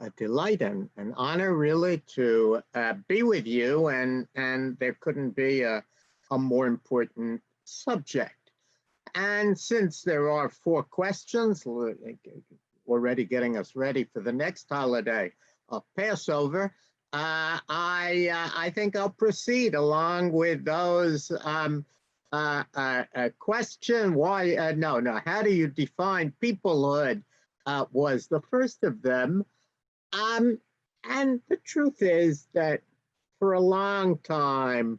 A delight and an honor, really, to be with you, and there couldn't be a more important subject. And since there are four questions, already getting us ready for the next holiday of Passover, I think I'll proceed along with those. Question: Why? No. How do you define peoplehood? Was the first of them. Um, and the truth is that for a long time,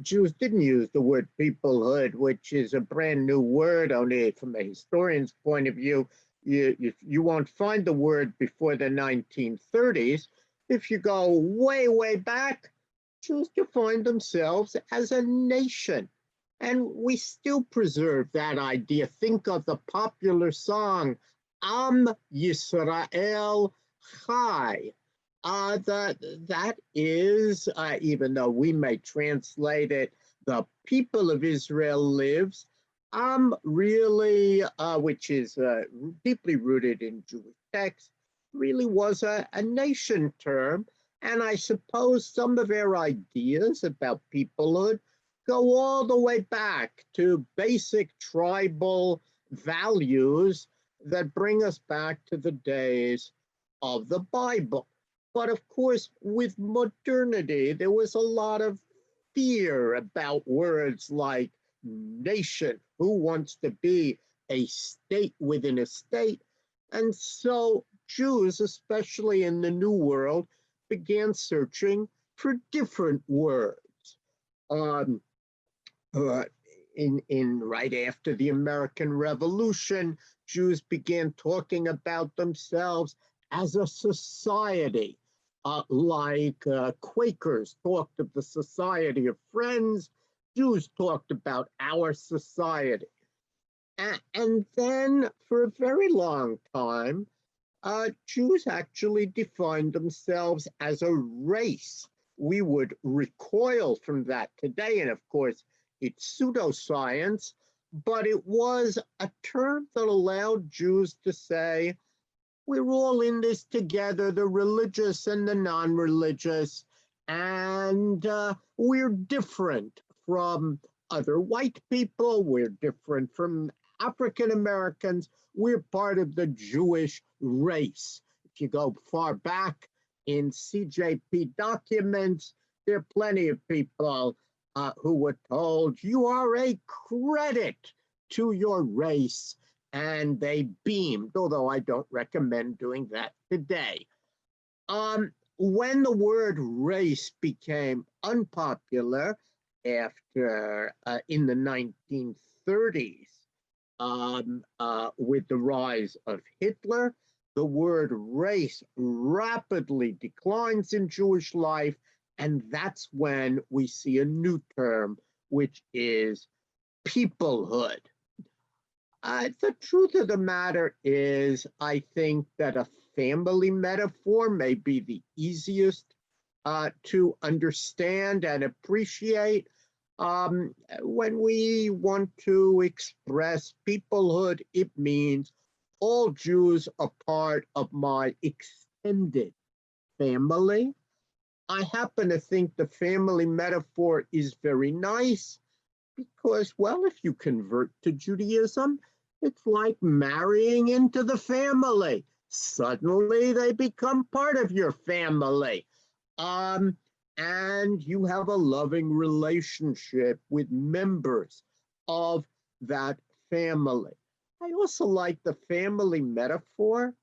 Jews didn't use the word peoplehood, which is a brand new word. Only from a historian's point of view, you won't find the word before the 1930s. If you go way, way back, Jews defined themselves as a nation. And we still preserve that idea. Think of the popular song, Am Yisrael Chai. That is, even though we may translate it, the people of Israel lives, really, which is deeply rooted in Jewish texts, really was a nation term. And I suppose some of our ideas about peoplehood go all the way back to basic tribal values that bring us back to the days of the Bible. But of course, with modernity, there was a lot of fear about words like nation. Who wants to be a state within a state? And so Jews, especially in the New World, began searching for different words. Um, in right after the American Revolution, Jews began talking about themselves as a society, like Quakers talked of the Society of Friends. Jews talked about our society. And then for a very long time, Jews actually defined themselves as a race. We would recoil from that today, and of course, it's pseudoscience, but it was a term that allowed Jews to say, we're all in this together, the religious and the non-religious, and we're different from other white people, we're different from African Americans, we're part of the Jewish race. If you go far back in CJP documents, there are plenty of people who were told, you are a credit to your race, and they beamed, although I don't recommend doing that today. When the word race became unpopular after in the 1930s, with the rise of Hitler, the word race rapidly declines in Jewish life, and that's when we see a new term, which is peoplehood. The truth of the matter is, I think that a family metaphor may be the easiest to understand and appreciate. When we want to express peoplehood, it means all Jews are part of my extended family. I happen to think the family metaphor is very nice because, well, if you convert to Judaism, it's like marrying into the family. Suddenly they become part of your family. And you have a loving relationship with members of that family. I also like the family metaphor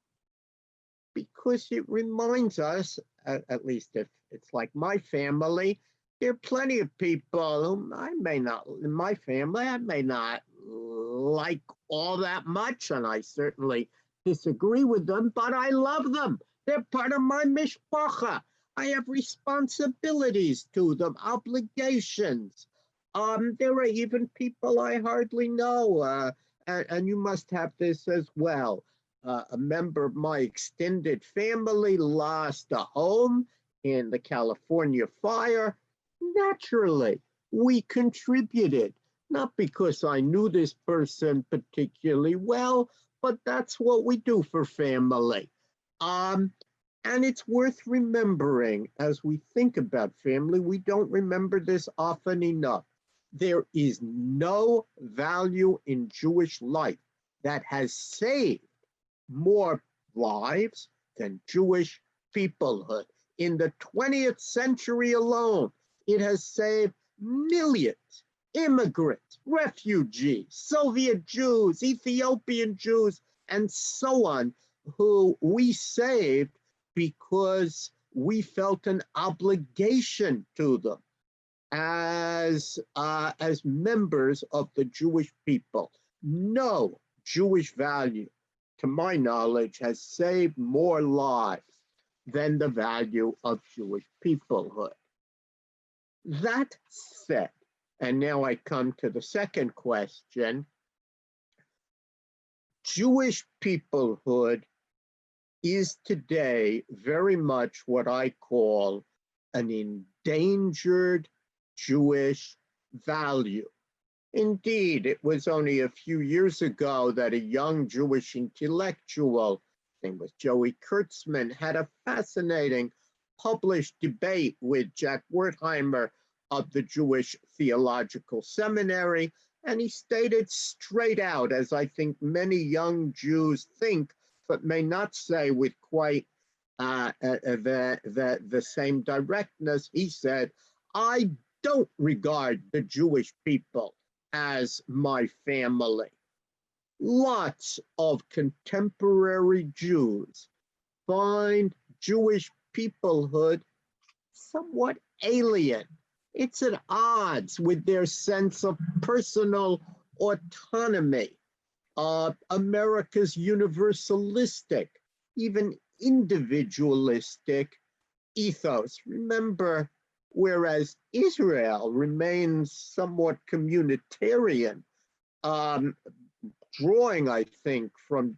because it reminds us, at least if it's like my family, there are plenty of people whom I may not, in my family, I may not like all that much, and I certainly disagree with them, but I love them. They're part of my mishpacha. I have responsibilities to them, obligations. There are even people I hardly know, and you must have this as well. A member of my extended family lost a home in the California fire. Naturally, we contributed, not because I knew this person particularly well, but that's what we do for family. Um, and it's worth remembering as we think about family, we don't remember this often enough. There is no value in Jewish life that has saved more lives than Jewish peoplehood. In the 20th century alone, it has saved millions, immigrants, refugees, Soviet Jews, Ethiopian Jews, and so on, who we saved because we felt an obligation to them as members of the Jewish people. No Jewish value, to my knowledge, has saved more lives than the value of Jewish peoplehood. That said, and now I come to the second question, Jewish peoplehood is today very much what I call an endangered Jewish value. Indeed, it was only a few years ago that a young Jewish intellectual, his name was Joey Kurtzman, had a fascinating published debate with Jack Wertheimer of the Jewish Theological Seminary, and he stated straight out, as I think many young Jews think, but may not say with quite the same directness. He said, I don't regard the Jewish people as my family. Lots of contemporary Jews find Jewish peoplehood somewhat alien. It's at odds with their sense of personal autonomy, America's universalistic, even individualistic ethos. Remember, whereas Israel remains somewhat communitarian, drawing, I think, from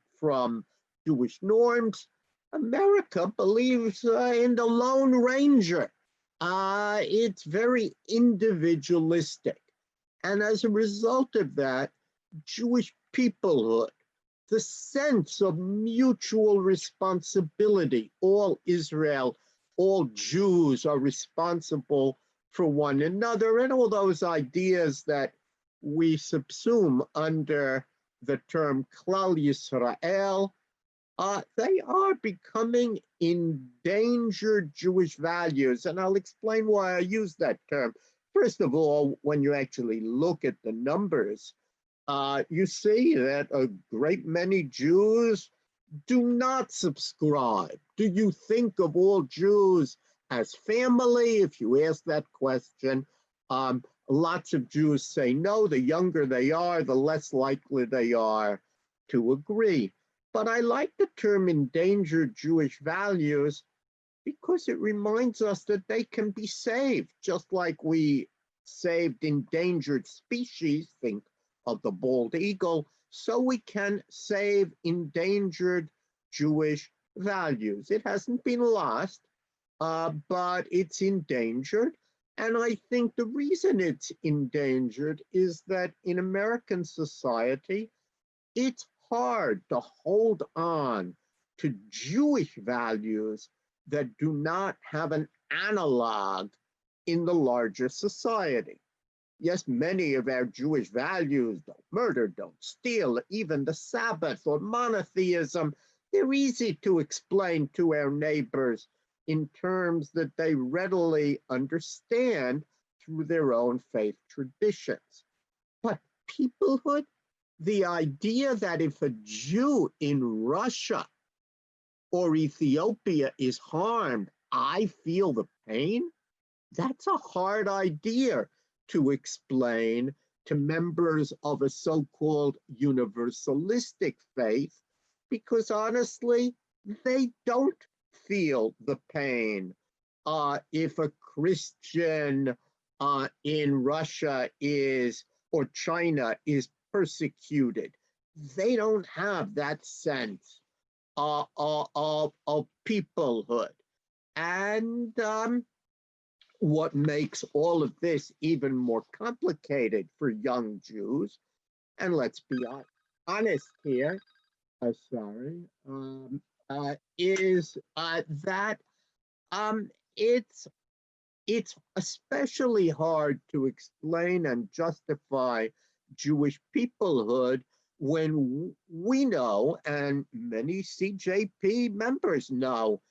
Jewish norms, America believes in the Lone Ranger. It's very individualistic. And as a result of that, Jewish peoplehood, the sense of mutual responsibility, all Israel, all Jews are responsible for one another, and all those ideas that we subsume under the term Klal Yisrael, they are becoming endangered Jewish values. And I'll explain why I use that term. First of all, when you actually look at the numbers, you see that a great many Jews do not subscribe. Do you think of all Jews as family? If you ask that question, lots of Jews say no. The younger they are, the less likely they are to agree. But I like the term endangered Jewish values because it reminds us that they can be saved, just like we saved endangered species, think of the bald eagle, so we can save endangered Jewish values. It hasn't been lost, but it's endangered. And I think the reason it's endangered is that in American society, it's hard to hold on to Jewish values that do not have an analog in the larger society. Yes, many of our Jewish values, don't murder, don't steal, even the Sabbath or monotheism, they're easy to explain to our neighbors in terms that they readily understand through their own faith traditions. But peoplehood, the idea that if a Jew in Russia or Ethiopia is harmed, I feel the pain, that's a hard idea to explain to members of a so-called universalistic faith, because honestly, they don't feel the pain. If a Christian in Russia is, or China is persecuted, they don't have that sense of peoplehood. And what makes all of this even more complicated for young Jews, and let's be honest here, sorry, is that um, it's it's especially hard to explain and justify Jewish peoplehood when we know, and many CJP members know,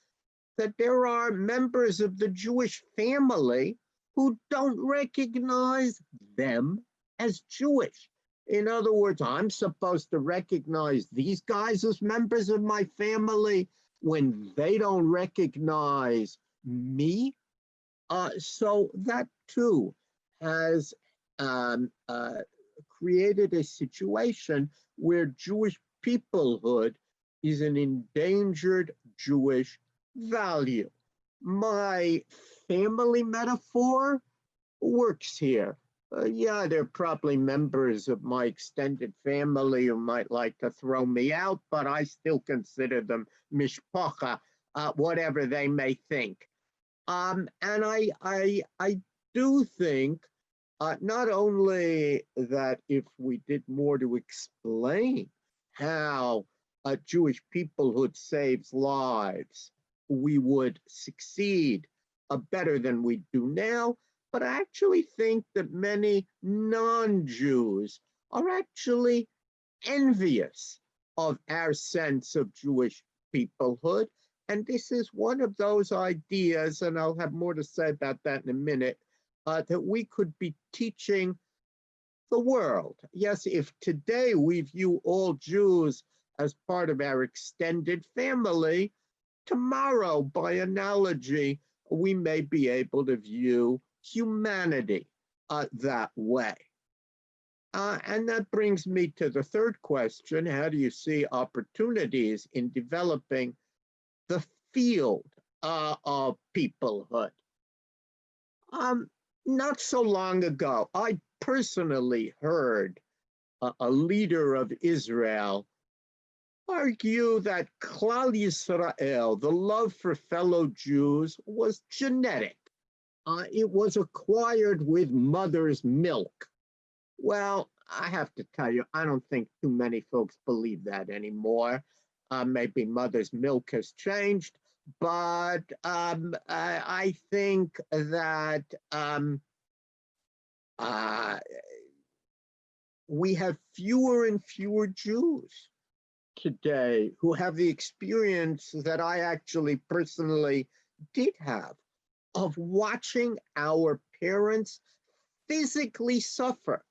that there are members of the Jewish family who don't recognize them as Jewish. In other words, I'm supposed to recognize these guys as members of my family when they don't recognize me. So that too has um, uh, created a situation where Jewish peoplehood is an endangered Jewish value. My family metaphor works here. Yeah, they're probably members of my extended family who might like to throw me out, but I still consider them mishpacha, whatever they may think. And I do think not only that if we did more to explain how a Jewish peoplehood saves lives, we would succeed better than we do now, but I actually think that many non-Jews are actually envious of our sense of Jewish peoplehood. And this is one of those ideas, and I'll have more to say about that in a minute, that we could be teaching the world. Yes, if today we view all Jews as part of our extended family, tomorrow, by analogy, we may be able to view humanity that way. And that brings me to the third question. How do you see opportunities in developing the field of peoplehood? Not so long ago, I personally heard a leader of Israel argue that Klal Yisrael, the love for fellow Jews, was genetic. It was acquired with mother's milk. Well, I have to tell you, I don't think too many folks believe that anymore. Maybe mother's milk has changed, but I think that uh, we have fewer and fewer Jews today who have the experience that I actually personally did have of watching our parents physically suffer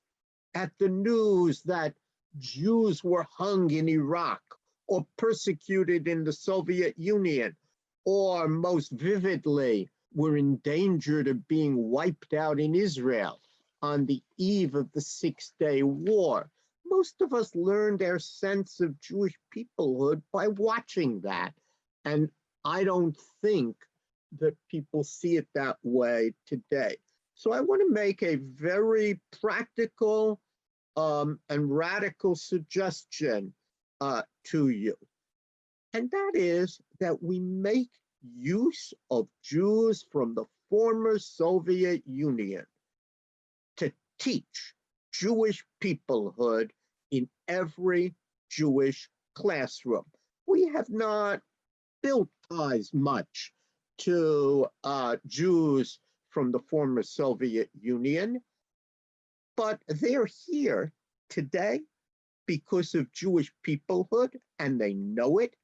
at the news that Jews were hung in Iraq or persecuted in the Soviet Union, or most vividly, were in danger of being wiped out in Israel on the eve of the Six-Day War. Most of us learned our sense of Jewish peoplehood by watching that. And I don't think that people see it that way today. So I want to make a very practical and radical suggestion to you. And that is that we make use of Jews from the former Soviet Union to teach Jewish peoplehood in every Jewish classroom. We have not built ties much to Jews from the former Soviet Union, but they're here today because of Jewish peoplehood, and they know it.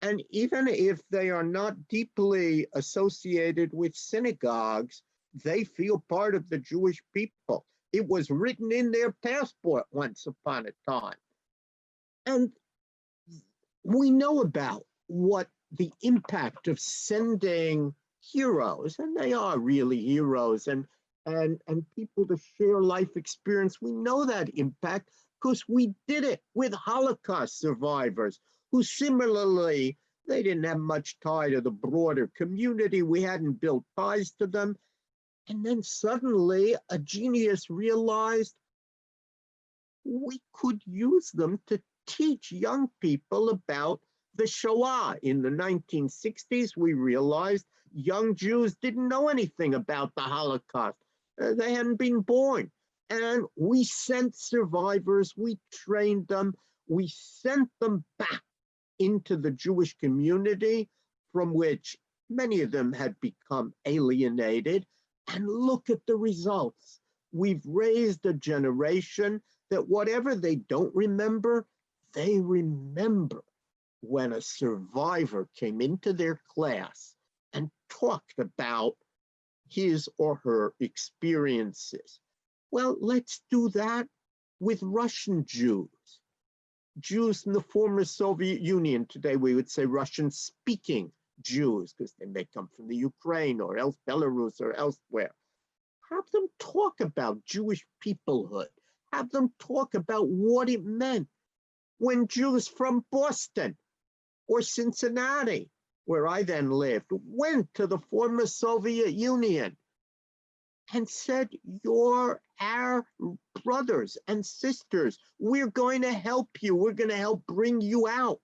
And even if they are not deeply associated with synagogues, they feel part of the Jewish people. It was written in their passport once upon a time. And we know about what the impact of sending heroes, and they are really heroes, and people to share life experience. We know that impact because we did it with Holocaust survivors who similarly, they didn't have much tie to the broader community. We hadn't built ties to them. And then suddenly a genius realized we could use them to teach young people about the Shoah. In the 1960s, we realized young Jews didn't know anything about the Holocaust. They hadn't been born. And we sent survivors, we trained them, we sent them back into the Jewish community, from which many of them had become alienated. And look at the results. We've raised a generation that whatever they don't remember, they remember when a survivor came into their class and talked about his or her experiences. Well, let's do that with Russian Jews. Jews in the former Soviet Union, today we would say Russian-speaking Jews, because they may come from the Ukraine or else Belarus or elsewhere. Have them talk about Jewish peoplehood. Have them talk about what it meant when Jews from Boston or Cincinnati, where I then lived, went to the former Soviet Union and said, you're our brothers and sisters. We're going to help you. We're going to help bring you out.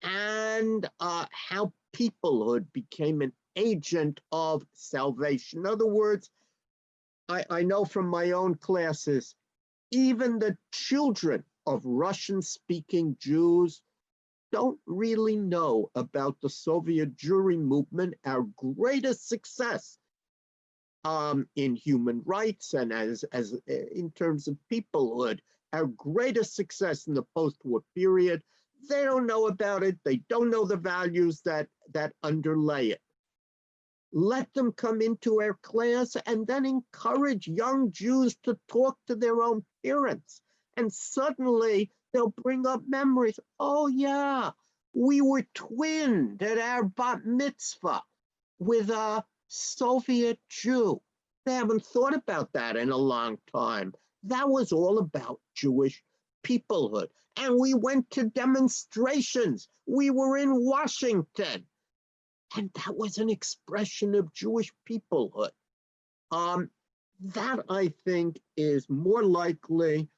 And how peoplehood became an agent of salvation. In other words, I know from my own classes, even the children of Russian-speaking Jews don't really know about the Soviet Jewry movement, our greatest success in human rights and as in terms of peoplehood, our greatest success in the post-war period. They don't know about it. They don't know the values that underlay it. Let them come into our class and then encourage young Jews to talk to their own parents. And suddenly they'll bring up memories. Oh yeah, we were twinned at our bat mitzvah with a Soviet Jew. They haven't thought about that in a long time. That was all about Jewish peoplehood. And we went to demonstrations. We were in Washington. And that was an expression of Jewish peoplehood. That, I think, is more likely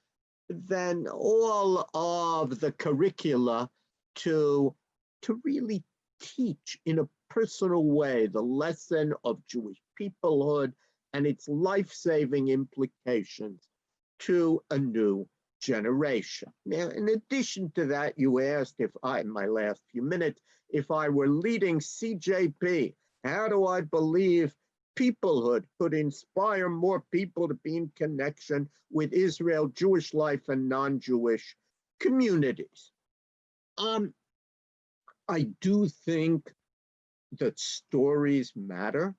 than all of the curricula to really teach in a personal way the lesson of Jewish peoplehood and its life-saving implications to a new generation. Now, in addition to that, you asked if in my last few minutes, if I were leading CJP, how do I believe peoplehood could inspire more people to be in connection with Israel, Jewish life, and non-Jewish communities? I do think that stories matter.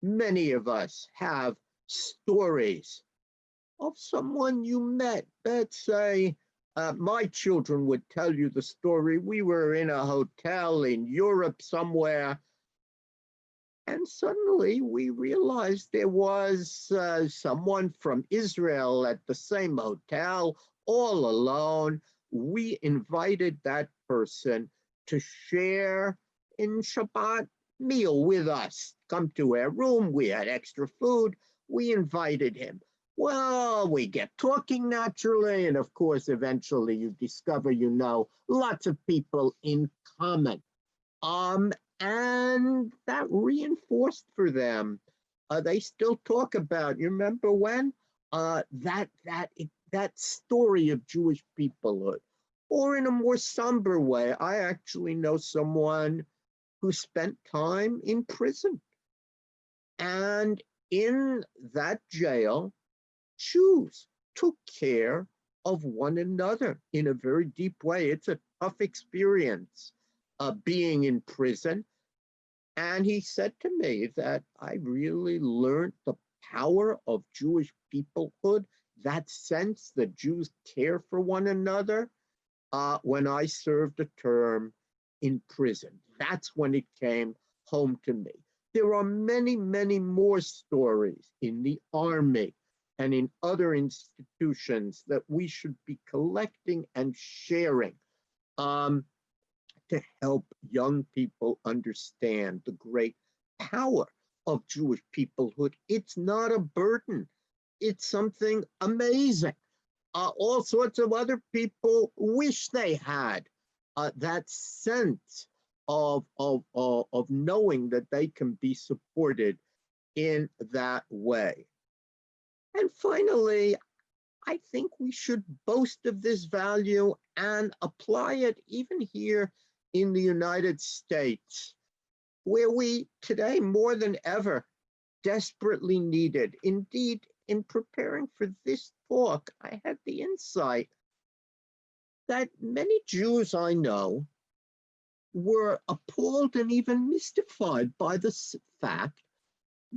Many of us have stories of someone you met. Let's say my children would tell you the story. We were in a hotel in Europe somewhere, and suddenly we realized there was someone from Israel at the same hotel, all alone. We invited that person to share in Shabbat meal with us. Come to our room. We had extra food. We invited him. Well, we get talking naturally, and of course, eventually you discover, lots of people in common. And that reinforced for them. They still talk about, you remember when? That story of Jewish peoplehood. Or in a more somber way, I actually know someone who spent time in prison. And in that jail, Jews took care of one another in a very deep way. It's a tough experience being in prison. And he said to me that I really learned the power of Jewish peoplehood, that sense that Jews care for one another, when I served a term in prison. That's when it came home to me. There are many, many more stories in the army and in other institutions that we should be collecting and sharing to help young people understand the great power of Jewish peoplehood. It's not a burden. It's something amazing. All sorts of other people wish they had that sense of knowing that they can be supported in that way. And finally, I think we should boast of this value and apply it even here in the United States, where we today more than ever desperately need it. Indeed, in preparing for this talk, I had the insight that many Jews I know were appalled and even mystified by the fact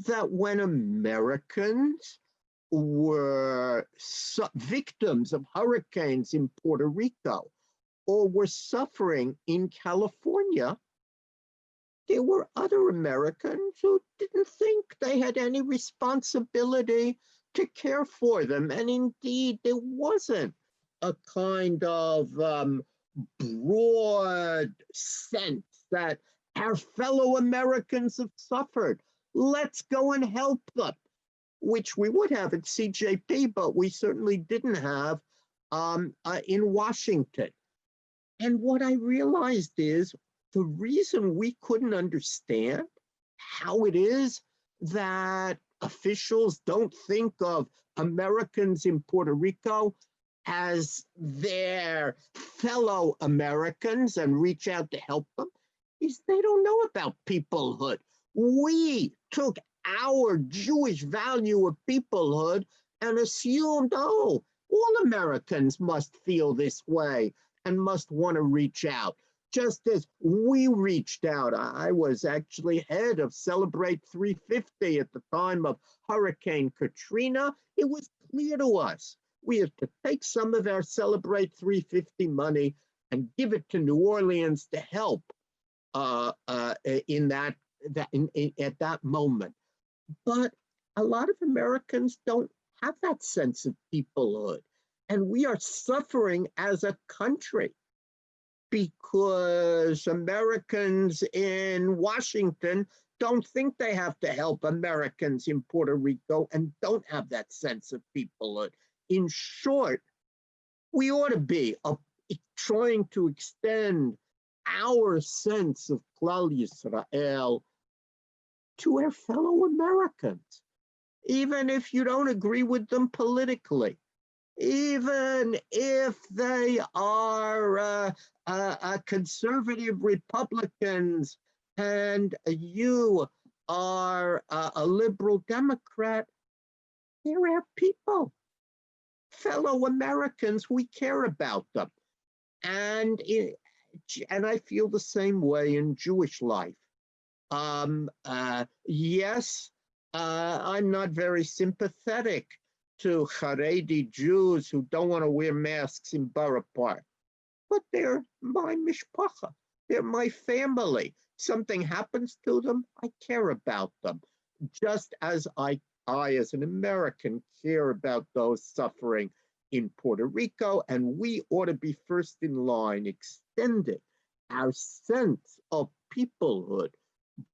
that when Americans were victims of hurricanes in Puerto Rico or were suffering in California, there were other Americans who didn't think they had any responsibility to care for them. And indeed, there wasn't a kind of broad sense that our fellow Americans have suffered. Let's go and help them, which we would have at CJP, but we certainly didn't have in Washington. And what I realized is the reason we couldn't understand how it is that officials don't think of Americans in Puerto Rico as their fellow Americans and reach out to help them is they don't know about peoplehood. We took our Jewish value of peoplehood and assumed, oh, all Americans must feel this way and must want to reach out. Just as we reached out, I was actually head of Celebrate 350 at the time of Hurricane Katrina. It was clear to us we had to take some of our Celebrate 350 money and give it to New Orleans to help in at that moment. But a lot of Americans don't have that sense of peoplehood, and we are suffering as a country because Americans in Washington don't think they have to help Americans in Puerto Rico and don't have that sense of peoplehood. In short, we ought to be trying to extend our sense of Klal Yisrael to our fellow Americans, even if you don't agree with them politically, even if they are conservative Republicans and you are a liberal Democrat. They're our people, fellow Americans. We care about them, and I feel the same way in Jewish life. Yes, I'm not very sympathetic to Haredi Jews who don't want to wear masks in Borough Park, but they're my mishpacha. They're my family. Something happens to them, I care about them, just as I as an American, care about those suffering in Puerto Rico, and we ought to be first in line, extending our sense of peoplehood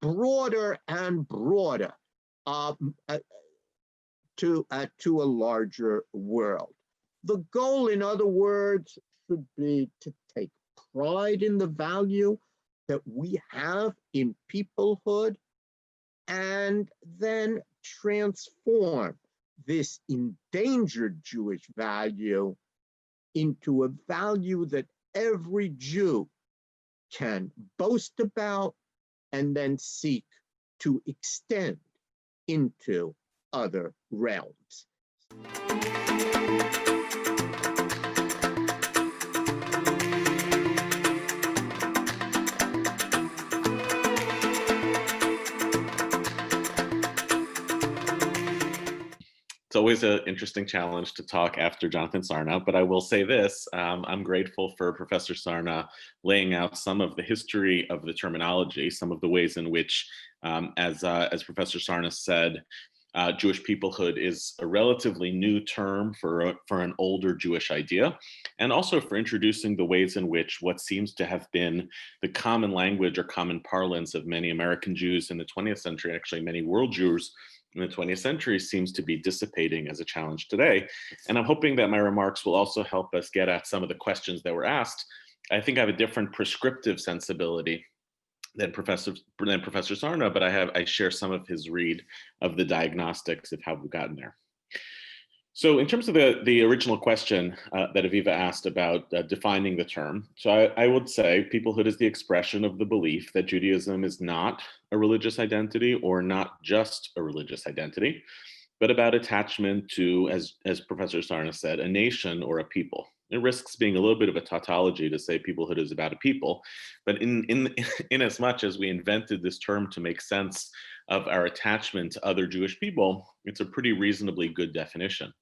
broader and broader to a larger world. The goal, in other words, should be to take pride in the value that we have in peoplehood and then transform this endangered Jewish value into a value that every Jew can boast about and then seek to extend into other realms. It's always an interesting challenge to talk after Jonathan Sarna, but I will say this, I'm grateful for Professor Sarna laying out some of the history of the terminology, some of the ways in which, as Professor Sarna said, Jewish peoplehood is a relatively new term for an older Jewish idea, and also for introducing the ways in which what seems to have been the common language or common parlance of many American Jews in the 20th century, actually many world Jews in the 20th century, seems to be dissipating as a challenge today. And I'm hoping that my remarks will also help us get at some of the questions that were asked. I think I have a different prescriptive sensibility than Professor Sarna, but I share some of his read of the diagnostics of how we've gotten there. So, in terms of the original question that Aviva asked about defining the term, so I would say peoplehood is the expression of the belief that Judaism is not a religious identity or not just a religious identity, but about attachment to, as Professor Sarna said, a nation or a people. It risks being a little bit of a tautology to say peoplehood is about a people, but in as much as we invented this term to make sense of our attachment to other Jewish people, it's a pretty reasonably good definition.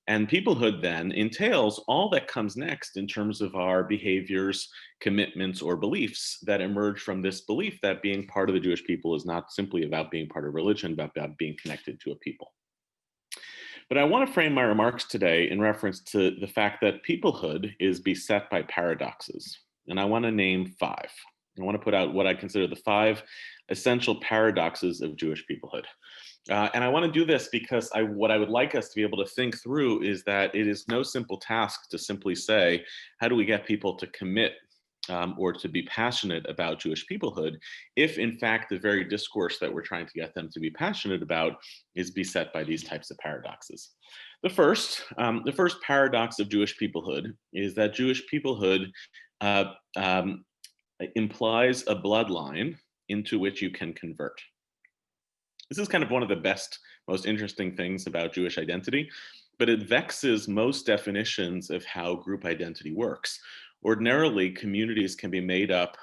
And peoplehood then entails all that comes next in terms of our behaviors, commitments, or beliefs that emerge from this belief that being part of the Jewish people is not simply about being part of religion, but about being connected to a people. But I want to frame my remarks today in reference to the fact that peoplehood is beset by paradoxes. And I want to name five. I want to put out what I consider the five essential paradoxes of Jewish peoplehood. And I want to do this because what I would like us to be able to think through is that it is no simple task to simply say, how do we get people to commit or to be passionate about Jewish peoplehood, if in fact the very discourse that we're trying to get them to be passionate about is beset by these types of paradoxes. The first paradox of Jewish peoplehood is that Jewish peoplehood uh, um, implies a bloodline into which you can convert. This is kind of one of the best, most interesting things about Jewish identity, but it vexes most definitions of how group identity works. Ordinarily, communities can be made up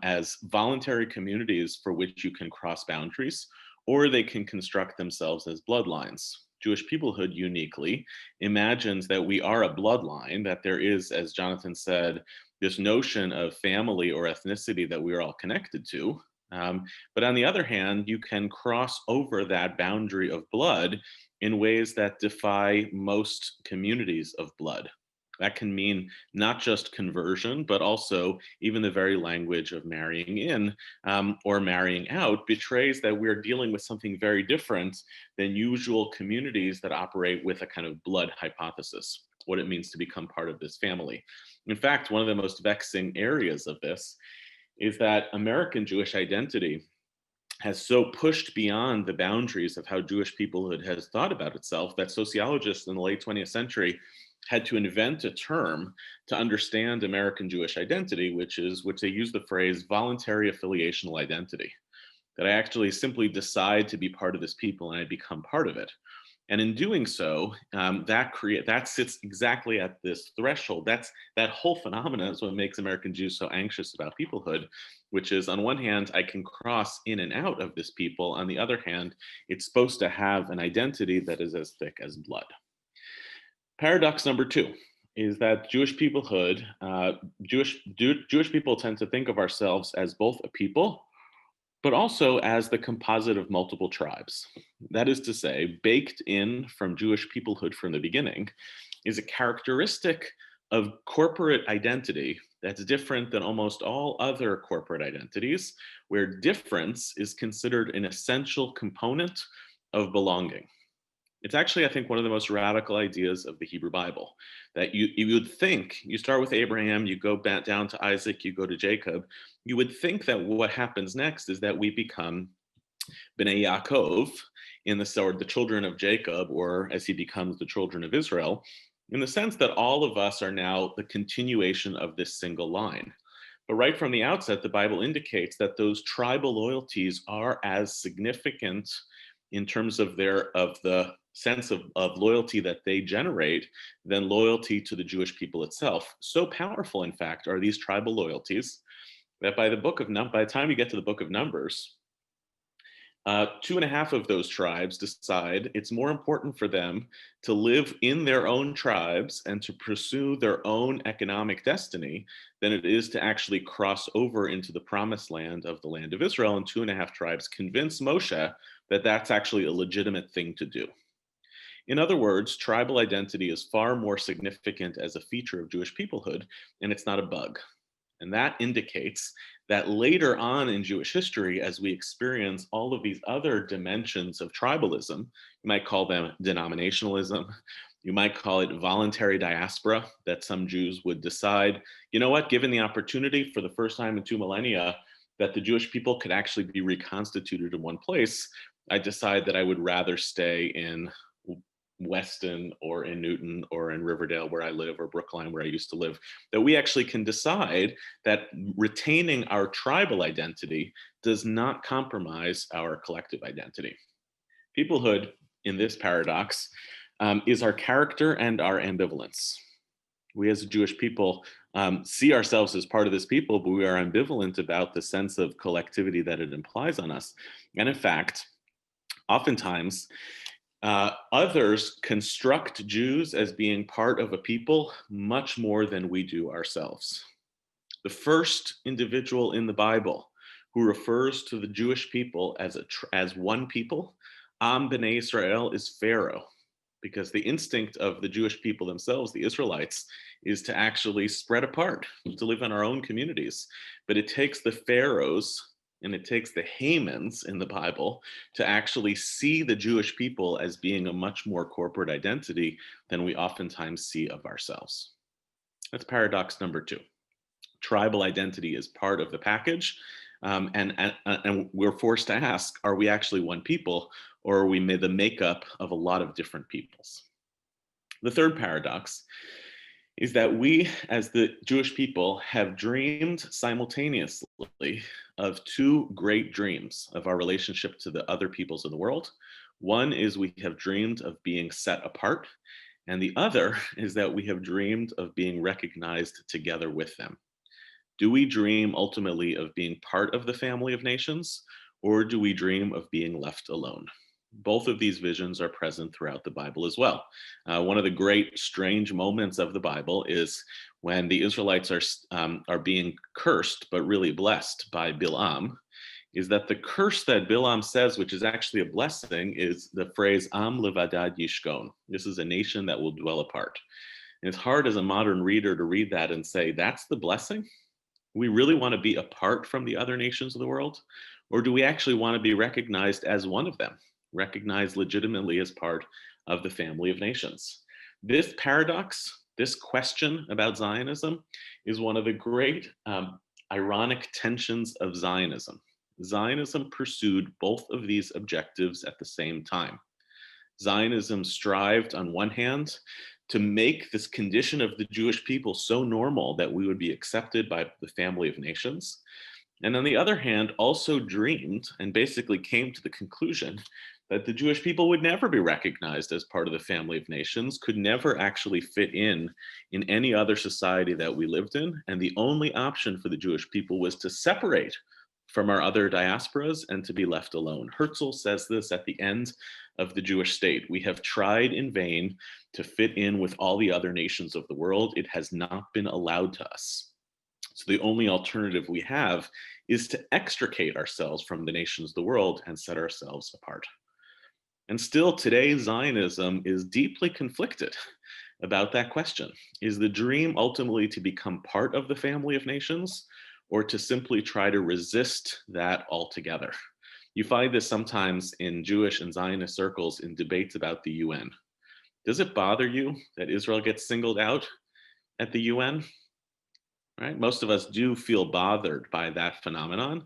as voluntary communities for which you can cross boundaries, or they can construct themselves as bloodlines. Jewish peoplehood uniquely imagines that we are a bloodline, that there is, as Jonathan said, this notion of family or ethnicity that we are all connected to. But on the other hand, you can cross over that boundary of blood in ways that defy most communities of blood. That can mean not just conversion, but also even the very language of marrying in or marrying out betrays that we're dealing with something very different than usual communities that operate with a kind of blood hypothesis, what it means to become part of this family. In fact, one of the most vexing areas of this is that American Jewish identity has so pushed beyond the boundaries of how Jewish peoplehood has thought about itself that sociologists in the late 20th century had to invent a term to understand American Jewish identity, which they use the phrase voluntary affiliational identity. That I actually simply decide to be part of this people and I become part of it. And in doing so, that sits exactly at this threshold. That whole phenomenon is what makes American Jews so anxious about peoplehood, which is on one hand, I can cross in and out of this people. On the other hand, it's supposed to have an identity that is as thick as blood. Paradox number two is that Jewish peoplehood, Jewish people tend to think of ourselves as both a people but also as the composite of multiple tribes. That is to say, baked in from Jewish peoplehood from the beginning is a characteristic of corporate identity that's different than almost all other corporate identities, where difference is considered an essential component of belonging. It's actually, I think, one of the most radical ideas of the Hebrew Bible. That you would think, you start with Abraham, you go back down to Isaac, you go to Jacob, you would think that what happens next is that we become Bnei Yaakov, the children of Jacob, or as he becomes the children of Israel, in the sense that all of us are now the continuation of this single line. But right from the outset, the Bible indicates that those tribal loyalties are as significant in terms of the sense of loyalty that they generate than loyalty to the Jewish people itself. So powerful, in fact, are these tribal loyalties that by the time you get to the book of Numbers, 2.5 of those tribes decide it's more important for them to live in their own tribes and to pursue their own economic destiny than it is to actually cross over into the promised land of the land of Israel. And 2.5 tribes convince Moshe that that's actually a legitimate thing to do. In other words, tribal identity is far more significant as a feature of Jewish peoplehood, and it's not a bug. And that indicates that later on in Jewish history, as we experience all of these other dimensions of tribalism, you might call them denominationalism, you might call it voluntary diaspora, that some Jews would decide, you know what, given the opportunity for the first time in 2 millennia, that the Jewish people could actually be reconstituted in one place, I decide that I would rather stay in Weston or in Newton or in Riverdale where I live or Brookline where I used to live, that we actually can decide that retaining our tribal identity does not compromise our collective identity. Peoplehood in this paradox is our character and our ambivalence. We as a Jewish people see ourselves as part of this people, but we are ambivalent about the sense of collectivity that it implies on us. And in fact, oftentimes, others construct Jews as being part of a people much more than we do ourselves. The first individual in the Bible who refers to the Jewish people as one people, Am B'nai Israel, is Pharaoh, because the instinct of the Jewish people themselves, the Israelites, is to actually spread apart, to live in our own communities. But it takes the pharaohs and it takes the Hamans in the Bible to actually see the Jewish people as being a much more corporate identity than we oftentimes see of ourselves. That's paradox number 2. Tribal identity is part of the package, and we're forced to ask, are we actually one people, or are we the makeup of a lot of different peoples? The third paradox is that we, as the Jewish people, have dreamed simultaneously of 2 great dreams of our relationship to the other peoples of the world. One is we have dreamed of being set apart, and the other is that we have dreamed of being recognized together with them. Do we dream ultimately of being part of the family of nations, or do we dream of being left alone? Both of these visions are present throughout the Bible as well. One of the great strange moments of the Bible is when the Israelites are being cursed, but really blessed by Bilam, is that the curse that Bilam says, which is actually a blessing, is the phrase Am levadad yishkon. This is a nation that will dwell apart. And it's hard as a modern reader to read that and say, that's the blessing? We really want to be apart from the other nations of the world? Or do we actually want to be recognized as one of them, recognized legitimately as part of the family of nations? This paradox, this question about Zionism, is one of the great ironic tensions of Zionism. Zionism pursued both of these objectives at the same time. Zionism strived, on one hand, to make this condition of the Jewish people so normal that we would be accepted by the family of nations. And on the other hand, also dreamed and basically came to the conclusion that the Jewish people would never be recognized as part of the family of nations, could never actually fit in any other society that we lived in. And the only option for the Jewish people was to separate from our other diasporas and to be left alone. Herzl says this at the end of the Jewish state. We have tried in vain to fit in with all the other nations of the world. It has not been allowed to us. So the only alternative we have is to extricate ourselves from the nations of the world and set ourselves apart. And still today, Zionism is deeply conflicted about that question. Is the dream ultimately to become part of the family of nations, or to simply try to resist that altogether? You find this sometimes in Jewish and Zionist circles in debates about the UN. Does it bother you that Israel gets singled out at the UN? Right? Most of us do feel bothered by that phenomenon.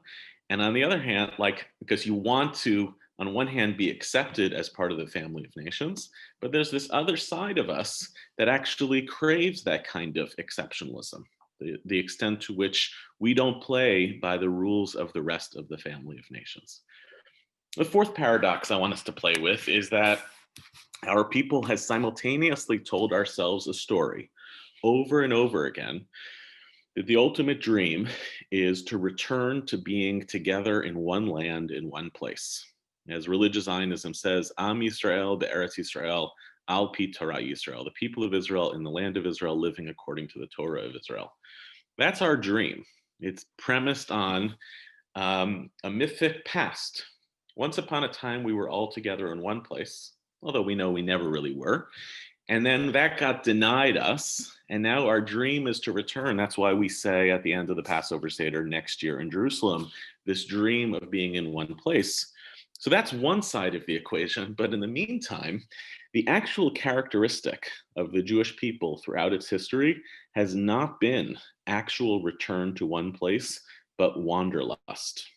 And on the other hand, because you want to, on one hand, be accepted as part of the family of nations, but there's this other side of us that actually craves that kind of exceptionalism, the extent to which we don't play by the rules of the rest of the family of nations. The fourth paradox I want us to play with is that our people has simultaneously told ourselves a story over and over again that the ultimate dream is to return to being together in one land, in one place. As religious Zionism says, Am Yisrael be'eretz Yisrael, al pi Torah Yisrael, the people of Israel in the land of Israel living according to the Torah of Israel. That's our dream. It's premised on a mythic past. Once upon a time, we were all together in one place, although we know we never really were. And then that got denied us. And now our dream is to return. That's why we say at the end of the Passover Seder next year in Jerusalem, this dream of being in one place. So that's one side of the equation. But in the meantime, the actual characteristic of the Jewish people throughout its history has not been actual return to one place, but wanderlust.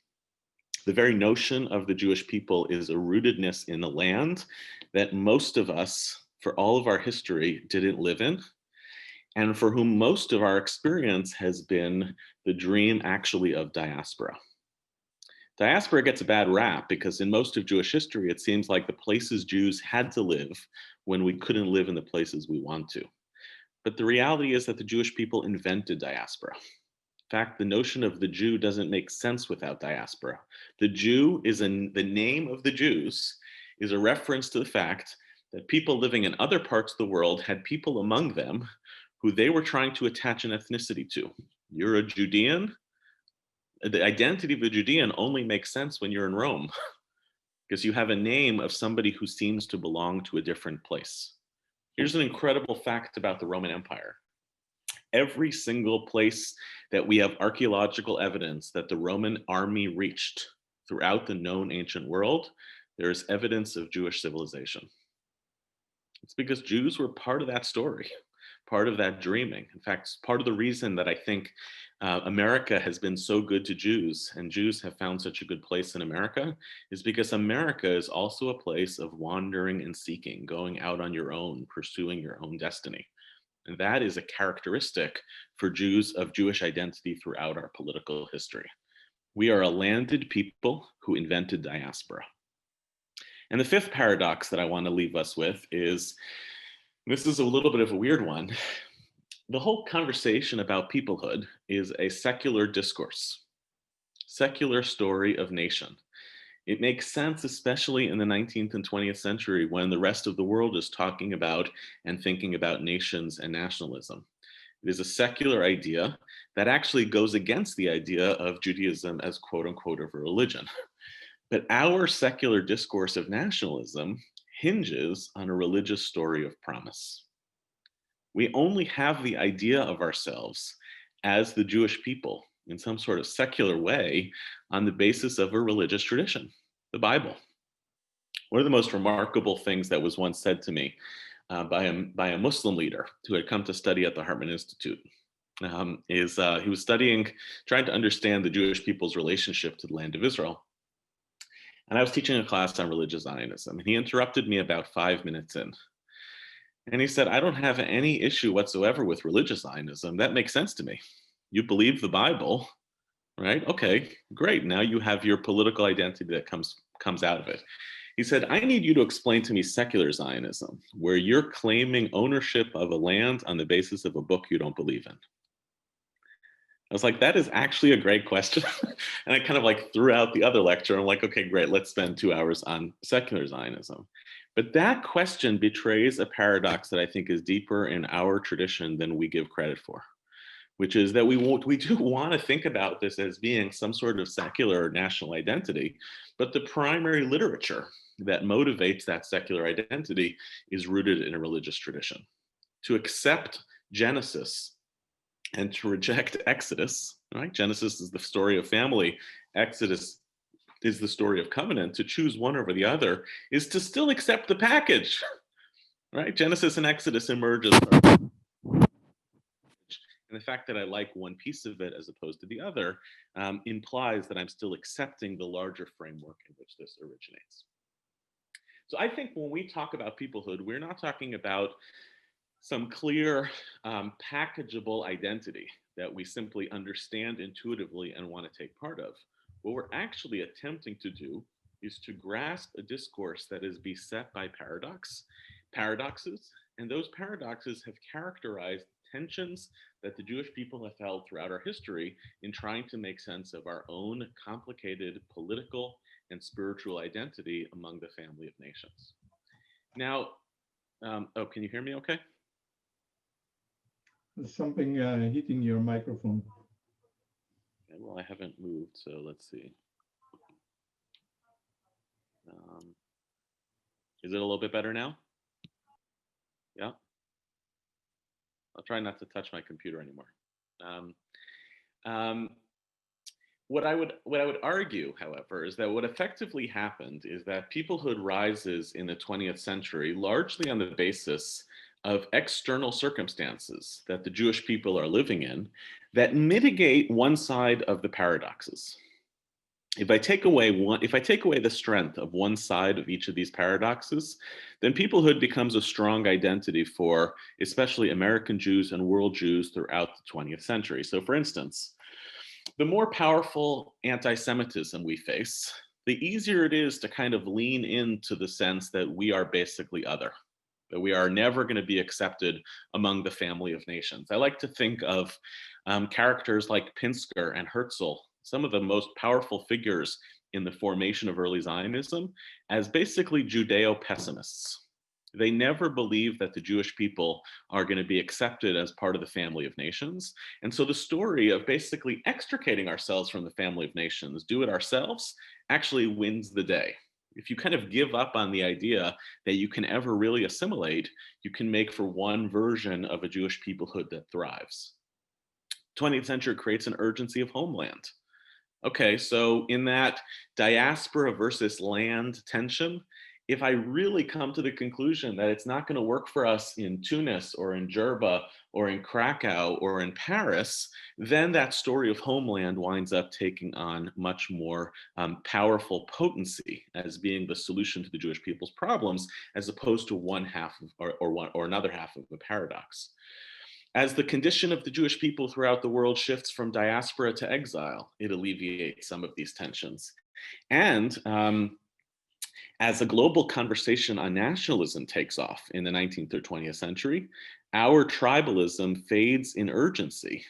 The very notion of the Jewish people is a rootedness in the land that most of us for all of our history didn't live in, and for whom most of our experience has been the dream actually of diaspora. Diaspora gets a bad rap because in most of Jewish history, it seems like the places Jews had to live when we couldn't live in the places we want to. But the reality is that the Jewish people invented diaspora. In fact, the notion of the Jew doesn't make sense without diaspora. The Jew is the name of the Jews is a reference to the fact that people living in other parts of the world had people among them who they were trying to attach an ethnicity to. You're a Judean. The identity of a Judean only makes sense when you're in Rome because you have a name of somebody who seems to belong to a different place. Here's an incredible fact about the Roman Empire. Every single place that we have archaeological evidence that the Roman army reached throughout the known ancient world, there is evidence of Jewish civilization. It's because Jews were part of that story, part of that dreaming. In fact, part of the reason that I think America has been so good to Jews and Jews have found such a good place in America is because America is also a place of wandering and seeking, going out on your own, pursuing your own destiny. And that is a characteristic for Jews of Jewish identity throughout our political history. We are a landed people who invented diaspora. And the fifth paradox that I want to leave us with is, this is a little bit of a weird one. The whole conversation about peoplehood is a secular discourse, secular story of nation. It makes sense, especially in the 19th and 20th century when the rest of the world is talking about and thinking about nations and nationalism. It is a secular idea that actually goes against the idea of Judaism as quote unquote of a religion. But our secular discourse of nationalism hinges on a religious story of promise. We only have the idea of ourselves as the Jewish people in some sort of secular way on the basis of a religious tradition, the Bible. One of the most remarkable things that was once said to me by a Muslim leader who had come to study at the Hartman Institute is he was studying, trying to understand the Jewish people's relationship to the land of Israel. And I was teaching a class on religious Zionism, and he interrupted me about 5 minutes in. And he said, I don't have any issue whatsoever with religious Zionism. That makes sense to me. You believe the Bible, right? Okay, great. Now you have your political identity that comes out of it. He said, I need you to explain to me secular Zionism, where you're claiming ownership of a land on the basis of a book you don't believe in. I was like, that is actually a great question. And I kind of like threw out the other lecture. I'm like, okay, great. Let's spend 2 hours on secular Zionism. But that question betrays a paradox that I think is deeper in our tradition than we give credit for, which is that we do want to think about this as being some sort of secular national identity, but the primary literature that motivates that secular identity is rooted in a religious tradition. To accept Genesis and to reject Exodus, right? Genesis is the story of family, Exodus is the story of covenant. To choose one over the other is to still accept the package, right? Genesis and Exodus emerges. And the fact that I like one piece of it as opposed to the other implies that I'm still accepting the larger framework in which this originates. So I think when we talk about peoplehood, we're not talking about some clear packageable identity that we simply understand intuitively and want to take part of. What we're actually attempting to do is to grasp a discourse that is beset by paradoxes, and those paradoxes have characterized tensions that the Jewish people have held throughout our history in trying to make sense of our own complicated political and spiritual identity among the family of nations. Now, can you hear me okay? There's something hitting your microphone. Okay, well, I haven't moved, so let's see. Is it a little bit better now? Yeah. I'll try not to touch my computer anymore. What I would argue, however, is that what effectively happened is that peoplehood rises in the 20th century largely on the basis of external circumstances that the Jewish people are living in that mitigate one side of the paradoxes. If I take away the strength of one side of each of these paradoxes, then peoplehood becomes a strong identity for especially American Jews and world Jews throughout the 20th century. So for instance, the more powerful anti-Semitism we face, the easier it is to kind of lean into the sense that we are basically other, that we are never going to be accepted among the family of nations. I like to think of characters like Pinsker and Herzl, some of the most powerful figures in the formation of early Zionism, as basically Judeo-pessimists. They never believe that the Jewish people are going to be accepted as part of the family of nations. And so the story of basically extricating ourselves from the family of nations, do it ourselves, actually wins the day. If you kind of give up on the idea that you can ever really assimilate, you can make for one version of a Jewish peoplehood that thrives. 20th century creates an urgency of homeland. Okay, so in that diaspora versus land tension, if I really come to the conclusion that it's not going to work for us in Tunis or in Jerba or in Krakow or in Paris, then that story of homeland winds up taking on much more powerful potency as being the solution to the Jewish people's problems, as opposed to one half of, or another half of the paradox. As the condition of the Jewish people throughout the world shifts from diaspora to exile, it alleviates some of these tensions. And as a global conversation on nationalism takes off in the 19th or 20th century, our tribalism fades in urgency.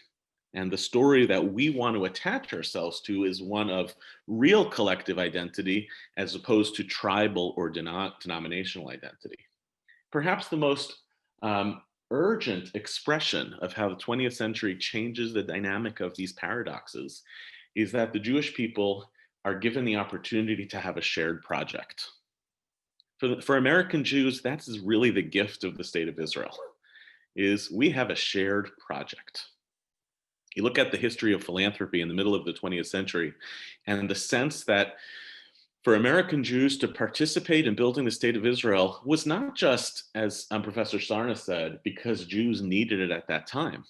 And the story that we want to attach ourselves to is one of real collective identity as opposed to tribal or denominational identity. Perhaps the most urgent expression of how the 20th century changes the dynamic of these paradoxes is that the Jewish people are given the opportunity to have a shared project. For American Jews, that's really the gift of the state of Israel, is we have a shared project. You look at the history of philanthropy in the middle of the 20th century, and the sense that for American Jews to participate in building the state of Israel was not just, as Professor Sarna said, because Jews needed it at that time,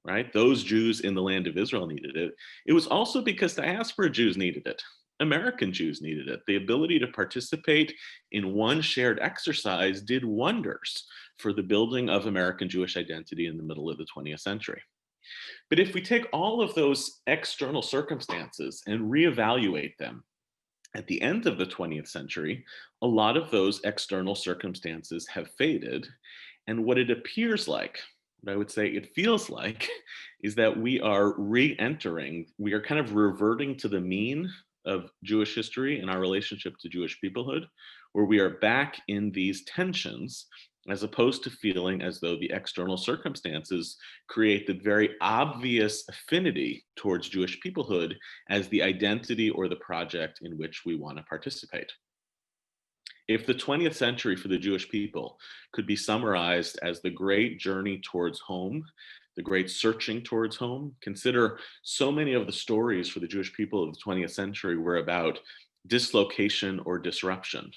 right? Those Jews in the land of Israel needed it. It was also because diaspora Jews needed it. American Jews needed it. The ability to participate in one shared exercise did wonders for the building of American Jewish identity in the middle of the 20th century. But if we take all of those external circumstances and reevaluate them, at the end of the 20th century, a lot of those external circumstances have faded. And what it appears like, what I would say it feels like, is that we are re-entering, we are kind of reverting to the mean of Jewish history and our relationship to Jewish peoplehood, where we are back in these tensions, as opposed to feeling as though the external circumstances create the very obvious affinity towards Jewish peoplehood as the identity or the project in which we want to participate. If the 20th century for the Jewish people could be summarized as the great journey towards home, the great searching towards home, consider so many of the stories for the Jewish people of the 20th century were about dislocation or disruption,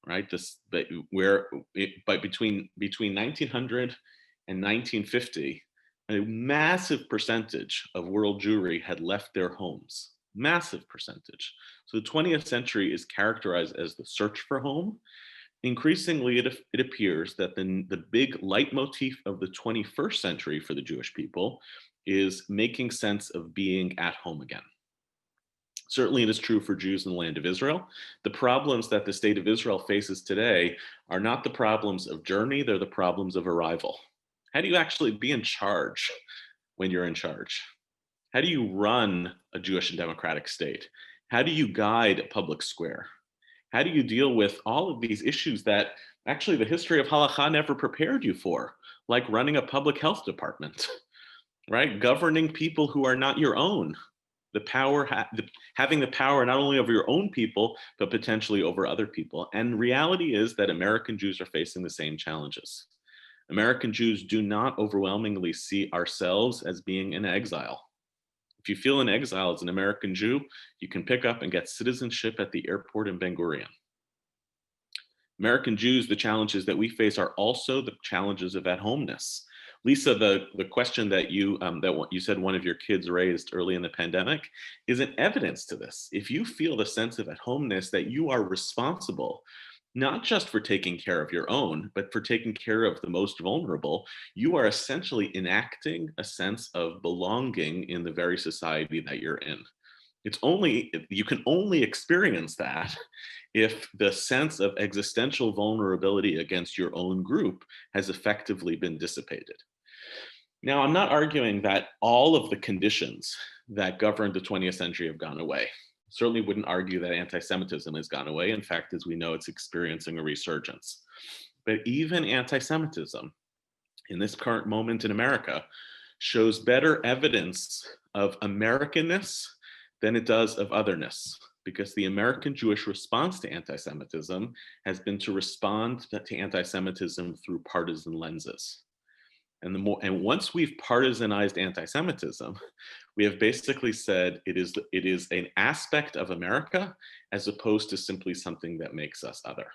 right? But between 1900 and 1950, a massive percentage of world Jewry had left their homes, massive percentage. So the 20th century is characterized as the search for home. Increasingly, it appears that the big leitmotif of the 21st century for the Jewish people is making sense of being at home again. Certainly, it is true for Jews in the land of Israel. The problems that the state of Israel faces today are not the problems of journey, they're the problems of arrival. How do you actually be in charge when you're in charge? How do you run a Jewish and democratic state? How do you guide a public square? How do you deal with all of these issues that actually the history of halakha never prepared you for, like running a public health department, right? Governing people who are not your own. The power, having the power not only over your own people, but potentially over other people. And reality is that American Jews are facing the same challenges. American Jews do not overwhelmingly see ourselves as being in exile. If you feel in exile as an American Jew, you can pick up and get citizenship at the airport in Ben Gurion. American Jews, the challenges that we face are also the challenges of at-homeness. Lisa, the question that you said one of your kids raised early in the pandemic is an evidence to this. If you feel the sense of at-homeness, that you are responsible not just for taking care of your own, but for taking care of the most vulnerable, you are essentially enacting a sense of belonging in the very society that you're in. You can only experience that if the sense of existential vulnerability against your own group has effectively been dissipated. Now, I'm not arguing that all of the conditions that governed the 20th century have gone away. Certainly wouldn't argue that anti-Semitism has gone away. In fact, as we know, it's experiencing a resurgence. But even anti-Semitism in this current moment in America shows better evidence of Americanness than it does of otherness, because the American Jewish response to anti-Semitism has been to respond to anti-Semitism through partisan lenses. And once we've partisanized anti-Semitism, we have basically said it is an aspect of America as opposed to simply something that makes us other.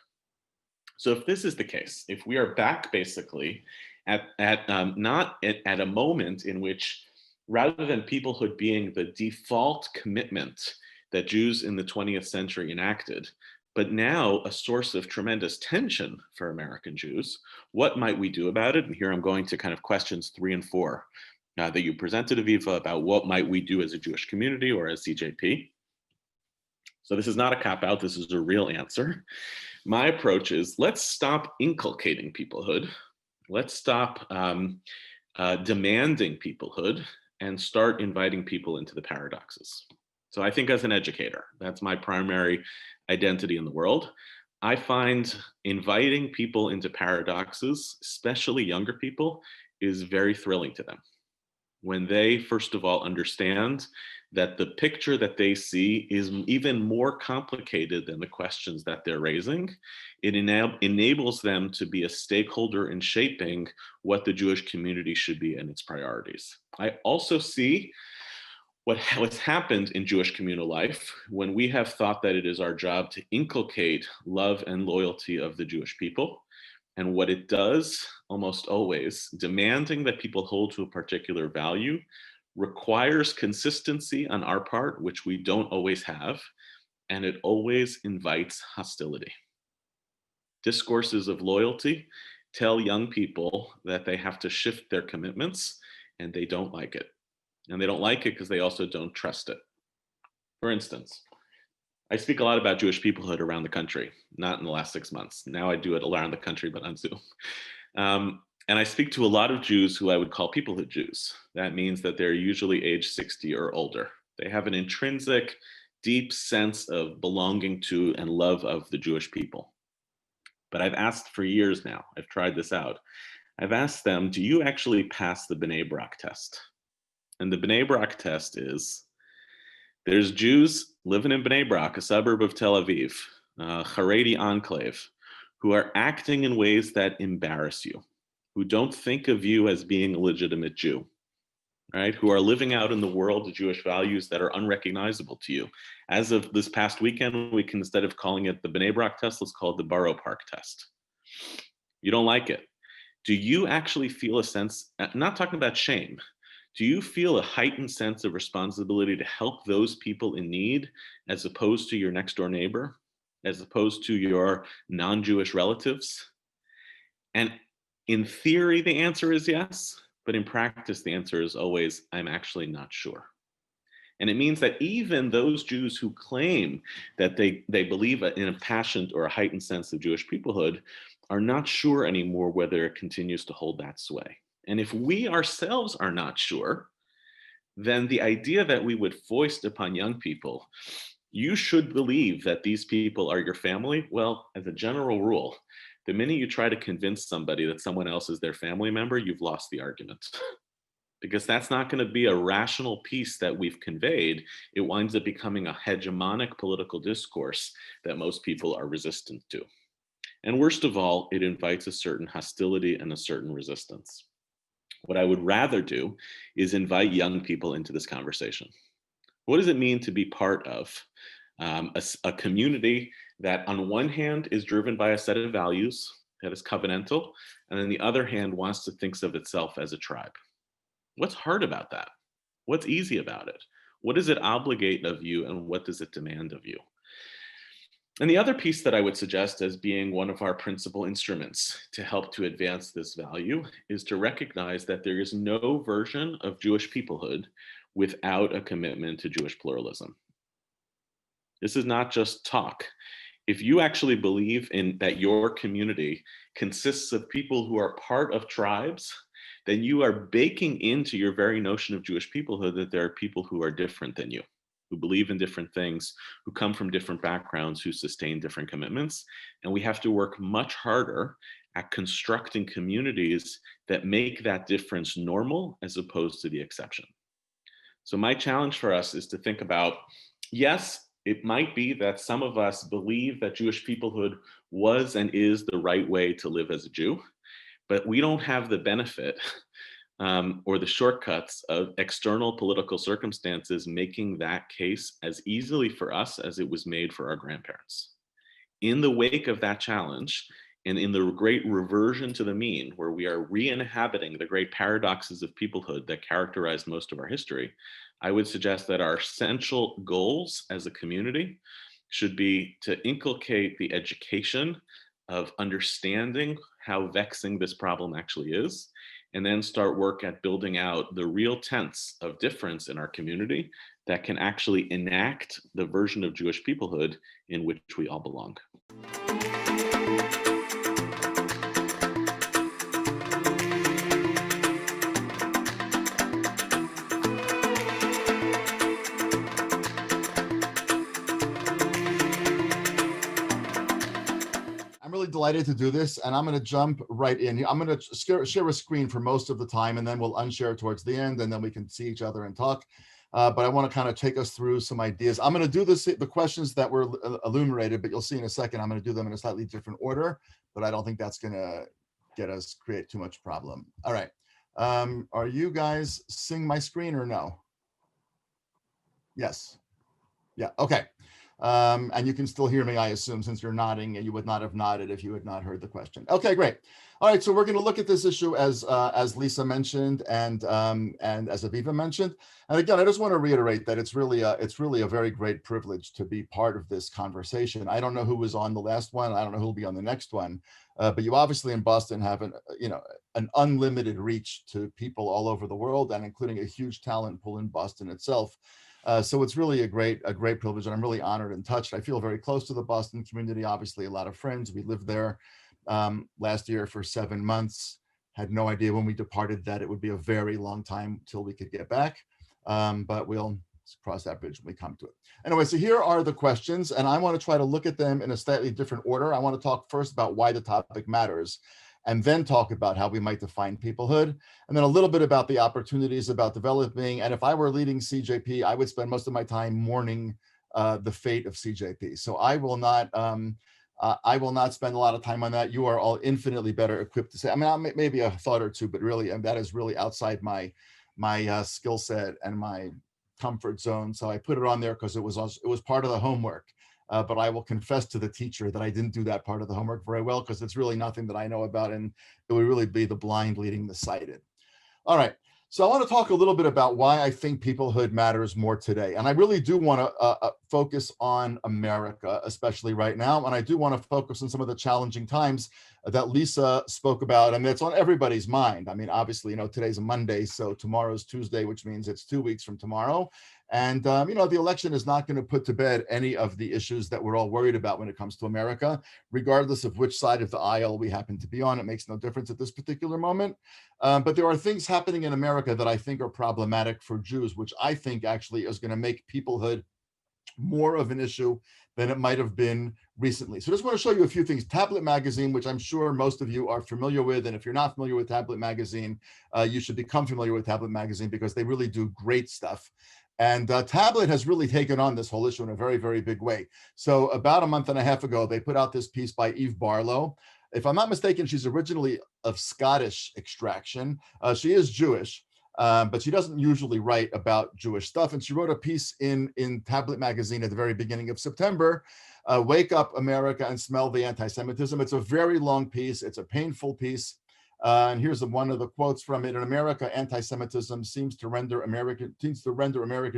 So if this is the case, if we are back basically at a moment in which, rather than peoplehood being the default commitment that Jews in the 20th century enacted, but now a source of tremendous tension for American Jews, what might we do about it? And here I'm going to kind of questions 3 and 4 that you presented, Aviva, about what might we do as a Jewish community or as CJP. So this is not a cop-out, this is a real answer. My approach is, let's stop inculcating peoplehood. Let's stop demanding peoplehood and start inviting people into the paradoxes. So I think as an educator, that's my primary identity in the world. I find inviting people into paradoxes, especially younger people, is very thrilling to them. When they, first of all, understand that the picture that they see is even more complicated than the questions that they're raising, it enables them to be a stakeholder in shaping what the Jewish community should be and its priorities. I also see what's happened in Jewish communal life when we have thought that it is our job to inculcate love and loyalty of the Jewish people. And what it does, almost always, demanding that people hold to a particular value, requires consistency on our part, which we don't always have, and it always invites hostility. Discourses of loyalty tell young people that they have to shift their commitments, and they don't like it. And they don't like it because they also don't trust it. For instance, I speak a lot about Jewish peoplehood around the country, not in the last 6 months. Now I do it around the country, but on Zoom. And I speak to a lot of Jews who I would call peoplehood Jews. That means that they're usually age 60 or older. They have an intrinsic, deep sense of belonging to and love of the Jewish people. But I've asked for years now, I've tried this out. I've asked them, do you actually pass the B'nai Brak test? And the B'nai Brak test is, there's Jews living in B'nai Brak, a suburb of Tel Aviv, a Haredi enclave, who are acting in ways that embarrass you, who don't think of you as being a legitimate Jew, right? Who are living out in the world the Jewish values that are unrecognizable to you. As of this past weekend, we can, instead of calling it the B'nai Brak test, let's call it the Borough Park test. You don't like it. Do you actually feel a sense, not talking about shame, do you feel a heightened sense of responsibility to help those people in need as opposed to your next door neighbor, as opposed to your non-Jewish relatives? And in theory, the answer is yes, but in practice, the answer is always, I'm actually not sure. And it means that even those Jews who claim that they believe in a passionate or a heightened sense of Jewish peoplehood are not sure anymore whether it continues to hold that sway. And if we ourselves are not sure, then the idea that we would foist upon young people, you should believe that these people are your family, well, as a general rule, the minute you try to convince somebody that someone else is their family member, you've lost the argument. Because that's not going to be a rational piece that we've conveyed. It winds up becoming a hegemonic political discourse that most people are resistant to. And worst of all, it invites a certain hostility and a certain resistance. What I would rather do is invite young people into this conversation. What does it mean to be part of a community that on one hand is driven by a set of values that is covenantal, and on the other hand wants to think of itself as a tribe. What's hard about that? What's easy about it? What does it obligate of you, and what does it demand of you? And the other piece that I would suggest as being one of our principal instruments to help to advance this value is to recognize that there is no version of Jewish peoplehood without a commitment to Jewish pluralism. This is not just talk. If you actually believe in that your community consists of people who are part of tribes, then you are baking into your very notion of Jewish peoplehood that there are people who are different than you, who believe in different things, who come from different backgrounds, who sustain different commitments. And we have to work much harder at constructing communities that make that difference normal as opposed to the exception. So my challenge for us is to think about, yes, it might be that some of us believe that Jewish peoplehood was and is the right way to live as a Jew, but we don't have the benefit or the shortcuts of external political circumstances making that case as easily for us as it was made for our grandparents. In the wake of that challenge, and in the great reversion to the mean, where we are re-inhabiting the great paradoxes of peoplehood that characterized most of our history, I would suggest that our essential goals as a community should be to inculcate the education of understanding how vexing this problem actually is, and then start work at building out the real tents of difference in our community that can actually enact the version of Jewish peoplehood in which we all belong. I'm really delighted to do this, and I'm going to jump right in. I'm going to share a screen for most of the time, and then we'll unshare towards the end, and then we can see each other and talk. But I want to kind of take us through some ideas. I'm going to do the questions that were enumerated, but you'll see in a second, I'm going to do them in a slightly different order, but I don't think that's going to create too much problem. All right. Are you guys seeing my screen or no? Yes. Yeah. Okay. And you can still hear me, I assume, since you're nodding, and you would not have nodded if you had not heard the question. Okay, great. All right, so we're going to look at this issue as Lisa mentioned and as Aviva mentioned. And again, I just want to reiterate that it's really a very great privilege to be part of this conversation. I don't know who was on the last one. I don't know who will be on the next one. But you obviously in Boston have an unlimited reach to people all over the world, and including a huge talent pool in Boston itself. So it's really a great privilege, and I'm really honored and touched. I feel very close to the Boston community. Obviously, a lot of friends. We lived there last year for 7 months. Had no idea when we departed that it would be a very long time till we could get back, but we'll cross that bridge when we come to it. Anyway, so here are the questions, and I want to try to look at them in a slightly different order. I want to talk first about why the topic matters, and then talk about how we might define peoplehood, and then a little bit about the opportunities about developing. And if I were leading CJP, I would spend most of my time mourning the fate of CJP. So I will not spend a lot of time on that. You are all infinitely better equipped to say. I mean, maybe a thought or two, but really, and that is really outside my skill set and my comfort zone. So I put it on there because it was part of the homework. But I will confess to the teacher that I didn't do that part of the homework very well, because it's really nothing that I know about, and it would really be the blind leading the sighted. All right, so I want to talk a little bit about why I think peoplehood matters more today. And I really do want to focus on America, especially right now. And I do want to focus on some of the challenging times that Lisa spoke about, and it's on everybody's mind. I mean, obviously, today's a Monday, so tomorrow's Tuesday, which means it's 2 weeks from tomorrow. And, the election is not going to put to bed any of the issues that we're all worried about when it comes to America, regardless of which side of the aisle we happen to be on. It makes no difference at this particular moment. But there are things happening in America that I think are problematic for Jews, which I think actually is going to make peoplehood more of an issue than it might have been recently. So I just want to show you a few things. Tablet Magazine, which I'm sure most of you are familiar with, and if you're not familiar with Tablet Magazine, you should become familiar with Tablet Magazine, because they really do great stuff. And Tablet has really taken on this whole issue in a very, very big way. So about a month and a half ago, they put out this piece by Eve Barlow. If I'm not mistaken, she's originally of Scottish extraction. She is Jewish. but she doesn't usually write about Jewish stuff. And she wrote a piece in Tablet magazine at the very beginning of September, Wake Up America and Smell the Anti-Semitism. It's a very long piece. It's a painful piece. And here's one of the quotes from it. In America, anti-Semitism seems to render American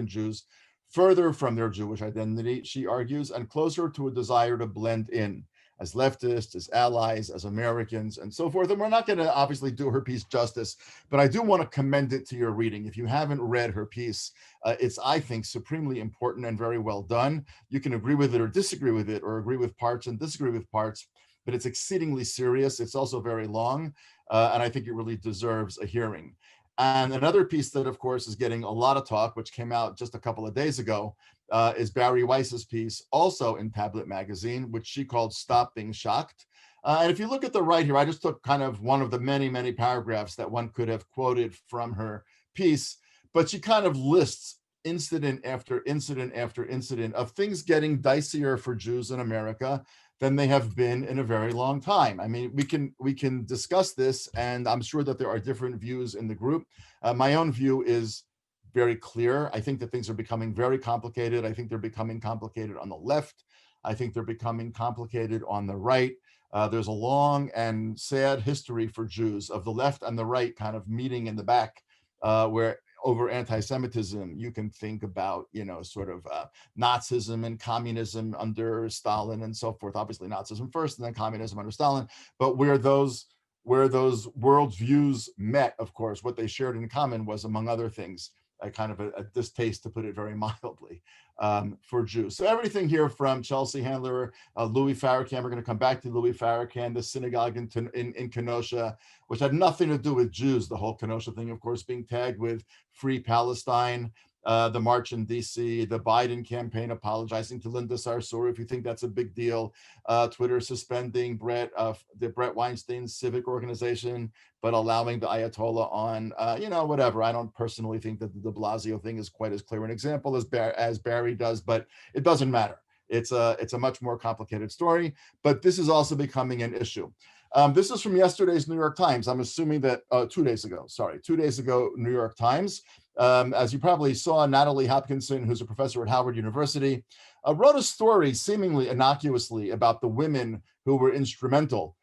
Jews further from their Jewish identity, she argues, and closer to a desire to blend in as leftists, as allies, as Americans, and so forth. And we're not going to obviously do her piece justice, but I do want to commend it to your reading. If you haven't read her piece, it's, I think, supremely important and very well done. You can agree with it or disagree with it, or agree with parts and disagree with parts, but it's exceedingly serious. It's also very long, and I think it really deserves a hearing. And another piece that, of course, is getting a lot of talk, which came out just a couple of days ago, is Barry Weiss's piece, also in Tablet magazine, which she called Stop Being Shocked. And if you look at the right here, I just took kind of one of the many, many paragraphs that one could have quoted from her piece, but she kind of lists incident after incident after incident of things getting dicier for Jews in America than they have been in a very long time. I mean, we can discuss this, and I'm sure that there are different views in the group. My own view is very clear. I think that things are becoming very complicated. I think they're becoming complicated on the left. I think they're becoming complicated on the right. There's a long and sad history for Jews of the left and the right kind of meeting in the back, where over anti-Semitism, you can think about, sort of Nazism and communism under Stalin and so forth. Obviously Nazism first and then communism under Stalin, but where those worldviews met, of course, what they shared in common was, among other things, a kind of a distaste, to put it very mildly, for Jews. So everything here from Chelsea Handler, Louis Farrakhan, we're going to come back to Louis Farrakhan, the synagogue in Kenosha, which had nothing to do with Jews, the whole Kenosha thing, of course, being tagged with Free Palestine, the march in DC, the Biden campaign apologizing to Linda Sarsour, if you think that's a big deal, Twitter suspending the Brett Weinstein civic organization, but allowing the Ayatollah on, whatever. I don't personally think that the de Blasio thing is quite as clear an example as Barry does, but it doesn't matter. It's a much more complicated story, but this is also becoming an issue. This is from yesterday's New York Times. I'm assuming that 2 days ago, New York Times. As you probably saw, Natalie Hopkinson, who's a professor at Howard University, wrote a story seemingly innocuously about the women who were instrumental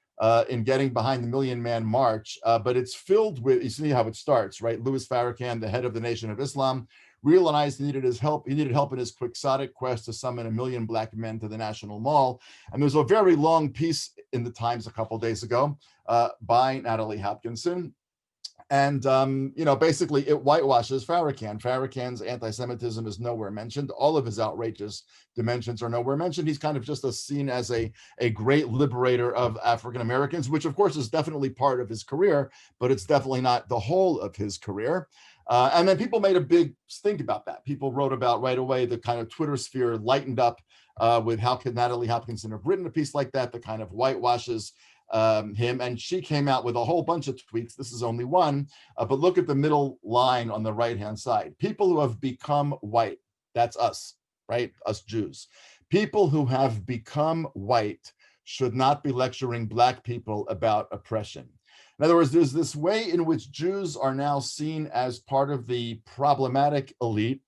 in getting behind the Million Man March, but it's filled with, you see how it starts, right? Louis Farrakhan, the head of the Nation of Islam, realized he needed help in his quixotic quest to summon 1 million Black men to the National Mall. And there's a very long piece in the Times a couple days ago by Natalie Hopkinson. And, basically it whitewashes Farrakhan. Farrakhan's anti-Semitism is nowhere mentioned. All of his outrageous dimensions are nowhere mentioned. He's kind of just seen as a great liberator of African Americans, which of course is definitely part of his career, but it's definitely not the whole of his career. And then people made a big stink about that. People wrote about right away, the kind of Twitter sphere lightened up with how could Natalie Hopkinson have written a piece like that kind of whitewashes him. And she came out with a whole bunch of tweets. This is only one, but look at the middle line on the right-hand side. People who have become white, that's us, right? Us Jews. People who have become white should not be lecturing Black people about oppression. In other words, there's this way in which Jews are now seen as part of the problematic elite,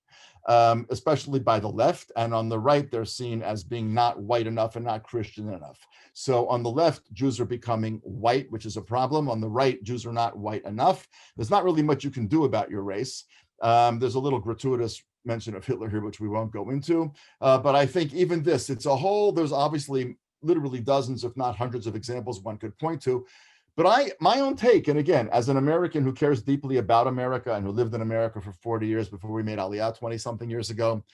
especially by the left, and on the right, they're seen as being not white enough and not Christian enough. So on the left, Jews are becoming white, which is a problem. On the right, Jews are not white enough. There's not really much you can do about your race. There's a little gratuitous mention of Hitler here, which we won't go into. But I think even this, there's obviously literally dozens, if not hundreds of examples one could point to. But my own take, and again, as an American who cares deeply about America and who lived in America for 40 years before we made Aliyah 20-something years ago,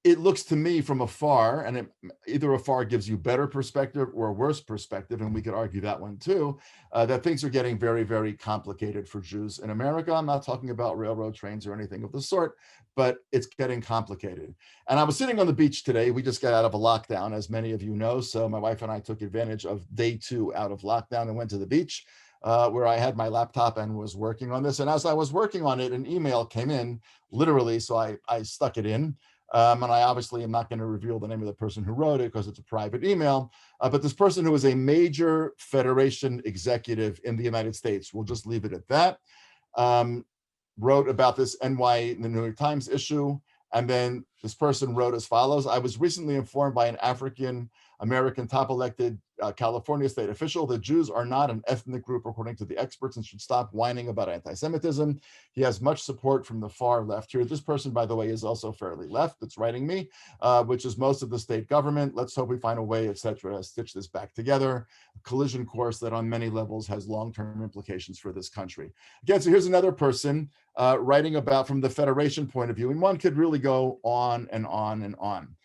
it looks to me from afar, and either afar gives you better perspective or a worse perspective, and we could argue that one too, that things are getting very, very complicated for Jews in America. I'm not talking about railroad trains or anything of the sort, but it's getting complicated. And I was sitting on the beach today. We just got out of a lockdown, as many of you know. So my wife and I took advantage of day 2 out of lockdown and went to the beach, where I had my laptop and was working on this. And as I was working on it, an email came in, literally, so I stuck it in. And I obviously am not going to reveal the name of the person who wrote it because it's a private email. But this person who is a major Federation executive in the United States, we'll just leave it at that, wrote about this the New York Times issue. And then this person wrote as follows: I was recently informed by an African American top elected California state official that Jews are not an ethnic group according to the experts and should stop whining about anti-Semitism. He has much support from the far left here. This person, by the way, is also fairly left that's writing me, which is most of the state government. Let's hope we find a way, etc., stitch this back together. A collision course that on many levels has long-term implications for this country. Again, so here's another person writing about from the Federation point of view, and one could really go on and on and on.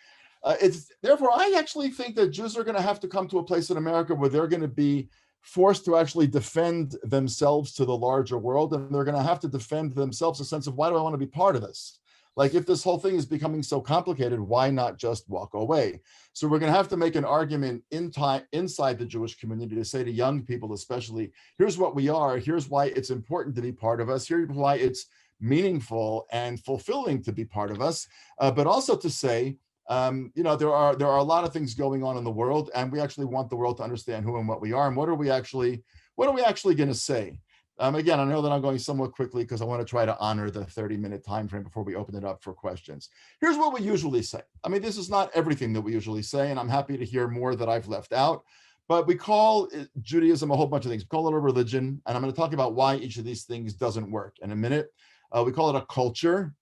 Therefore, I actually think that Jews are going to have to come to a place in America where they're going to be forced to actually defend themselves to the larger world, and they're going to have to defend themselves a sense of, why do I want to be part of this? Like, if this whole thing is becoming so complicated, why not just walk away? So we're going to have to make an argument inside the Jewish community to say to young people especially, here's what we are, here's why it's important to be part of us, here's why it's meaningful and fulfilling to be part of us, but also to say, there are a lot of things going on in the world, and we actually want the world to understand who and what we are, and what are we actually going to say? Again, I know that I'm going somewhat quickly because I want to try to honor the 30-minute time frame before we open it up for questions. Here's what we usually say. I mean, this is not everything that we usually say, and I'm happy to hear more that I've left out. But we call Judaism a whole bunch of things. We call it a religion, and I'm going to talk about why each of these things doesn't work in a minute. We call it a culture.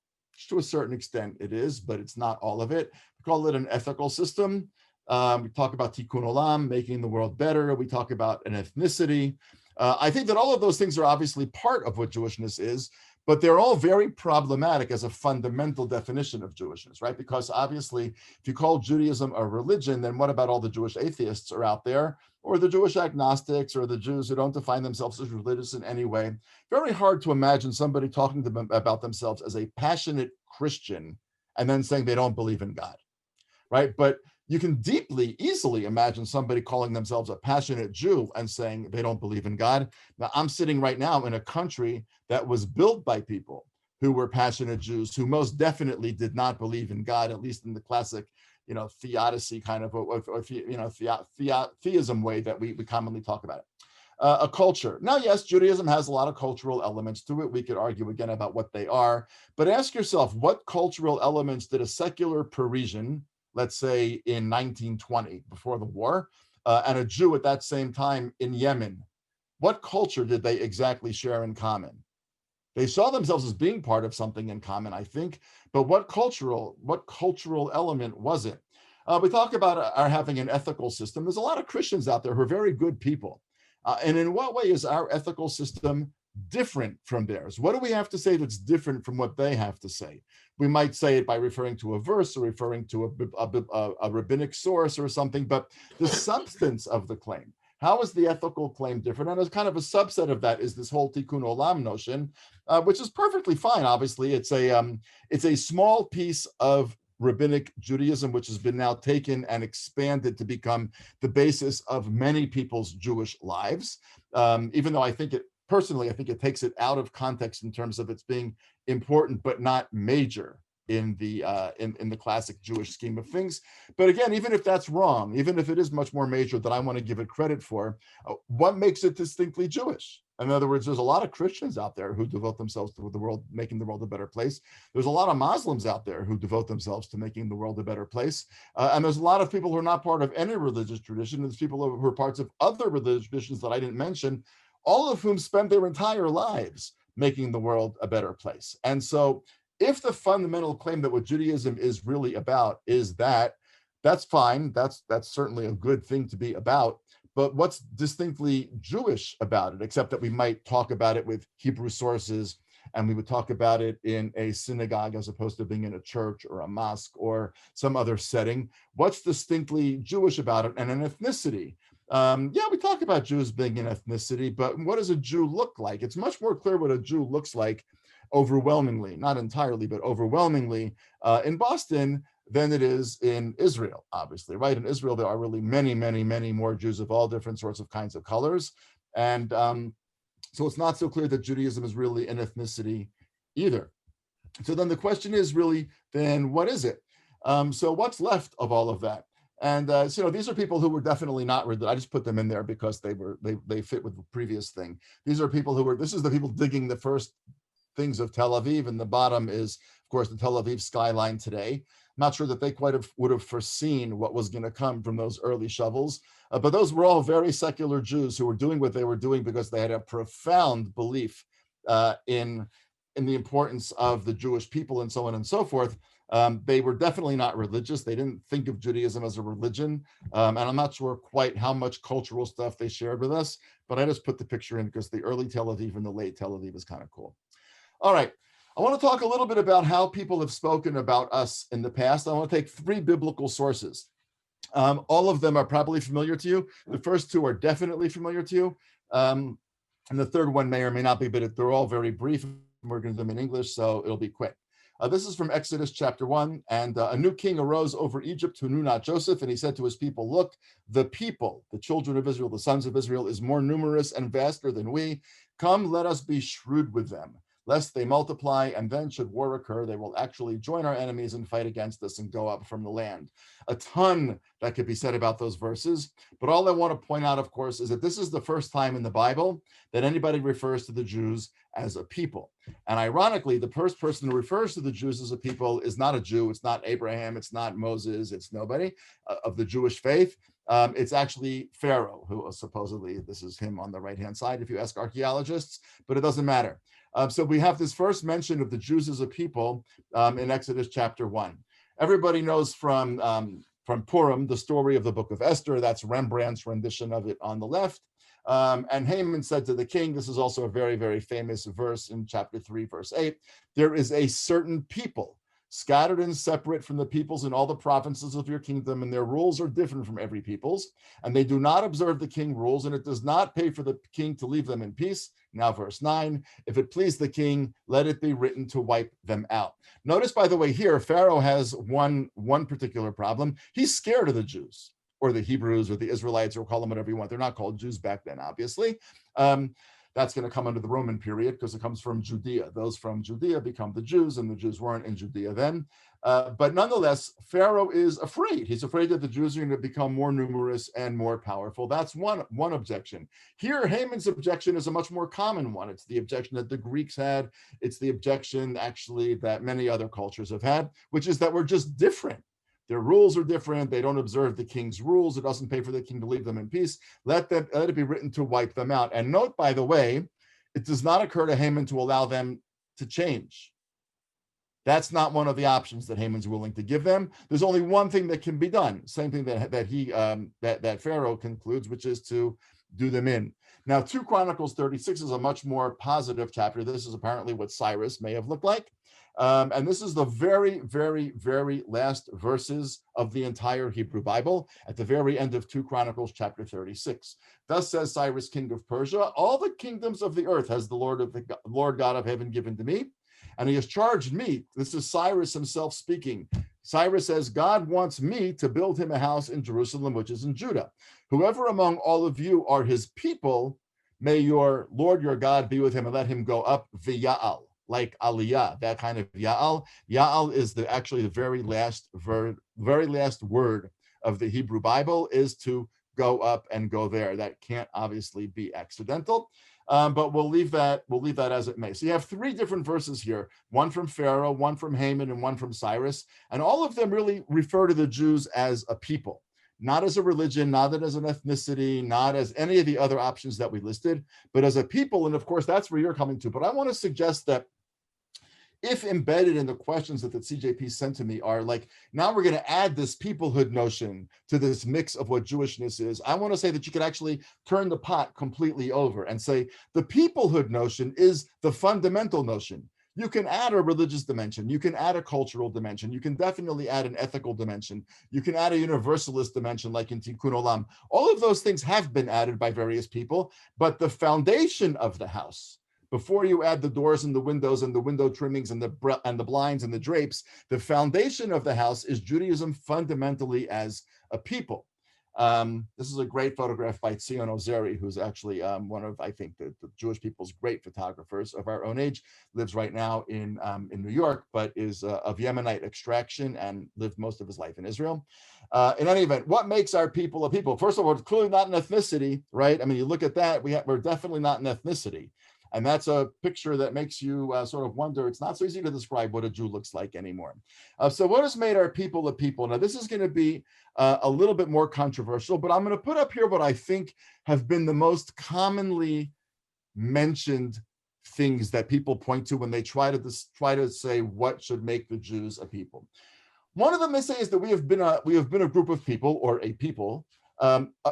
To a certain extent it is, but it's not all of it. We call it an ethical system. We talk about tikkun olam, making the world better. We talk about an ethnicity. I think that all of those things are obviously part of what Jewishness is, but they're all very problematic as a fundamental definition of Jewishness, right? Because obviously, if you call Judaism a religion, then what about all the Jewish atheists are out there, or the Jewish agnostics, or the Jews who don't define themselves as religious in any way? Very hard to imagine somebody talking to them about themselves as a passionate Christian and then saying they don't believe in God, right? But you can easily imagine somebody calling themselves a passionate Jew and saying they don't believe in God. Now, I'm sitting right now in a country that was built by people who were passionate Jews, who most definitely did not believe in God, at least in the classic, theodicy kind of, theism way that we commonly talk about it. A culture. Now, yes, Judaism has a lot of cultural elements to it. We could argue again about what they are, but ask yourself, what cultural elements did a secular Parisian, let's say in 1920, before the war, and a Jew at that same time in Yemen, what culture did they exactly share in common? They saw themselves as being part of something in common, I think, but what cultural element was it? We talk about our having an ethical system. There's a lot of Christians out there who are very good people. And in what way is our ethical system different from theirs? What do we have to say that's different from what they have to say? We might say it by referring to a verse or referring to a rabbinic source or something, but the substance of the claim, how is the ethical claim different? And as kind of a subset of that is this whole tikkun olam notion, which is perfectly fine. Obviously, it's a small piece of rabbinic Judaism, which has been now taken and expanded to become the basis of many people's Jewish lives. Even though I think it takes it out of context in terms of its being important, but not major in the classic Jewish scheme of things. But again, even if that's wrong, even if it is much more major than I want to give it credit for, what makes it distinctly Jewish? In other words, there's a lot of Christians out there who devote themselves to the world, making the world a better place. There's a lot of Muslims out there who devote themselves to making the world a better place. And there's a lot of people who are not part of any religious tradition. There's people who are parts of other religious traditions that I didn't mention, all of whom spend their entire lives making the world a better place. And so if the fundamental claim that what Judaism is really about is that, that's fine. That's certainly a good thing to be about. But what's distinctly Jewish about it, except that we might talk about it with Hebrew sources, and we would talk about it in a synagogue as opposed to being in a church or a mosque or some other setting? What's distinctly Jewish about it? And an ethnicity. Yeah, we talk about Jews being an ethnicity, but what does a Jew look like? It's much more clear what a Jew looks like overwhelmingly, not entirely, but overwhelmingly in Boston than it is in Israel, obviously, right? In Israel, there are really many, many, many more Jews of all different sorts of kinds of colors. And so it's not so clear that Judaism is really an ethnicity either. So then the question is really, then what is it? So what's left of all of that? And so these are people who were definitely not, I just put them in there because they fit with the previous thing. These are people who were, this is the people digging the first things of Tel Aviv, and the bottom is, of course, the Tel Aviv skyline today. I'm not sure that they quite would have foreseen what was going to come from those early shovels, but those were all very secular Jews who were doing what they were doing because they had a profound belief in the importance of the Jewish people and so on and so forth. They were definitely not religious. They didn't think of Judaism as a religion. And I'm not sure quite how much cultural stuff they shared with us, but I just put the picture in because the early Tel Aviv and the late Tel Aviv is kind of cool. All right. I want to talk a little bit about how people have spoken about us in the past. I want to take 3 biblical sources. All of them are probably familiar to you. The first 2 are definitely familiar to you. And the third one may or may not be, but they're all very brief. We're going to do them in English, so it'll be quick. This is from Exodus chapter 1. And a new king arose over Egypt who knew not Joseph. And he said to his people, look, the people, the children of Israel, the sons of Israel, is more numerous and vaster than we. Come, let us be shrewd with them, lest they multiply, and then should war occur, they will actually join our enemies and fight against us and go up from the land. A ton that could be said about those verses, but all I want to point out, of course, is that this is the first time in the Bible that anybody refers to the Jews as a people. And ironically, the first person who refers to the Jews as a people is not a Jew, it's not Abraham, it's not Moses, it's nobody of the Jewish faith. It's actually Pharaoh, who supposedly, this is him on the right-hand side if you ask archaeologists, but it doesn't matter. So we have this first mention of the Jews as a people in Exodus chapter 1. Everybody knows from Purim the story of the book of Esther. That's Rembrandt's rendition of it on the left. And Haman said to the king, this is also a very, very famous verse in chapter 3, verse 8, there is a certain people scattered and separate from the peoples in all the provinces of your kingdom, and their rules are different from every people's, and they do not observe the king rules, and it does not pay for the king to leave them in peace. Now, verse 9, if it please the king, let it be written to wipe them out. Notice, by the way, here, Pharaoh has one particular problem. He's scared of the Jews, or the Hebrews, or the Israelites, or call them whatever you want. They're not called Jews back then, obviously. That's going to come under the Roman period because it comes from Judea. Those from Judea become the Jews, and the Jews weren't in Judea then. But nonetheless, Pharaoh is afraid. He's afraid that the Jews are going to become more numerous and more powerful. That's one objection. Here, Haman's objection is a much more common one. It's the objection that the Greeks had. It's the objection, actually, that many other cultures have had, which is that we're just different. Their rules are different. They don't observe the king's rules. It doesn't pay for the king to leave them in peace. Let it be written to wipe them out. And note, by the way, it does not occur to Haman to allow them to change. That's not one of the options that Haman's willing to give them. There's only one thing that can be done. Same thing that Pharaoh concludes, which is to do them in. Now, 2 Chronicles 36 is a much more positive chapter. This is apparently what Cyrus may have looked like. And this is the very, very, very last verses of the entire Hebrew Bible at the very end of 2 Chronicles chapter 36. Thus says Cyrus, king of Persia, all the kingdoms of the earth has the Lord God of heaven given to me, and he has charged me. This is Cyrus himself speaking. Cyrus says, God wants me to build him a house in Jerusalem, which is in Judah. Whoever among all of you are his people, may your Lord, your God, be with him and let him go up v'ya'al, like aliyah, that kind of ya'al. Ya'al is actually the very last word of the Hebrew Bible is to go up and go there. That can't obviously be accidental. But we'll leave that as it may. So you have 3 different verses here, one from Pharaoh, one from Haman, and one from Cyrus. And all of them really refer to the Jews as a people, not as a religion, not as an ethnicity, not as any of the other options that we listed, but as a people. And of course, that's where you're coming to. But I want to suggest that if embedded in the questions that the CJP sent to me are like, now we're going to add this peoplehood notion to this mix of what Jewishness is, I want to say that you could actually turn the pot completely over and say the peoplehood notion is the fundamental notion. You can add a religious dimension. You can add a cultural dimension. You can definitely add an ethical dimension. You can add a universalist dimension like in Tikkun Olam. All of those things have been added by various people, but the foundation of the house, before you add the doors and the windows and the window trimmings and the blinds and the drapes, the foundation of the house is Judaism fundamentally as a people. This is a great photograph by Tzion Ozeri, who's actually one of, I think, the Jewish people's great photographers of our own age, lives right now in New York, but is of Yemenite extraction and lived most of his life in Israel. In any event, what makes our people a people? First of all, it's clearly not an ethnicity, right? I mean, you look at that, we're definitely not an ethnicity. And that's a picture that makes you sort of wonder, it's not so easy to describe what a Jew looks like anymore. So what has made our people a people? Now, this is going to be a little bit more controversial, but I'm going to put up here what I think have been the most commonly mentioned things that people point to when they try to say what should make the Jews a people. One of them they say is that we have been a group of people, or a people,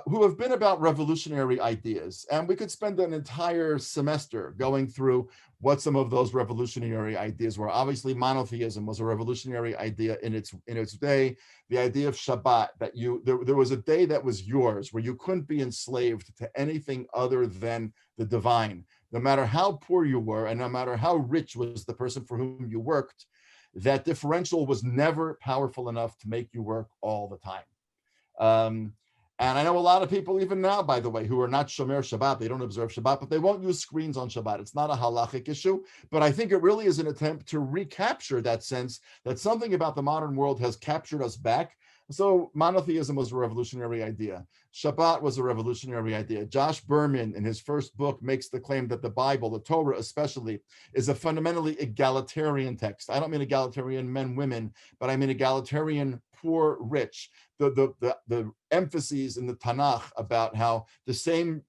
who have been about revolutionary ideas. And we could spend an entire semester going through what some of those revolutionary ideas were. Obviously, monotheism was a revolutionary idea in its day. The idea of Shabbat, that there was a day that was yours, where you couldn't be enslaved to anything other than the divine. No matter how poor you were, and no matter how rich was the person for whom you worked, that differential was never powerful enough to make you work all the time. And I know a lot of people, even now, by the way, who are not Shomer Shabbat, they don't observe Shabbat, but they won't use screens on Shabbat. It's not a halachic issue, but I think it really is an attempt to recapture that sense that something about the modern world has captured us back. So monotheism was a revolutionary idea. Shabbat was a revolutionary idea. Josh Berman, in his first book, makes the claim that the Bible, the Torah especially, is a fundamentally egalitarian text. I don't mean egalitarian men, women, but I mean egalitarian poor, rich. The emphases in the Tanakh about how the same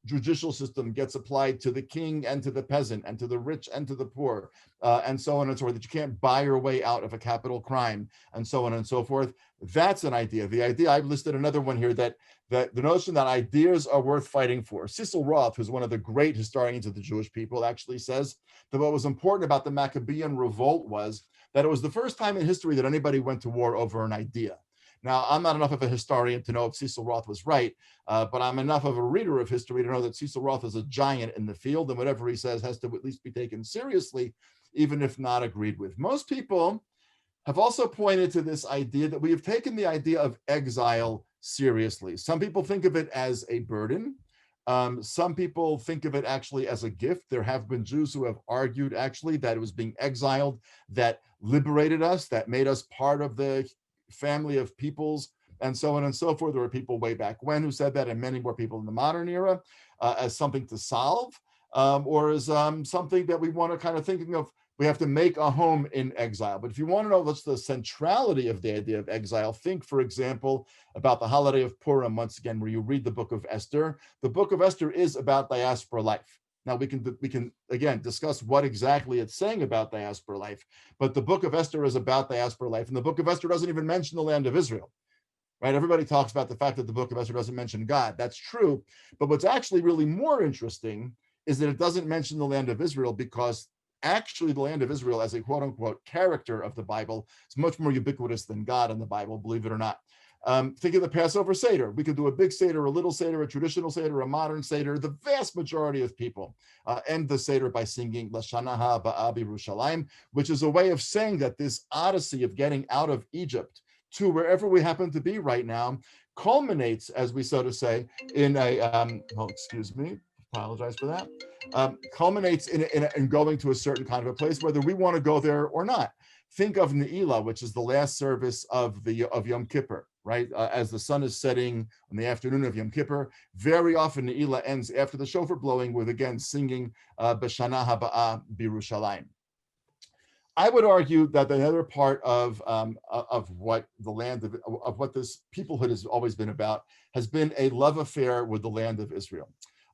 judicial system gets applied to the king and to the peasant and to the rich and to the poor, and so on and so forth, that you can't buy your way out of a capital crime, and so on and so forth. That's an idea. The idea, I've listed another one here, that the notion that ideas are worth fighting for. Cecil Roth, who's one of the great historians of the Jewish people, actually says that what was important about the Maccabean revolt was that it was the first time in history that anybody went to war over an idea. Now, I'm not enough of a historian to know if Cecil Roth was right, but I'm enough of a reader of history to know that Cecil Roth is a giant in the field, and whatever he says has to at least be taken seriously, even if not agreed with. Most people have also pointed to this idea that we have taken the idea of exile seriously. Some people think of it as a burden. Some people think of it actually as a gift. There have been Jews who have argued actually that it was being exiled that liberated us, that made us part of the family of peoples, and so on and so forth. There were people way back when who said that, and many more people in the modern era, as something to solve, or as something that we want to kind of thinking of. We have to make a home in exile. But if you want to know what's the centrality of the idea of exile, think, for example, about the holiday of Purim, once again, where you read the book of Esther. The book of Esther is about diaspora life. Now, we can again discuss what exactly it's saying about diaspora life, but the book of Esther is about diaspora life, and the book of Esther doesn't even mention the land of Israel, right? Everybody talks about the fact that the book of Esther doesn't mention God. That's true, but what's actually really more interesting is that it doesn't mention the land of Israel, because actually the land of Israel as a quote-unquote character of the Bible is much more ubiquitous than God in the Bible, believe it or not. Think of the Passover Seder. We could do a big Seder, a little Seder, a traditional Seder, a modern Seder. The vast majority of people end the Seder by singing Lashana Ha'aba'ah B'Yerushalayim, which is a way of saying that this odyssey of getting out of Egypt to wherever we happen to be right now culminates, as we so to say, in a, excuse me, apologize for that, culminates in going to a certain kind of a place, whether we want to go there or not. Think of Ne'ilah, which is the last service of Yom Kippur, right? As the sun is setting on the afternoon of Yom Kippur, very often Ne'ilah ends after the shofar blowing with, again, singing B'Shana Ha'aba'ah B'Yerushalayim. I would argue that the other part of what the land of what this peoplehood has always been about has been a love affair with the land of Israel.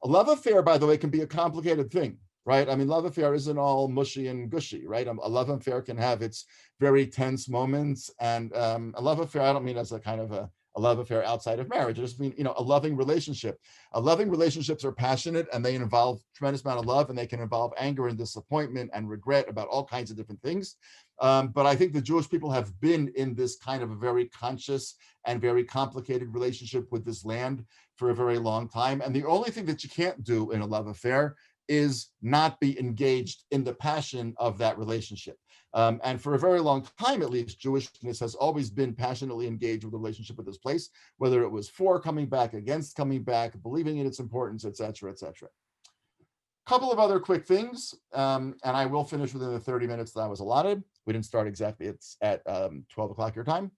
A love affair, by the way, can be a complicated thing, right? I mean, love affair isn't all mushy and gushy, right? A love affair can have its very tense moments, and a love affair, I don't mean as a kind of a love affair outside of marriage. I just mean, a loving relationship. Loving relationships are passionate, and they involve a tremendous amount of love, and they can involve anger and disappointment and regret about all kinds of different things. But I think the Jewish people have been in this kind of a very conscious and very complicated relationship with this land for a very long time. And the only thing that you can't do in a love affair is not be engaged in the passion of that relationship. And for a very long time, at least, Jewishness has always been passionately engaged with the relationship with this place, whether it was for coming back, against coming back, believing in its importance, et cetera, et cetera. Couple of other quick things, and I will finish within the 30 minutes that I was allotted. We didn't start exactly, it's at 12 o'clock your time.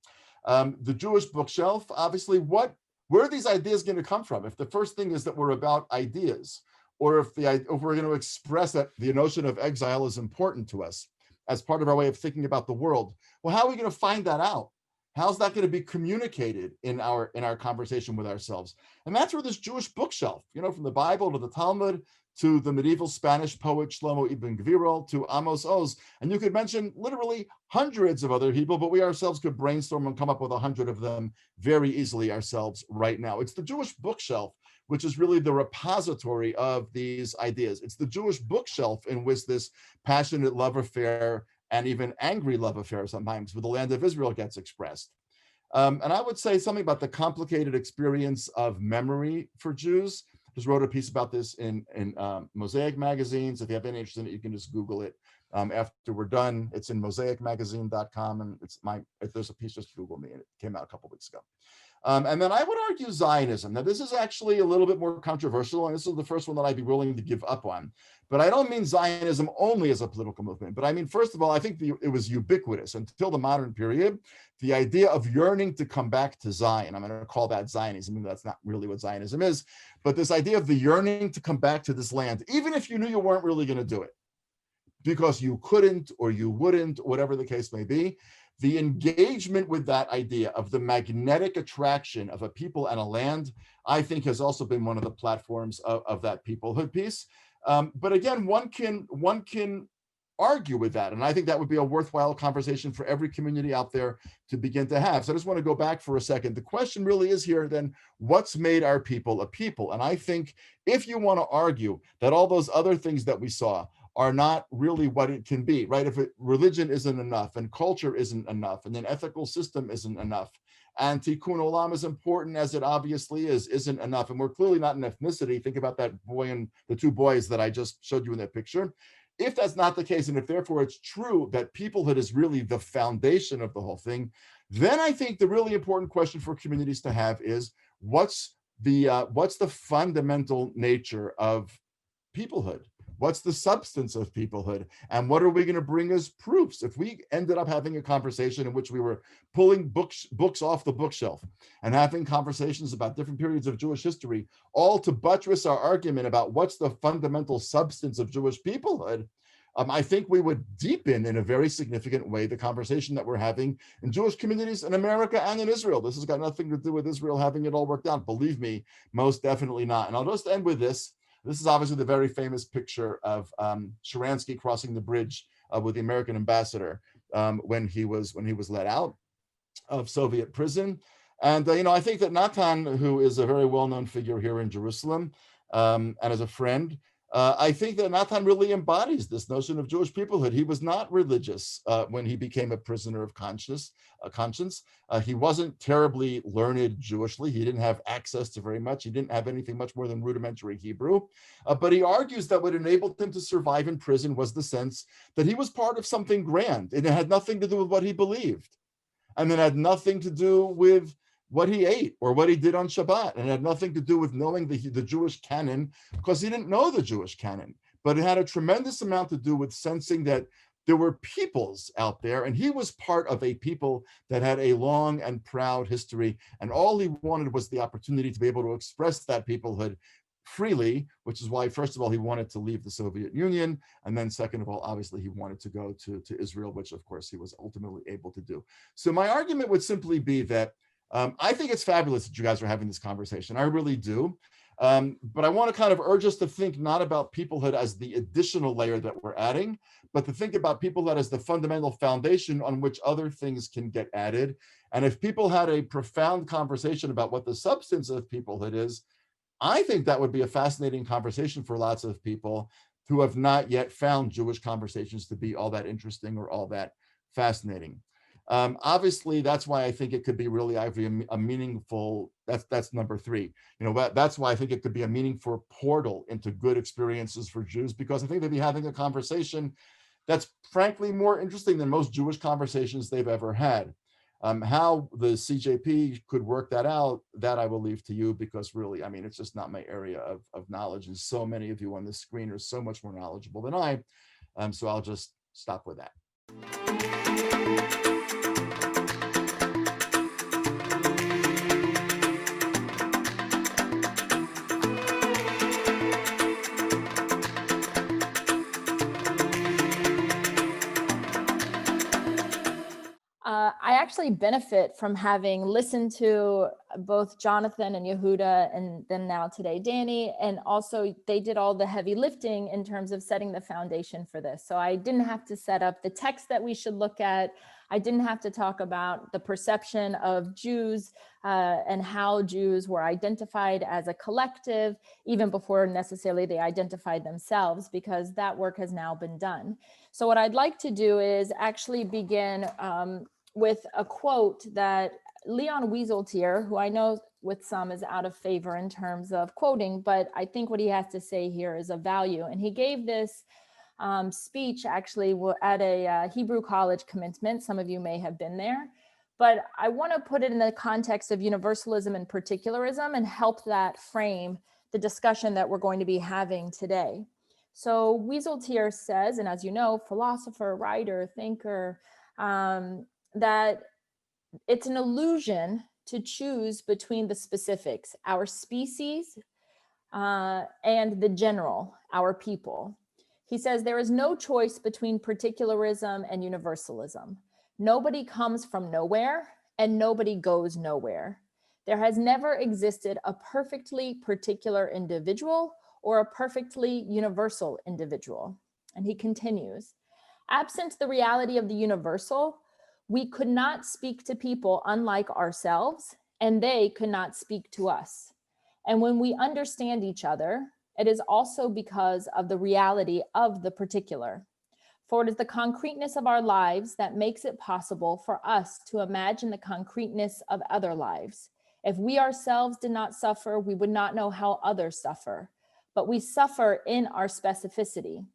The Jewish bookshelf, obviously, where are these ideas going to come from? If the first thing is that we're about ideas, or if we're going to express that the notion of exile is important to us as part of our way of thinking about the world, well, how are we going to find that out? How's that going to be communicated in our conversation with ourselves? And that's where this Jewish bookshelf, from the Bible to the Talmud, to the medieval Spanish poet Shlomo ibn Gvirol, to Amos Oz, and you could mention literally hundreds of other people, but we ourselves could brainstorm and come up with 100 of them very easily ourselves right now. It's the Jewish bookshelf, which is really the repository of these ideas. It's the Jewish bookshelf in which this passionate love affair and even angry love affair sometimes with the land of Israel gets expressed. And I would say something about the complicated experience of memory for Jews. Just wrote a piece about this in Mosaic magazines. If you have any interest in it, you can just Google it. After we're done, it's in mosaicmagazine.com, and if there's a piece, just Google me, and it came out a couple weeks ago. And then I would argue Zionism. Now, this is actually a little bit more controversial, and this is the first one that I'd be willing to give up on. But I don't mean Zionism only as a political movement, but I mean, first of all, I think it was ubiquitous until the modern period. The idea of yearning to come back to Zion, I'm going to call that Zionism, even though that's not really what Zionism is, but this idea of the yearning to come back to this land, even if you knew you weren't really going to do it, because you couldn't or you wouldn't, whatever the case may be, the engagement with that idea of the magnetic attraction of a people and a land, I think has also been one of the platforms of that peoplehood piece. But again, one can argue with that. And I think that would be a worthwhile conversation for every community out there to begin to have. So I just want to go back for a second. The question really is here then, what's made our people a people? And I think if you want to argue that all those other things that we saw are not really what it can be, right? If religion isn't enough, and culture isn't enough, and an ethical system isn't enough, and tikkun olam, as important as it obviously is, isn't enough, and we're clearly not an ethnicity. Think about that boy and the two boys that I just showed you in that picture. If that's not the case, and if therefore it's true that peoplehood is really the foundation of the whole thing, then I think the really important question for communities to have is, what's the fundamental nature of peoplehood? What's the substance of peoplehood? And what are we going to bring as proofs? If we ended up having a conversation in which we were pulling books off the bookshelf and having conversations about different periods of Jewish history, all to buttress our argument about what's the fundamental substance of Jewish peoplehood, I think we would deepen in a very significant way the conversation that we're having in Jewish communities in America and in Israel. This has got nothing to do with Israel having it all worked out. Believe me, most definitely not. And I'll just end with this. This is obviously the very famous picture of Sharansky crossing the bridge with the American ambassador when he was let out of Soviet prison. And I think that Natan, who is a very well-known figure here in Jerusalem and as a friend, I think that Natan really embodies this notion of Jewish peoplehood. He was not religious when he became a prisoner of conscience. He wasn't terribly learned Jewishly. He didn't have access to very much. He didn't have anything much more than rudimentary Hebrew. But he argues that what enabled him to survive in prison was the sense that he was part of something grand. And it had nothing to do with what he believed. And it had nothing to do with what he ate or what he did on Shabbat. And it had nothing to do with knowing the Jewish canon, because he didn't know the Jewish canon. But it had a tremendous amount to do with sensing that there were peoples out there, and he was part of a people that had a long and proud history. And all he wanted was the opportunity to be able to express that peoplehood freely, which is why, first of all, he wanted to leave the Soviet Union. And then second of all, obviously, he wanted to go to Israel, which of course he was ultimately able to do. So my argument would simply be that I think it's fabulous that you guys are having this conversation. I really do. But I want to kind of urge us to think not about peoplehood as the additional layer that we're adding, but to think about peoplehood as the fundamental foundation on which other things can get added. And if people had a profound conversation about what the substance of peoplehood is, I think that would be a fascinating conversation for lots of people who have not yet found Jewish conversations to be all that interesting or all that fascinating. Obviously, that's why I think it could be really a meaningful, that's number 3. That's why I think it could be a meaningful portal into good experiences for Jews, because I think they'd be having a conversation that's frankly more interesting than most Jewish conversations they've ever had. How the CJP could work that out, that I will leave to you, because really, I mean, it's just not my area of knowledge. And so many of you on this screen are so much more knowledgeable than I. So I'll just stop with that. I actually benefit from having listened to both Jonathan and Yehuda, and then now today Danny, and also they did all the heavy lifting in terms of setting the foundation for this. So I didn't have to set up the text that we should look at. I didn't have to talk about the perception of Jews and how Jews were identified as a collective, even before necessarily they identified themselves, because that work has now been done. So what I'd like to do is actually begin with a quote that Leon Wieseltier, who I know with some is out of favor in terms of quoting, but I think what he has to say here is of value. And he gave this speech actually at a Hebrew college commencement. Some of you may have been there, but I want to put it in the context of universalism and particularism and help that frame the discussion that we're going to be having today. So Wieseltier says, and as you know, philosopher, writer, thinker, that it's an illusion to choose between the specifics, our species, and the general, our people. He says there is no choice between particularism and universalism. Nobody comes from nowhere and nobody goes nowhere. There has never existed a perfectly particular individual or a perfectly universal individual. And he continues, absent the reality of the universal, we could not speak to people unlike ourselves, and they could not speak to us. And when we understand each other, it is also because of the reality of the particular. For it is the concreteness of our lives that makes it possible for us to imagine the concreteness of other lives. If we ourselves did not suffer, we would not know how others suffer. But we suffer in our specificity.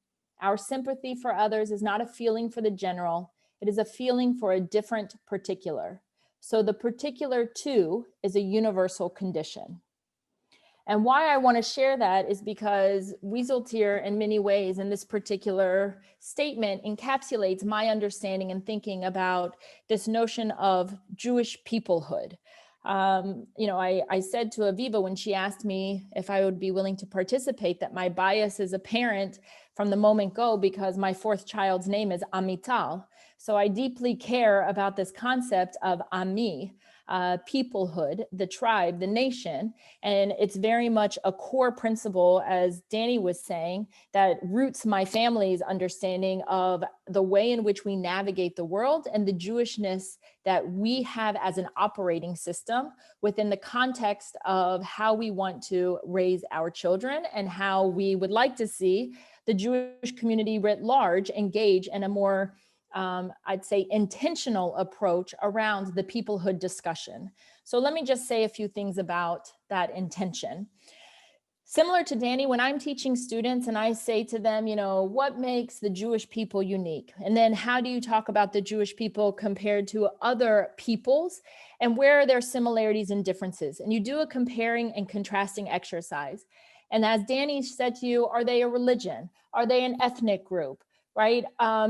Our sympathy for others is not a feeling for the general, it is a feeling for a different particular. So the particular too is a universal condition. And why I want to share that is because Wieseltier in many ways in this particular statement encapsulates my understanding and thinking about this notion of Jewish peoplehood. I said to Aviva when she asked me if I would be willing to participate that my bias is apparent from the moment go because my 4th child's name is Amital. So I deeply care about this concept of Ami, peoplehood, the tribe, the nation. And it's very much a core principle, as Danny was saying, that roots my family's understanding of the way in which we navigate the world and the Jewishness that we have as an operating system within the context of how we want to raise our children and how we would like to see the Jewish community writ large engage in a more I'd say intentional approach around the peoplehood discussion. So let me just say a few things about that intention. Similar to Danny, when I'm teaching students and I say to them, what makes the Jewish people unique? And then how do you talk about the Jewish people compared to other peoples? And where are their similarities and differences? And you do a comparing and contrasting exercise. And as Danny said to you, are they a religion? Are they an ethnic group? Right?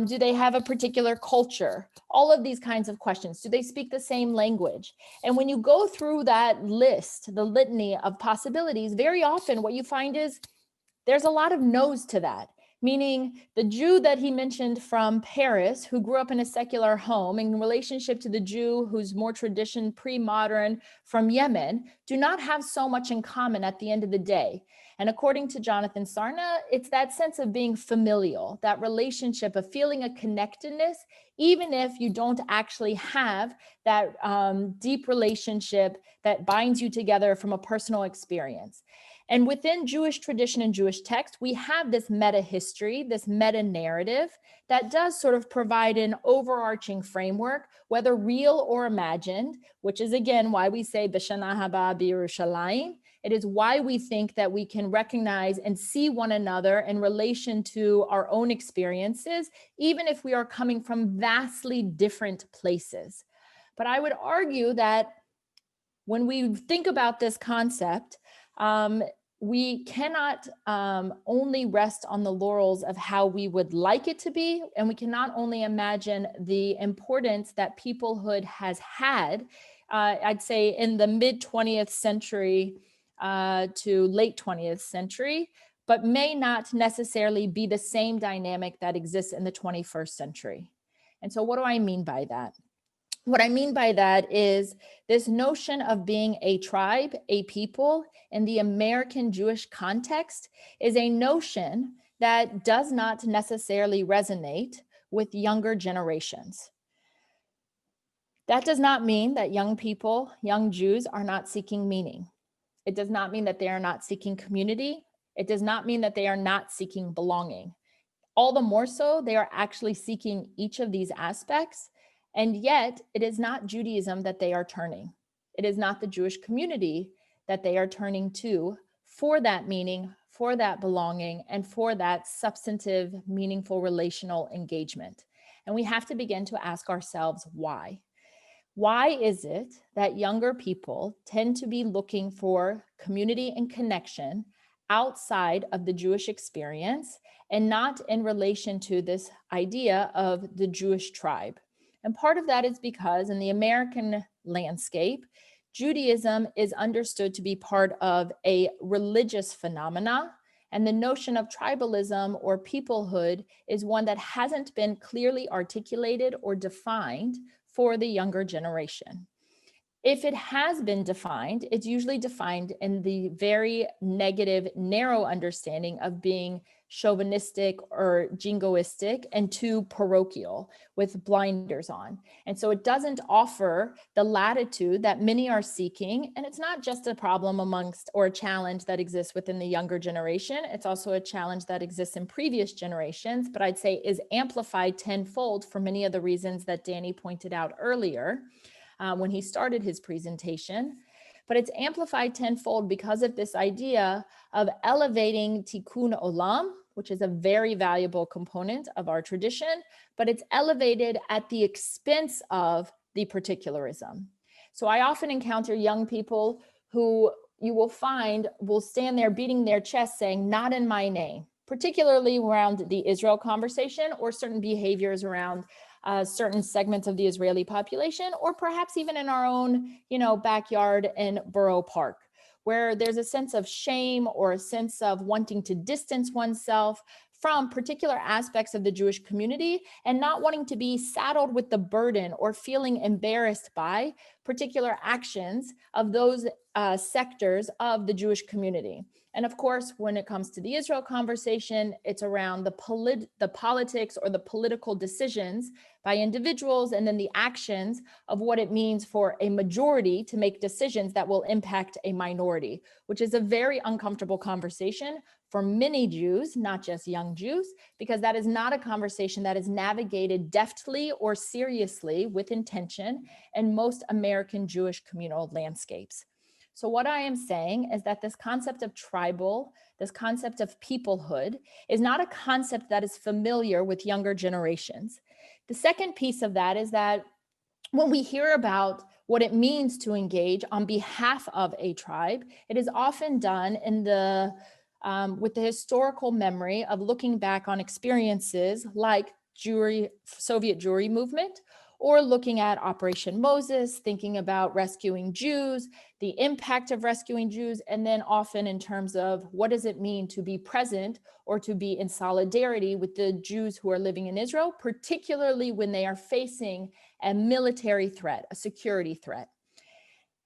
Do they have a particular culture? All of these kinds of questions. Do they speak the same language? And when you go through that list, the litany of possibilities, very often what you find is there's a lot of no's to that. Meaning the Jew that he mentioned from Paris, who grew up in a secular home in relationship to the Jew who's more tradition, pre-modern from Yemen, do not have so much in common at the end of the day. And according to Jonathan Sarna, it's that sense of being familial, that relationship of feeling a connectedness, even if you don't actually have that deep relationship that binds you together from a personal experience. And within Jewish tradition and Jewish text, we have this meta history, this meta narrative that does sort of provide an overarching framework, whether real or imagined, which is again why we say B'Shana Haba B'Yerushalayim. It is why we think that we can recognize and see one another in relation to our own experiences, even if we are coming from vastly different places. But I would argue that when we think about this concept, we cannot only rest on the laurels of how we would like it to be, and we cannot only imagine the importance that peoplehood has had, I'd say in the mid 20th century to late 20th century, but may not necessarily be the same dynamic that exists in the 21st century. And so what do I mean by that? What I mean by that is this notion of being a tribe, a people in the American Jewish context is a notion that does not necessarily resonate with younger generations. That does not mean that young people, young Jews are not seeking meaning. It does not mean that they are not seeking community. It does not mean that they are not seeking belonging. All the more so, they are actually seeking each of these aspects. And yet, it is not Judaism that they are turning. It is not the Jewish community that they are turning to for that meaning, for that belonging, and for that substantive, meaningful relational engagement. And we have to begin to ask ourselves why. Why is it that younger people tend to be looking for community and connection outside of the Jewish experience and not in relation to this idea of the Jewish tribe? And part of that is because in the American landscape, Judaism is understood to be part of a religious phenomena, and the notion of tribalism or peoplehood is one that hasn't been clearly articulated or defined for the younger generation. If it has been defined, it's usually defined in the very negative, narrow understanding of being chauvinistic or jingoistic and too parochial with blinders on. And so it doesn't offer the latitude that many are seeking. And it's not just a problem amongst or a challenge that exists within the younger generation. It's also a challenge that exists in previous generations, but I'd say is amplified tenfold for many of the reasons that Danny pointed out earlier when he started his presentation. But it's amplified tenfold because of this idea of elevating tikkun olam, which is a very valuable component of our tradition, but it's elevated at the expense of the particularism. So I often encounter young people who you will find will stand there beating their chest saying, "Not in my name," particularly around the Israel conversation or certain behaviors around certain segments of the Israeli population, or perhaps even in our own, backyard in Borough Park, where there's a sense of shame or a sense of wanting to distance oneself from particular aspects of the Jewish community and not wanting to be saddled with the burden or feeling embarrassed by particular actions of those sectors of the Jewish community. And of course, when it comes to the Israel conversation, it's around the politics or the political decisions by individuals and then the actions of what it means for a majority to make decisions that will impact a minority, which is a very uncomfortable conversation for many Jews, not just young Jews, because that is not a conversation that is navigated deftly or seriously with intention in most American Jewish communal landscapes. So what I am saying is that this concept of tribal, this concept of peoplehood is not a concept that is familiar with younger generations. The second piece of that is that when we hear about what it means to engage on behalf of a tribe, it is often done in with the historical memory of looking back on experiences like Soviet Jewry movement, or looking at Operation Moses, thinking about rescuing Jews, the impact of rescuing Jews, and then often in terms of what does it mean to be present or to be in solidarity with the Jews who are living in Israel, particularly when they are facing a military threat, a security threat.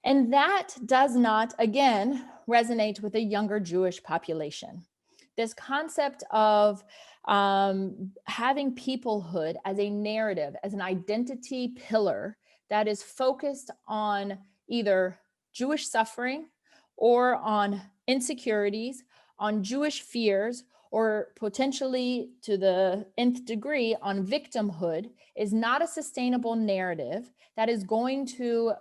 And that does not, again, resonate with a younger Jewish population. This concept of having peoplehood as a narrative, as an identity pillar that is focused on either Jewish suffering or on insecurities, on Jewish fears, or potentially to the nth degree on victimhood is not a sustainable narrative that is going to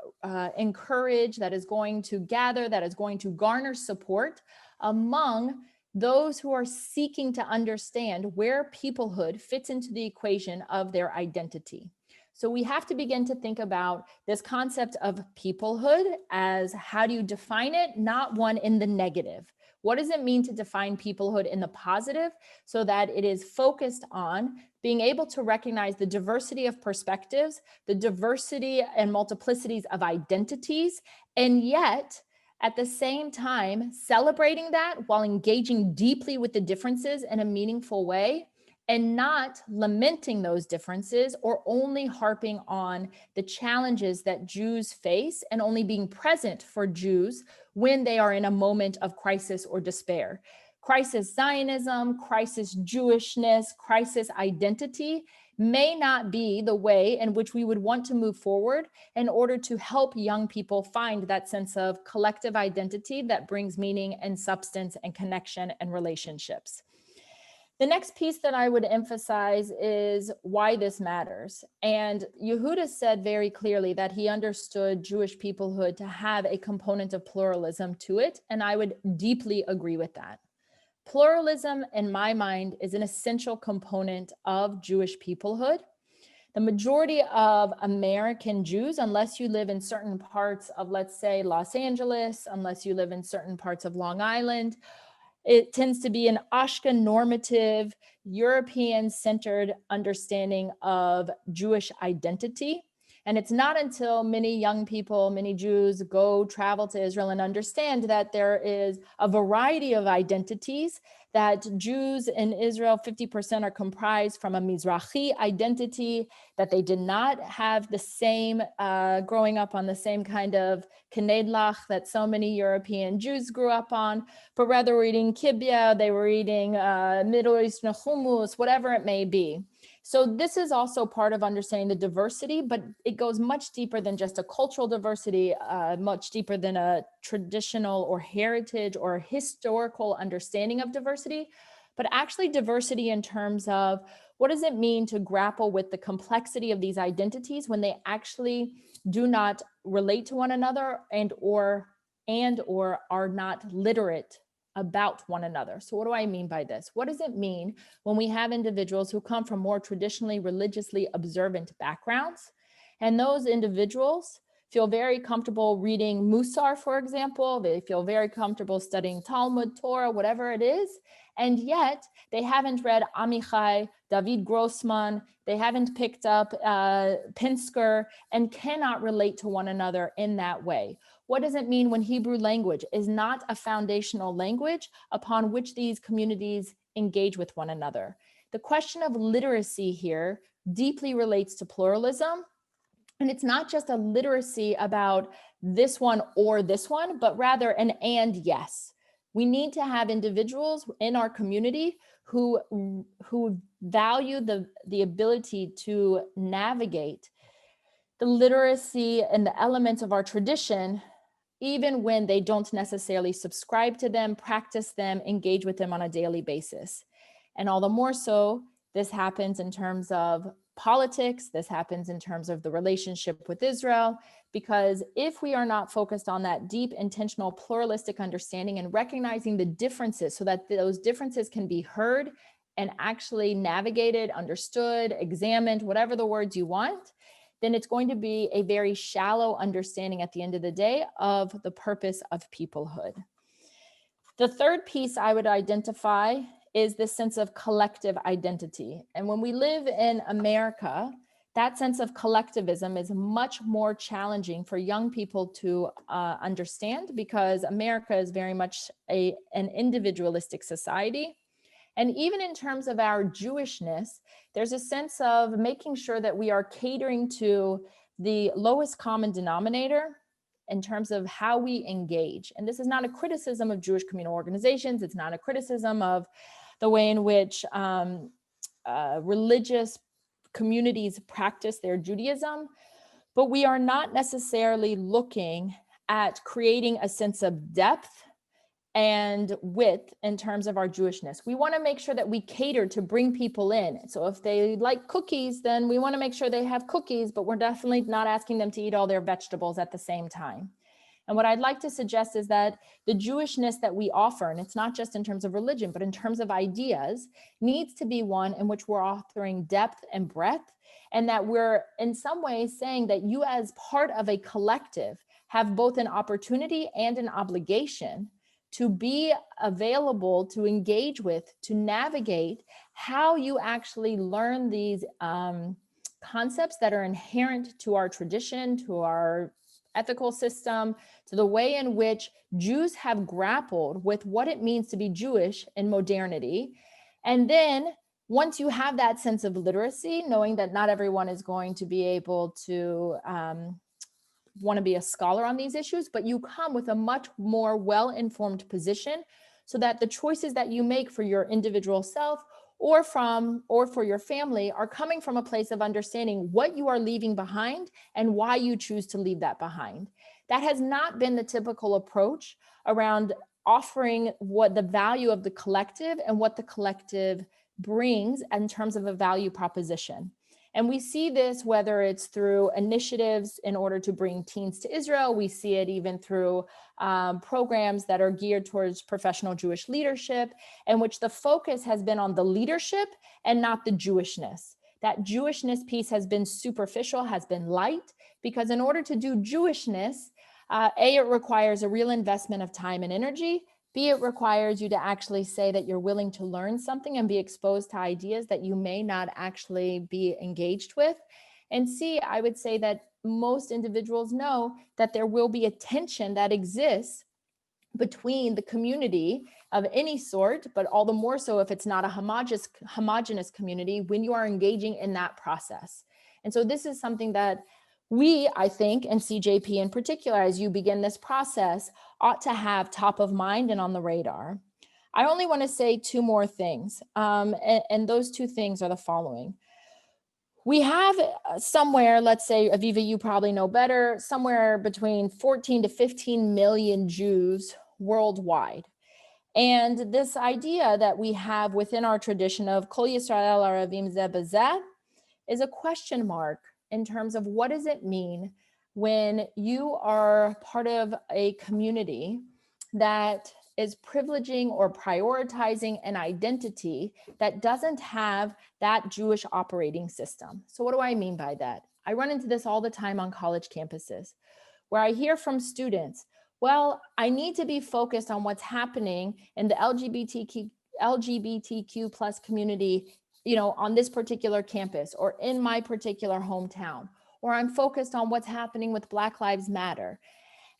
encourage, that is going to gather, that is going to garner support among those who are seeking to understand where peoplehood fits into the equation of their identity. So we have to begin to think about this concept of peoplehood as how do you define it, not one in the negative. What does it mean to define peoplehood in the positive so that it is focused on being able to recognize the diversity of perspectives, the diversity and multiplicities of identities, and yet at the same time celebrating that while engaging deeply with the differences in a meaningful way and not lamenting those differences or only harping on the challenges that Jews face and only being present for Jews when they are in a moment of crisis or despair. Crisis Zionism, crisis Jewishness, crisis identity may not be the way in which we would want to move forward in order to help young people find that sense of collective identity that brings meaning and substance and connection and relationships. The next piece that I would emphasize is why this matters. And Yehuda said very clearly that he understood Jewish peoplehood to have a component of pluralism to it, and I would deeply agree with that. Pluralism, in my mind, is an essential component of Jewish peoplehood. The majority of American Jews, unless you live in certain parts of, let's say, Los Angeles, unless you live in certain parts of Long Island, it tends to be an Ashken normative, European-centered understanding of Jewish identity. And it's not until many young people, many Jews travel to Israel and understand that there is a variety of identities, that Jews in Israel, 50% are comprised from a Mizrahi identity, that they did not have the same, growing up on the same kind of Knedlach that so many European Jews grew up on, but rather were eating kibbeh, they were eating Middle Eastern hummus, whatever it may be. So this is also part of understanding the diversity, but it goes much deeper than just a cultural diversity, much deeper than a traditional or heritage or historical understanding of diversity, but actually diversity in terms of what does it mean to grapple with the complexity of these identities when they actually do not relate to one another and or are not literate about one another. So what do I mean by this? What does it mean when we have individuals who come from more traditionally religiously observant backgrounds, and those individuals feel very comfortable reading Musar, for example, they feel very comfortable studying Talmud, Torah, whatever it is, and yet they haven't read Amichai, David Grossman, they haven't picked up Pinsker, and cannot relate to one another in that way. What does it mean when Hebrew language is not a foundational language upon which these communities engage with one another? The question of literacy here deeply relates to pluralism. And it's not just a literacy about this one or this one, but rather an and yes. We need to have individuals in our community who value the ability to navigate the literacy and the elements of our tradition, even when they don't necessarily subscribe to them, practice them, engage with them on a daily basis. And all the more so, this happens in terms of politics, this happens in terms of the relationship with Israel, because if we are not focused on that deep, intentional, pluralistic understanding and recognizing the differences so that those differences can be heard and actually navigated, understood, examined, whatever the words you want, then it's going to be a very shallow understanding at the end of the day of the purpose of peoplehood. The third piece I would identify is this sense of collective identity. And when we live in America, that sense of collectivism is much more challenging for young people to understand, because America is very much an individualistic society. And even in terms of our Jewishness, there's a sense of making sure that we are catering to the lowest common denominator in terms of how we engage. And this is not a criticism of Jewish communal organizations. It's not a criticism of the way in which religious communities practice their Judaism, but we are not necessarily looking at creating a sense of depth and width in terms of our Jewishness. We want to make sure that we cater to bring people in. So if they like cookies, then we want to make sure they have cookies, but we're definitely not asking them to eat all their vegetables at the same time. And what I'd like to suggest is that the Jewishness that we offer, and it's not just in terms of religion, but in terms of ideas, needs to be one in which we're offering depth and breadth, and that we're in some ways saying that you as part of a collective have both an opportunity and an obligation to be available, to engage with, to navigate how you actually learn these concepts that are inherent to our tradition, to our ethical system, to the way in which Jews have grappled with what it means to be Jewish in modernity. And then once you have that sense of literacy, knowing that not everyone is going to be able to want to be a scholar on these issues, but you come with a much more well-informed position so that the choices that you make for your individual self or for your family are coming from a place of understanding what you are leaving behind and why you choose to leave that behind. That has not been the typical approach around offering what the value of the collective and what the collective brings in terms of a value proposition. And we see this whether it's through initiatives in order to bring teens to Israel. We see it even through programs that are geared towards professional Jewish leadership, in which the focus has been on the leadership and not the Jewishness. That Jewishness piece has been superficial, has been light, because in order to do Jewishness, A, it requires a real investment of time and energy. B, it requires you to actually say that you're willing to learn something and be exposed to ideas that you may not actually be engaged with. And C, I would say that most individuals know that there will be a tension that exists between the community of any sort, but all the more so if it's not a homogeneous community when you are engaging in that process. And so this is something that we, I think, and CJP in particular, as you begin this process, ought to have top of mind and on the radar. I only want to say two more things, and those two things are the following. We have somewhere, let's say, Aviva, you probably know better, somewhere between 14 to 15 million Jews worldwide. And this idea that we have within our tradition of Kol Yisrael Aravim Zeh B'Zeh is a question mark in terms of what does it mean when you are part of a community that is privileging or prioritizing an identity that doesn't have that Jewish operating system. So what do I mean by that? I run into this all the time on college campuses, where I hear from students, well, I need to be focused on what's happening in the LGBTQ plus community, on this particular campus or in my particular hometown, or I'm focused on what's happening with Black Lives Matter.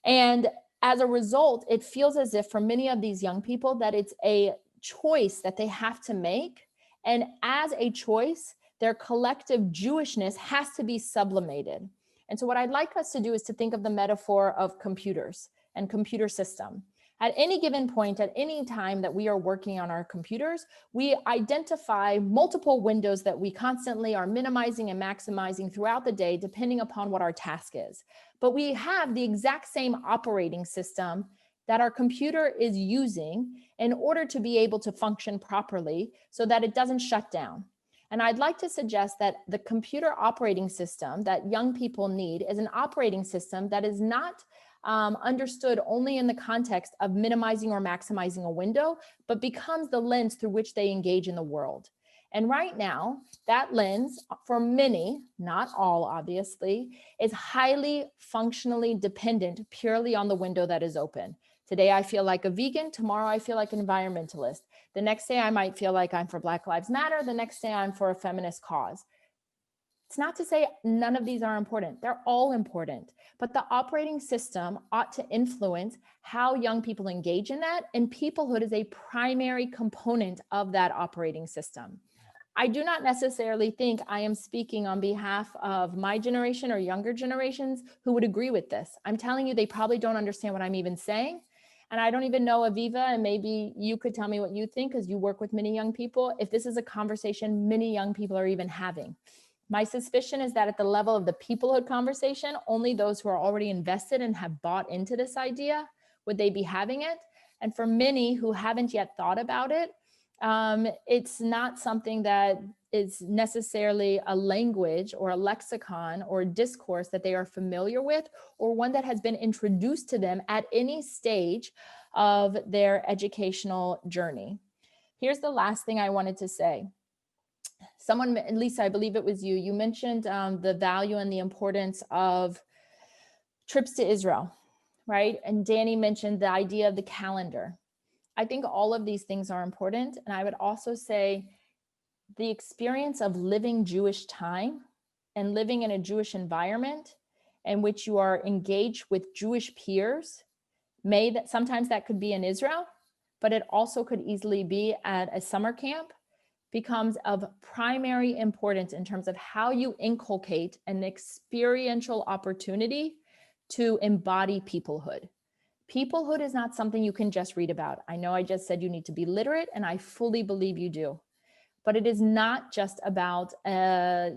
And as a result, it feels as if for many of these young people that it's a choice that they have to make. And as a choice, their collective Jewishness has to be sublimated. And so what I'd like us to do is to think of the metaphor of computers and computer system. At any given point, at any time that we are working on our computers, we identify multiple windows that we constantly are minimizing and maximizing throughout the day, depending upon what our task is. But we have the exact same operating system that our computer is using in order to be able to function properly so that it doesn't shut down. And I'd like to suggest that the computer operating system that young people need is an operating system that is not understood only in the context of minimizing or maximizing a window, but becomes the lens through which they engage in the world. And right now, that lens, for many, not all obviously, is highly functionally dependent purely on the window that is open. Today, I feel like a vegan. Tomorrow, I feel like an environmentalist. The next day, I might feel like I'm for Black Lives Matter. The next day, I'm for a feminist cause. It's not to say none of these are important. They're all important. But the operating system ought to influence how young people engage in that. And peoplehood is a primary component of that operating system. I do not necessarily think I am speaking on behalf of my generation or younger generations who would agree with this. I'm telling you, they probably don't understand what I'm even saying. And I don't even know, Aviva, and maybe you could tell me what you think because you work with many young people, if this is a conversation many young people are even having. My suspicion is that at the level of the peoplehood conversation, only those who are already invested and have bought into this idea would they be having it. And for many who haven't yet thought about it, it's not something that is necessarily a language or a lexicon or a discourse that they are familiar with, or one that has been introduced to them at any stage of their educational journey. Here's the last thing I wanted to say. Someone, Lisa, I believe it was you, you mentioned the value and the importance of trips to Israel, right? And Danny mentioned the idea of the calendar. I think all of these things are important. And I would also say the experience of living Jewish time and living in a Jewish environment in which you are engaged with Jewish peers, sometimes that could be in Israel, but it also could easily be at a summer camp, becomes of primary importance in terms of how you inculcate an experiential opportunity to embody peoplehood. Peoplehood is not something you can just read about. I know I just said you need to be literate, and I fully believe you do. But it is not just about a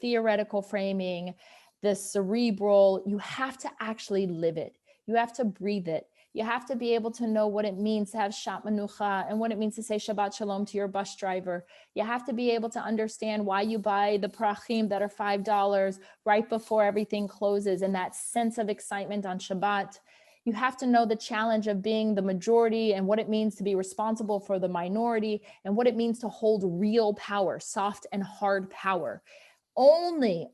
theoretical framing, the cerebral. You have to actually live it. You have to breathe it. You have to be able to know what it means to have Shat Menucha and what it means to say Shabbat Shalom to your bus driver. You have to be able to understand why you buy the parachim that are $5 right before everything closes, and that sense of excitement on Shabbat. You have to know the challenge of being the majority and what it means to be responsible for the minority and what it means to hold real power, soft and hard power. Only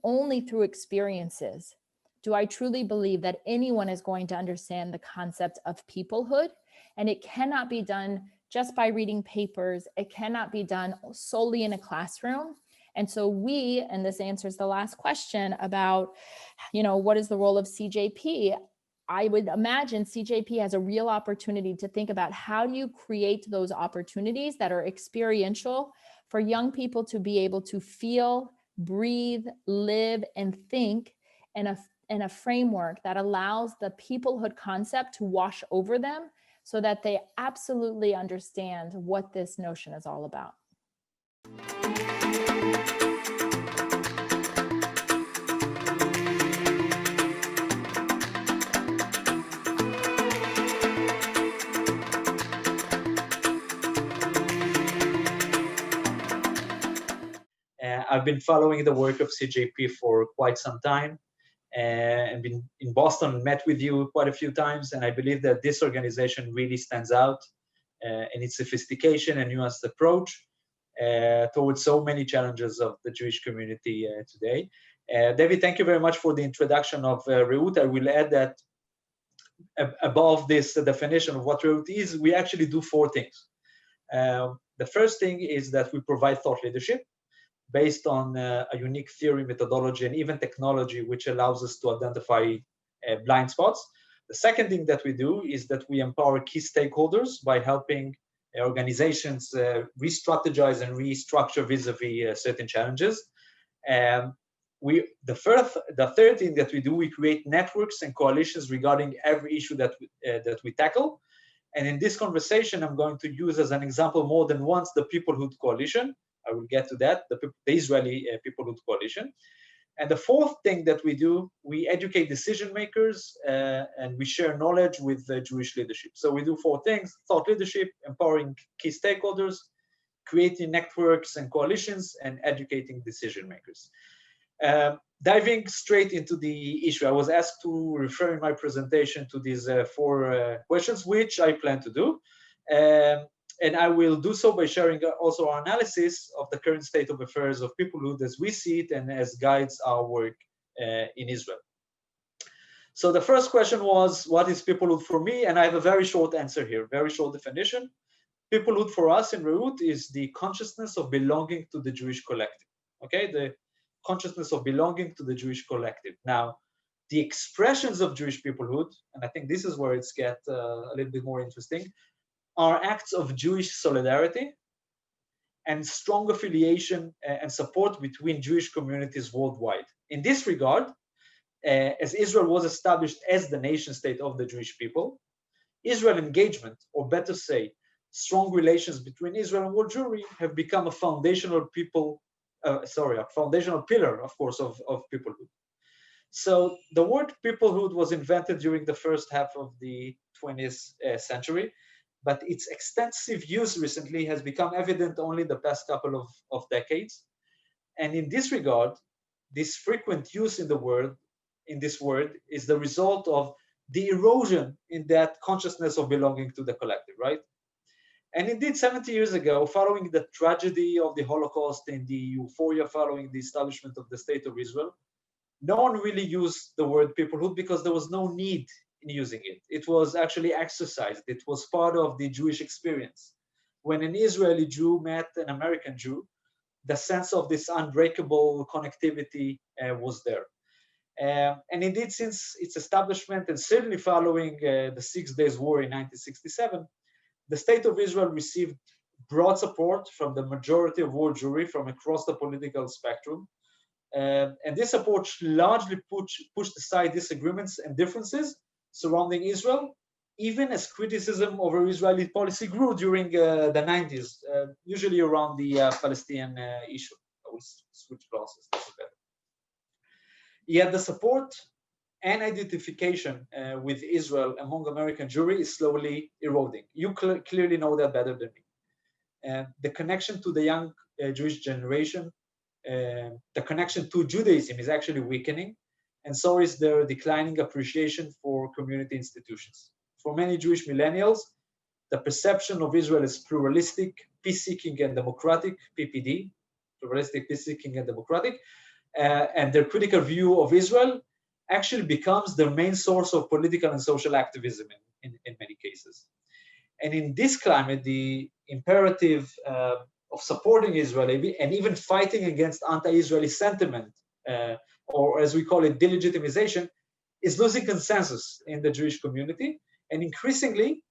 through experiences do I truly believe that anyone is going to understand the concept of peoplehood. And it cannot be done just by reading papers. It cannot be done solely in a classroom. And so and this answers the last question about, what is the role of CJP? I would imagine CJP has a real opportunity to think about how do you create those opportunities that are experiential for young people to be able to feel, breathe, live, and think in a framework that allows the peoplehood concept to wash over them so that they absolutely understand what this notion is all about. I've been following the work of CJP for quite some time, and been in Boston and met with you quite a few times. And I believe that this organization really stands out in its sophistication and nuanced approach towards so many challenges of the Jewish community today. David, thank you very much for the introduction of Reut. I will add that above this definition of what Reut is, we actually do four things. The first thing is that we provide thought leadership based on a unique theory, methodology, and even technology, which allows us to identify blind spots. The second thing that we do is that we empower key stakeholders by helping organizations re-strategize and restructure vis-a-vis certain challenges. The third thing that we do, we create networks and coalitions regarding every issue that we tackle. And in this conversation, I'm going to use as an example more than once the Peoplehood Coalition. I will get to that, the Israeli Peoplehood Coalition. And the fourth thing that we do, we educate decision makers and we share knowledge with the Jewish leadership. So we do four things: thought leadership, empowering key stakeholders, creating networks and coalitions, and educating decision makers. Diving straight into the issue, I was asked to refer in my presentation to these four questions, which I plan to do. And I will do so by sharing also our analysis of the current state of affairs of Peoplehood as we see it and as guides our work in Israel. So the first question was, what is Peoplehood for me? And I have a very short answer here, very short definition. Peoplehood for us in Reut is the consciousness of belonging to the Jewish collective. Okay, the consciousness of belonging to the Jewish collective. Now, the expressions of Jewish peoplehood, and I think this is where it's get a little bit more interesting, are acts of Jewish solidarity and strong affiliation and support between Jewish communities worldwide. In this regard, as Israel was established as the nation state of the Jewish people, Israel engagement, or better say, strong relations between Israel and world Jewry have become a foundational pillar, of course, of peoplehood. So the word peoplehood was invented during the first half of the 20th century, but its extensive use recently has become evident only the past couple of decades. And in this regard, this frequent use in this word is the result of the erosion in that consciousness of belonging to the collective, right? And indeed, 70 years ago, following the tragedy of the Holocaust and the euphoria following the establishment of the State of Israel, no one really used the word peoplehood because there was no need in using it. It was actually exercised. It was part of the Jewish experience. When an Israeli Jew met an American Jew, the sense of this unbreakable connectivity was there. And indeed, since its establishment and certainly following the 6 Days War in 1967, the State of Israel received broad support from the majority of world Jewry from across the political spectrum. And this support largely pushed aside disagreements and differences surrounding Israel, even as criticism over Israeli policy grew during the 90s, usually around the Palestinian issue. I will switch glasses. Yet the support and identification with Israel among American Jewry is slowly eroding. You clearly know that better than me. The connection to the young Jewish generation, the connection to Judaism is actually weakening, and so is their declining appreciation for community institutions. For many Jewish millennials, the perception of Israel as pluralistic, peace-seeking, and democratic, PPD, pluralistic, peace-seeking, and democratic, and their critical view of Israel actually becomes their main source of political and social activism in many cases. And in this climate, the imperative of supporting Israel and even fighting against anti-Israeli sentiment, or as we call it, delegitimization, is losing consensus in the Jewish community. And increasingly,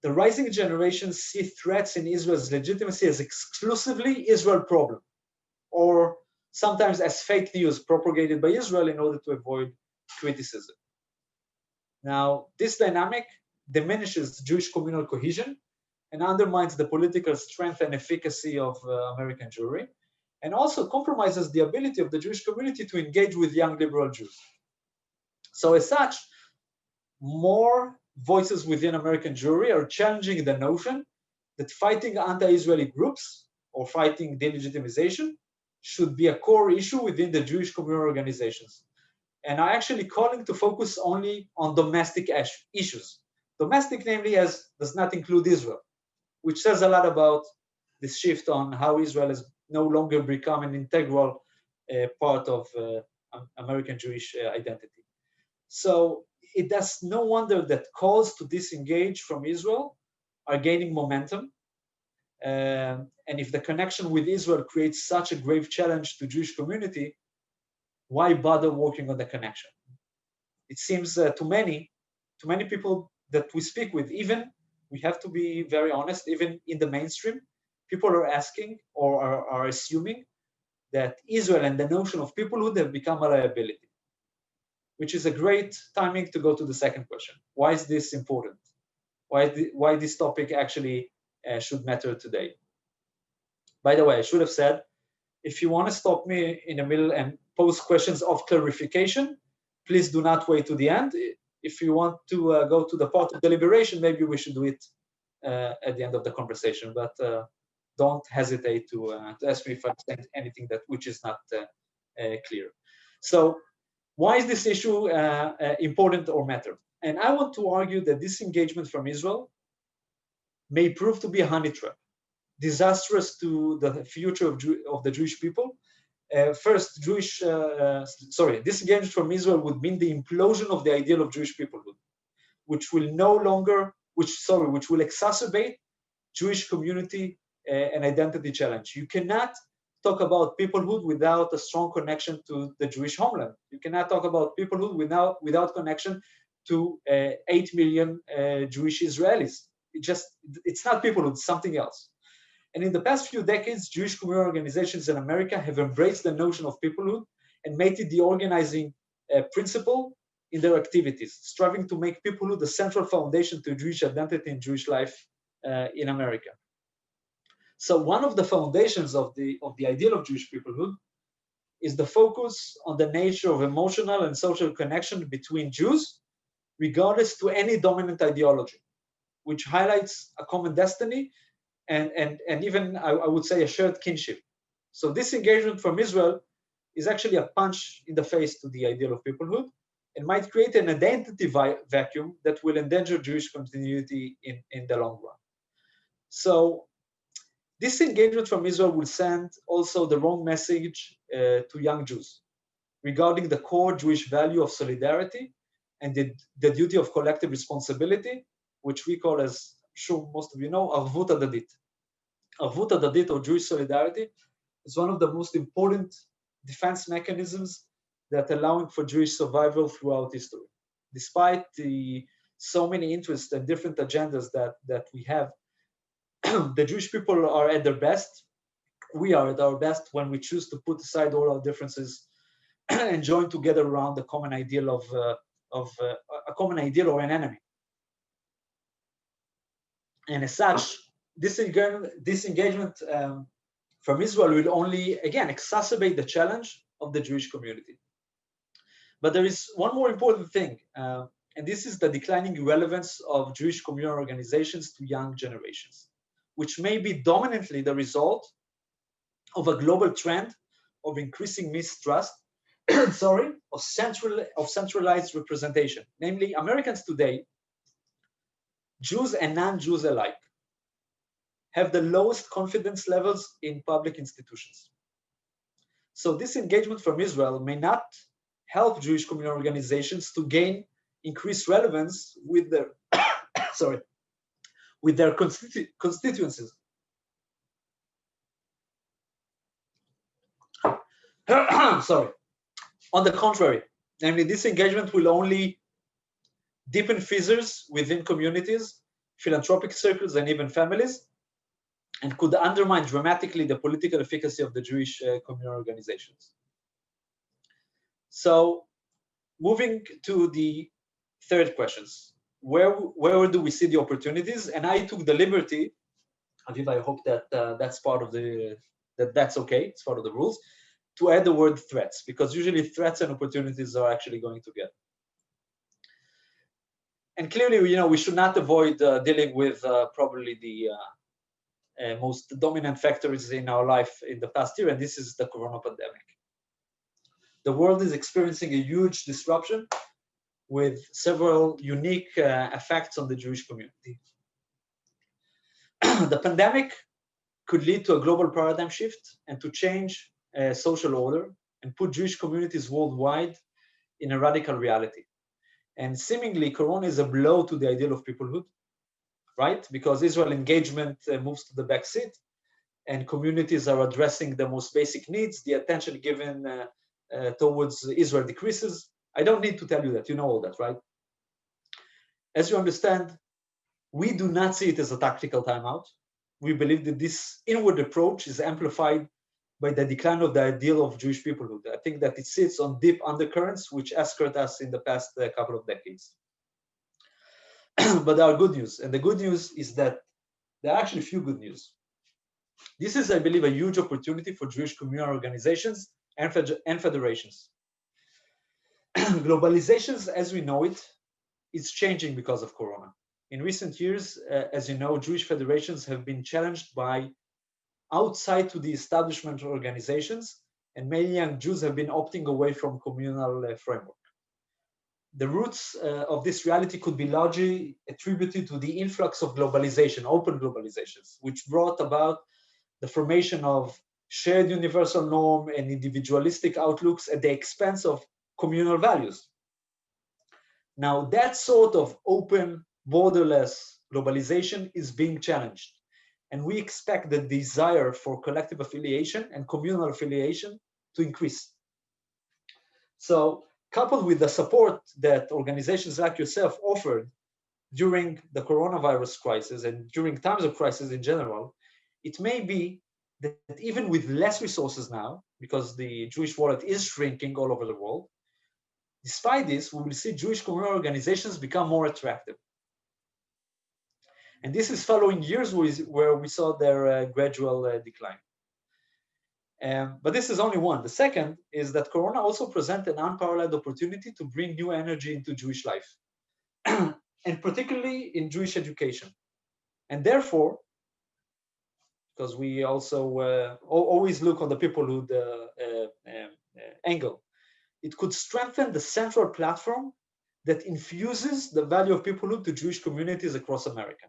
the rising generations see threats in Israel's legitimacy as exclusively Israel problem, or sometimes as fake news propagated by Israel in order to avoid criticism. Now, this dynamic diminishes Jewish communal cohesion and undermines the political strength and efficacy of American Jewry, and also compromises the ability of the Jewish community to engage with young liberal Jews. So as such, more voices within American Jewry are challenging the notion that fighting anti-Israeli groups or fighting delegitimization should be a core issue within the Jewish communal organizations, and are actually calling to focus only on domestic issues. Domestic, namely, does not include Israel, which says a lot about this shift on how Israel has no longer become an integral part of American Jewish identity. So it does no wonder that calls to disengage from Israel are gaining momentum. And if the connection with Israel creates such a grave challenge to Jewish community, why bother working on the connection? It seems to many people that we speak with, even, we have to be very honest, even in the mainstream, people are asking or are assuming that Israel and the notion of peoplehood have become a liability, which is a great timing to go to the second question. Why is this important? Why this topic actually should matter today? By the way, I should have said, if you want to stop me in the middle and pose questions of clarification, please do not wait to the end. If you want to go to the part of deliberation, maybe we should do it at the end of the conversation, but don't hesitate to ask me if I said anything which is not clear. So why is this issue important or matter? And I want to argue that disengagement from Israel may prove to be a honey trap, disastrous to the future of the Jewish people. First, disengagement from Israel would mean the implosion of the ideal of Jewish peoplehood, which will exacerbate Jewish community and identity challenge. You cannot talk about peoplehood without a strong connection to the Jewish homeland. You cannot talk about peoplehood without connection to 8 million Jewish Israelis. It's not peoplehood, it's something else. And in the past few decades, Jewish community organizations in America have embraced the notion of peoplehood and made it the organizing principle in their activities, striving to make peoplehood the central foundation to Jewish identity and Jewish life in America. So one of the foundations of the ideal of Jewish peoplehood is the focus on the nature of emotional and social connection between Jews, regardless to any dominant ideology, which highlights a common destiny and even, I would say, a shared kinship. So this engagement from Israel is actually a punch in the face to the ideal of peoplehood and might create an identity vacuum that will endanger Jewish continuity in the long run. So this engagement from Israel will send also the wrong message to young Jews regarding the core Jewish value of solidarity and the duty of collective responsibility, which we call, as I'm sure most of you know, Arvut Adadit. Arvut Adadit, or Jewish solidarity, is one of the most important defense mechanisms that allowing for Jewish survival throughout history. Despite so many interests and different agendas that we have, the Jewish people are at their best. We are at our best when we choose to put aside all our differences and join together around the common ideal of a common ideal or an enemy. And as such, this engagement from Israel will only, again, exacerbate the challenge of the Jewish community. But there is one more important thing, and this is the declining relevance of Jewish communal organizations to young generations, which may be dominantly the result of a global trend of increasing mistrust, of centralized representation. Namely, Americans today, Jews and non-Jews alike, have the lowest confidence levels in public institutions. So this engagement from Israel may not help Jewish communal organizations to gain increased relevance with their, with their constituencies. On the contrary, namely, this engagement will only deepen fissures within communities, philanthropic circles, and even families, and could undermine dramatically the political efficacy of the Jewish communal organizations. So, moving to the third questions, where do we see the opportunities? And I took the liberty, Aviv, I hope that that's part of that's okay, it's part of the rules, to add the word threats, because usually threats and opportunities are actually going together. And clearly, we should not avoid dealing with probably the most dominant factors in our life in the past year, and this is the corona pandemic. The world is experiencing a huge disruption with several unique effects on the Jewish community. The pandemic could lead to a global paradigm shift and to change social order and put Jewish communities worldwide in a radical reality. And seemingly, corona is a blow to the ideal of peoplehood, right? Because Israel engagement moves to the back seat and communities are addressing the most basic needs, the attention given towards Israel decreases. I don't need to tell you that, you know all that, right? As you understand, we do not see it as a tactical timeout. We believe that this inward approach is amplified by the decline of the ideal of Jewish peoplehood. I think that it sits on deep undercurrents which escort us in the past couple of decades. But there are good news, and the good news is that there are actually few good news. This is, I believe, a huge opportunity for Jewish communal organizations and federations. Globalizations, as we know it, is changing because of corona. In recent years, as you know, Jewish federations have been challenged by outside to the establishment organizations, and many young Jews have been opting away from communal framework. The roots of this reality could be largely attributed to the influx of globalization, open globalizations, which brought about the formation of shared universal norm and individualistic outlooks at the expense of communal values. Now, that sort of open, borderless globalization is being challenged, and we expect the desire for collective affiliation and communal affiliation to increase. So, coupled with the support that organizations like yourself offered during the coronavirus crisis and during times of crisis in general, it may be that even with less resources now, because the Jewish wallet is shrinking all over the world, despite this, we will see Jewish communal organizations become more attractive. And this is following years where we saw their gradual decline. But this is only one. The second is that Corona also presents an unparalleled opportunity to bring new energy into Jewish life, and particularly in Jewish education. And therefore, because we also always look on the Peoplehood angle, it could strengthen the central platform that infuses the value of Peoplehood to Jewish communities across America.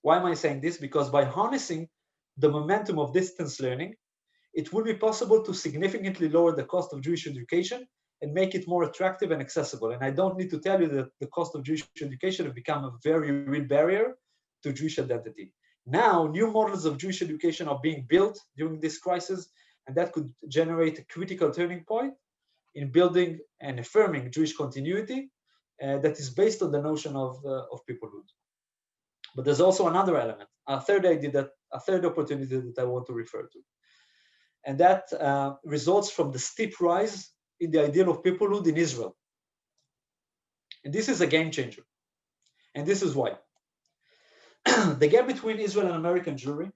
Why am I saying this? Because by harnessing the momentum of distance learning, it will be possible to significantly lower the cost of Jewish education and make it more attractive and accessible. And I don't need to tell you that the cost of Jewish education has become a very real barrier to Jewish identity. Now, new models of Jewish education are being built during this crisis, and that could generate a critical turning point in building and affirming Jewish continuity that is based on the notion of peoplehood. But there's also another element, a third opportunity that I want to refer to. And that results from the steep rise in the ideal of peoplehood in Israel. And this is a game changer. And this is why. The gap between Israel and American Jewry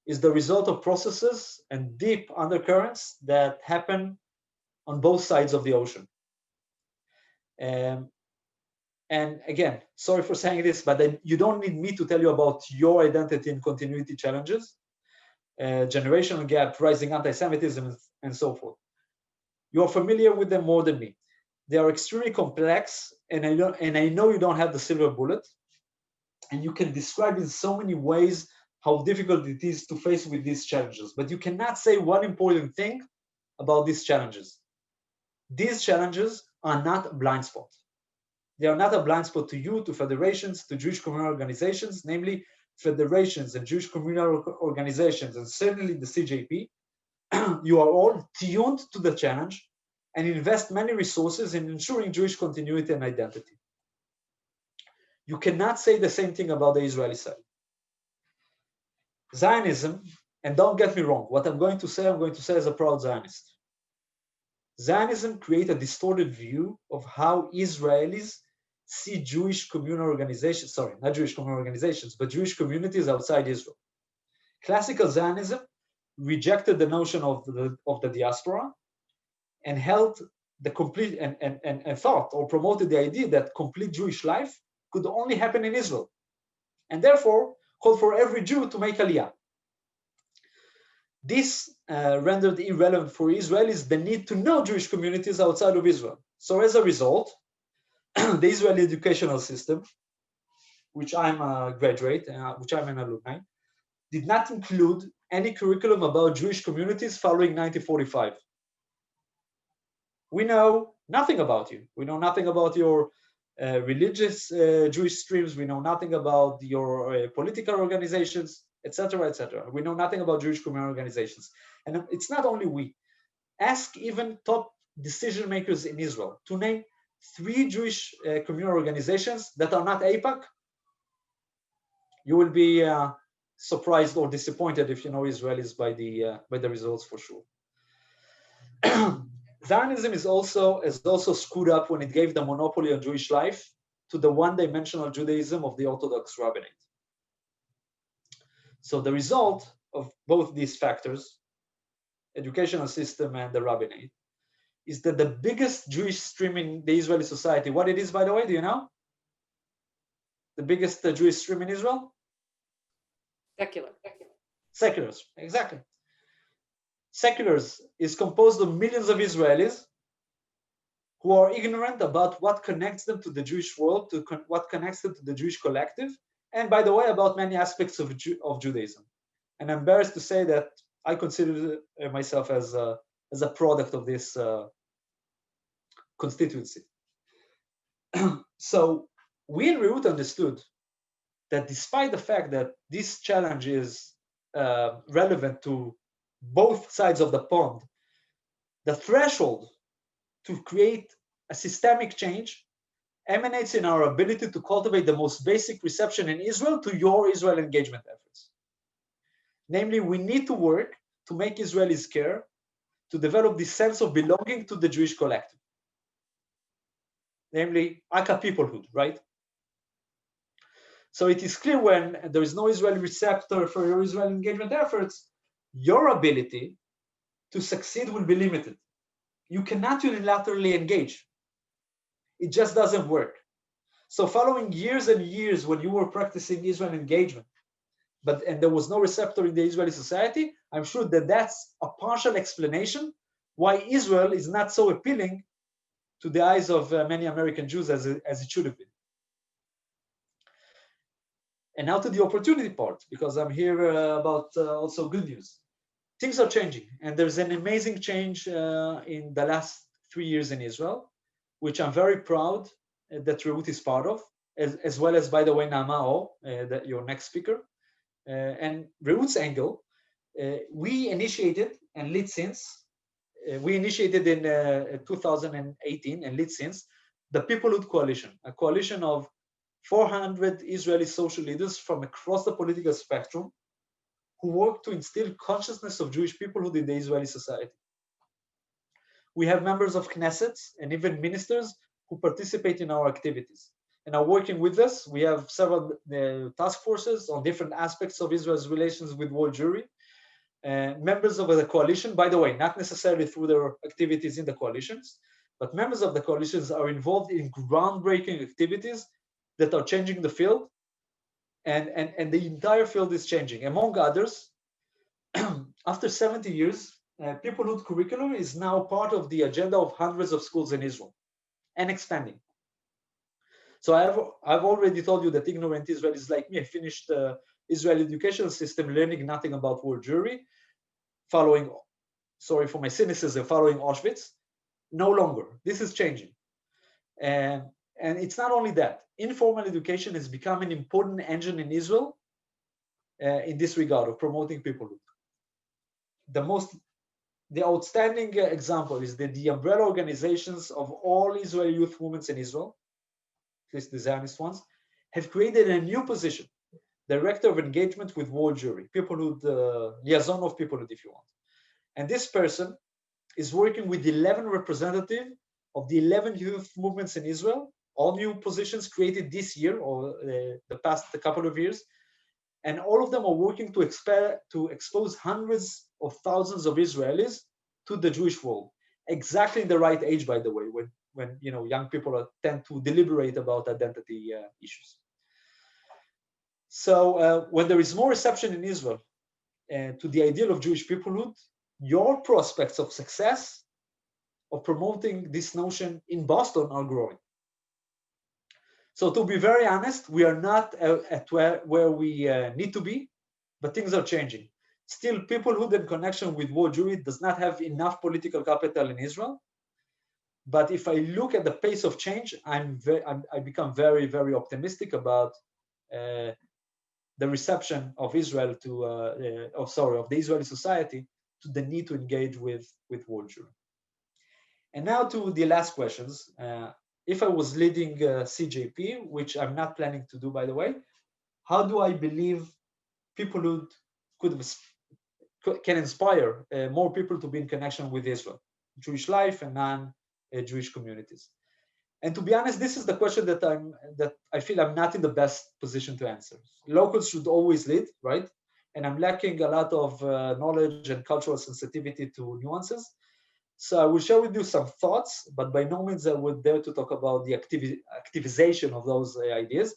is the result of processes and deep undercurrents that happen on both sides of the ocean. And again, sorry for saying this, but you don't need me to tell you about your identity and continuity challenges, generational gap, rising anti-Semitism, and so forth. You're familiar with them more than me. They are extremely complex, and I know you don't have the silver bullet, and you can describe in so many ways how difficult it is to face with these challenges, but you cannot say one important thing about these challenges. These challenges are not a blind spot. They are not a blind spot to you, to federations, to Jewish communal organizations, namely federations and Jewish communal organizations, and certainly the CJP. You are all tuned to the challenge and invest many resources in ensuring Jewish continuity and identity. You cannot say the same thing about the Israeli side. Zionism, and don't get me wrong, what I'm going to say as a proud Zionist. Zionism creates a distorted view of how Israelis see Jewish communal organizations, sorry, not Jewish communal organizations, but Jewish communities outside Israel. Classical Zionism rejected the notion of the diaspora and held the complete and thought or promoted the idea that complete Jewish life could only happen in Israel, and therefore called for every Jew to make Aliyah. This rendered irrelevant for Israelis the need to know Jewish communities outside of Israel. So as a result, the Israeli educational system, which I'm a graduate, which I'm an alumni, did not include any curriculum about Jewish communities following 1945. We know nothing about you. We know nothing about your religious Jewish streams. We know nothing about your political organizations, etc., etc. We know nothing about Jewish communal organizations. And it's not only we. Ask even top decision makers in Israel to name 3 Jewish communal organizations that are not AIPAC. You will be surprised or disappointed if you know Israelis by the results for sure. Zionism is also screwed up when it gave the monopoly on Jewish life to the one-dimensional Judaism of the Orthodox rabbinate. So the result of both these factors, educational system and the rabbinate, is that the biggest Jewish stream in the Israeli society, what it is, by the way, do you know? The biggest Jewish stream in Israel? Seculars, exactly. Seculars is composed of millions of Israelis who are ignorant about what connects them to the Jewish world, what connects them to the Jewish collective, and by the way, about many aspects of Judaism. And I'm embarrassed to say that I consider myself as a product of this constituency. So we in Reut understood that despite the fact that this challenge is relevant to both sides of the pond, the threshold to create a systemic change emanates in our ability to cultivate the most basic reception in Israel to your Israel engagement efforts. Namely, we need to work to make Israelis care, to develop this sense of belonging to the Jewish collective. Namely, Aka peoplehood, right? So it is clear when there is no Israeli receptor for your Israel engagement efforts, your ability to succeed will be limited. You cannot unilaterally engage. It just doesn't work. So following years and years when you were practicing Israel engagement, and there was no receptor in the Israeli society, I'm sure that that's a partial explanation why Israel is not so appealing to the eyes of many American Jews as it should have been. And now to the opportunity part, because I'm here about also good news. Things are changing, and there's an amazing change in the last 3 years in Israel, which I'm very proud that Reut is part of, as well as, by the way, Naama, your next speaker. And Reut's angle, we initiated and lead since, we initiated in 2018 and lead since the Peoplehood Coalition, a coalition of 400 Israeli social leaders from across the political spectrum who work to instill consciousness of Jewish peoplehood in the Israeli society. We have members of Knesset and even ministers who participate in our activities and are working with us. We have several task forces on different aspects of Israel's relations with world Jewry. Members of the coalition, by the way, not necessarily through their activities in the coalitions, but members of the coalitions are involved in groundbreaking activities that are changing the field, and the entire field is changing. Among others, after 70 years, Peoplehood curriculum is now part of the agenda of hundreds of schools in Israel and expanding. So I've already told you that ignorant Israelis like me finished the Israeli educational system learning nothing about world Jewry, following, sorry for my cynicism, following Auschwitz. No longer. This is changing. And it's not only that. Informal education has become an important engine in Israel in this regard of promoting peoplehood. The outstanding example is that the umbrella organizations of all Israeli youth movements in Israel, at least the Zionist ones, have created a new position, Director of Engagement with World Jewry, Peoplehood, liaison of Peoplehood, if you want. And this person is working with 11 representatives of the 11 youth movements in Israel, all new positions created this year or the past couple of years. And all of them are working to expose hundreds of thousands of Israelis to the Jewish world. Exactly in the right age, by the way, when young people tend to deliberate about identity issues. So when there is more reception in Israel to the ideal of Jewish peoplehood, your prospects of success of promoting this notion in Boston are growing. So to be very honest, we are not at where we need to be, but things are changing. Still, peoplehood and connection with world Jewry does not have enough political capital in Israel. But if I look at the pace of change, I become very, very optimistic about the reception of Israel to, of the Israeli society to the need to engage with world Jewry. And now to the last questions. If I was leading CJP, which I'm not planning to do, by the way, how do I believe peoplehood can inspire more people to be in connection with Israel, Jewish life and non-Jewish communities? And to be honest, this is the question that I feel I'm not in the best position to answer. Locals should always lead, right? And I'm lacking a lot of knowledge and cultural sensitivity to nuances. So I will share with you some thoughts, but by no means I would dare to talk about the activization of those ideas.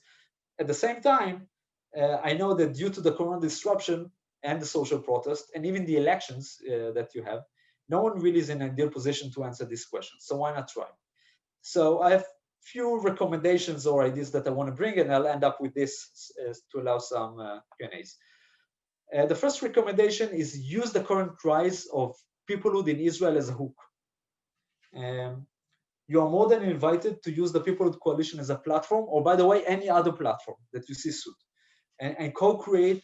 At the same time, I know that due to the corona disruption and the social protest, and even the elections that you have, no one really is in an ideal position to answer this question. So why not try? So I have few recommendations or ideas that I want to bring, and I'll end up with this to allow some Q&As. The first recommendation is use the current rise of peoplehood in Israel as a hook. You are more than invited to use the Peoplehood Coalition as a platform, or by the way, any other platform that you see suit, and co-create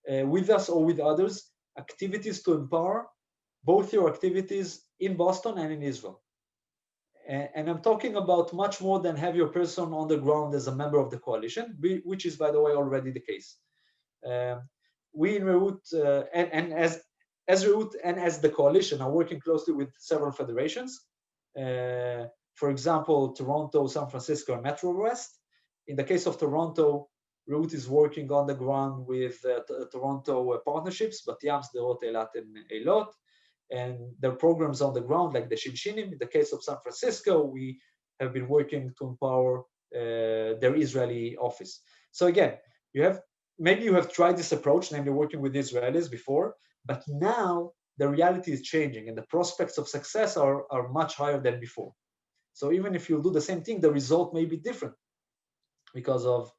with us or with others activities to empower both your activities in Boston and in Israel. And I'm talking about much more than have your person on the ground as a member of the coalition, which is, by the way, already the case. We in Reut, and as Reut and as the coalition are working closely with several federations. For example, Toronto, San Francisco, and Metro West. In the case of Toronto, Reut is working on the ground with Toronto partnerships, Bat Yam, Sderot, Eilat, and Eilot. and their programs on the ground, like the Shinshinim. In the case of San Francisco, we have been working to empower their Israeli office. So again, maybe you have tried this approach, namely working with Israelis before, but now the reality is changing and the prospects of success are much higher than before. So even if you do the same thing, the result may be different because of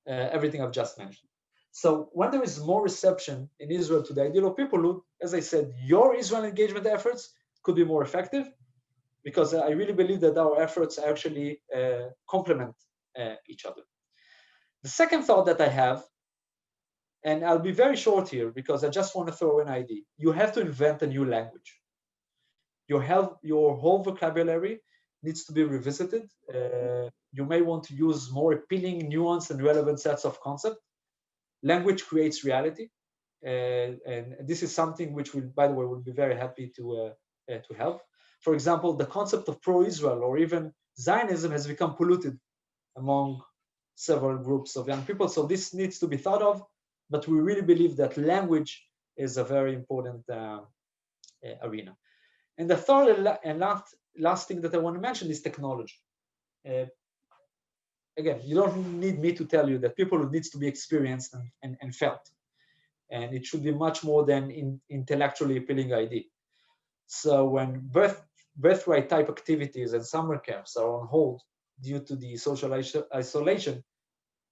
everything I've just mentioned. So when there is more reception in Israel to the ideal of peoplehood, as I said, your Israel engagement efforts could be more effective, because I really believe that our efforts actually complement each other. The second thought that I have, and I'll be very short here because I just want to throw an idea. You have to invent a new language. Your whole vocabulary needs to be revisited. You may want to use more appealing, nuanced, and relevant sets of concepts. Language creates reality. And this is something which will, by the way, we'll be very happy to help. For example, the concept of pro-Israel or even Zionism has become polluted among several groups of young people. So this needs to be thought of, but we really believe that language is a very important arena. And the third and last thing that I want to mention is technology. Again, you don't need me to tell you that people needs to be experienced and felt. And it should be much more than intellectually appealing idea. So when birthright type activities and summer camps are on hold due to the social isolation,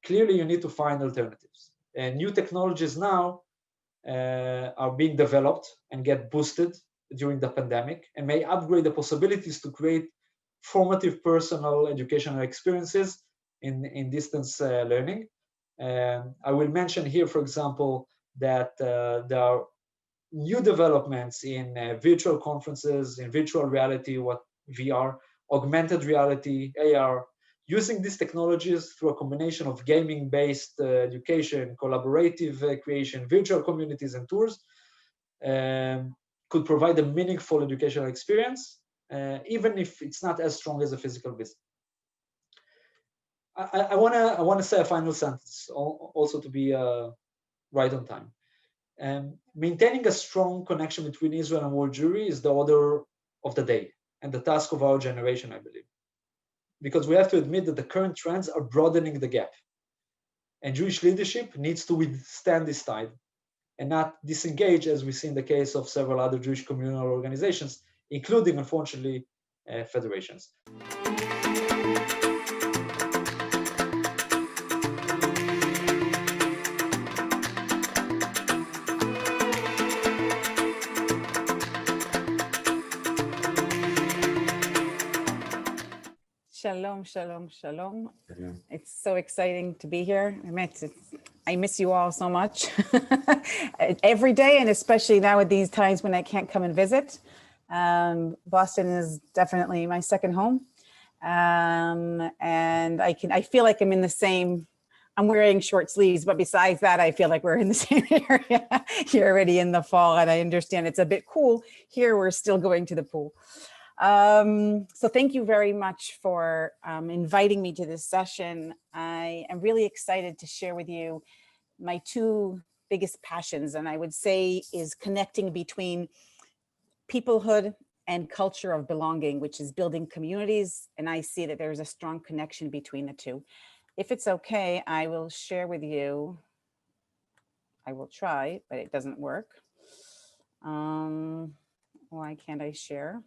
clearly you need to find alternatives. And new technologies now are being developed and get boosted during the pandemic and may upgrade the possibilities to create formative personal educational experiences in distance learning. I will mention here, for example, that there are new developments in virtual conferences, in virtual reality, VR, augmented reality, AR, using these technologies through a combination of gaming-based education, collaborative creation, virtual communities and tours, could provide a meaningful educational experience, even if it's not as strong as a physical visit. I want to say a final sentence, also to be right on time. Maintaining a strong connection between Israel and world Jewry is the order of the day and the task of our generation, I believe. Because we have to admit that the current trends are broadening the gap. And Jewish leadership needs to withstand this tide and not disengage, as we see in the case of several other Jewish communal organizations, including, unfortunately, federations. Shalom, shalom, shalom. It's so exciting to be here. I miss you all so much every day, and especially now at these times when I can't come and visit. Boston is definitely my second home. And I feel like I'm in the same, I'm wearing short sleeves, but besides that, I feel like we're in the same area. You're already in the fall, and I understand it's a bit cool. Here, we're still going to the pool. So thank you very much for inviting me to this session. I am really excited to share with you my two biggest passions, and I would say is connecting between peoplehood and culture of belonging, which is building communities. And I see that there's a strong connection between the two. If it's okay, I will share with you. I will try, but it doesn't work. Why can't I share?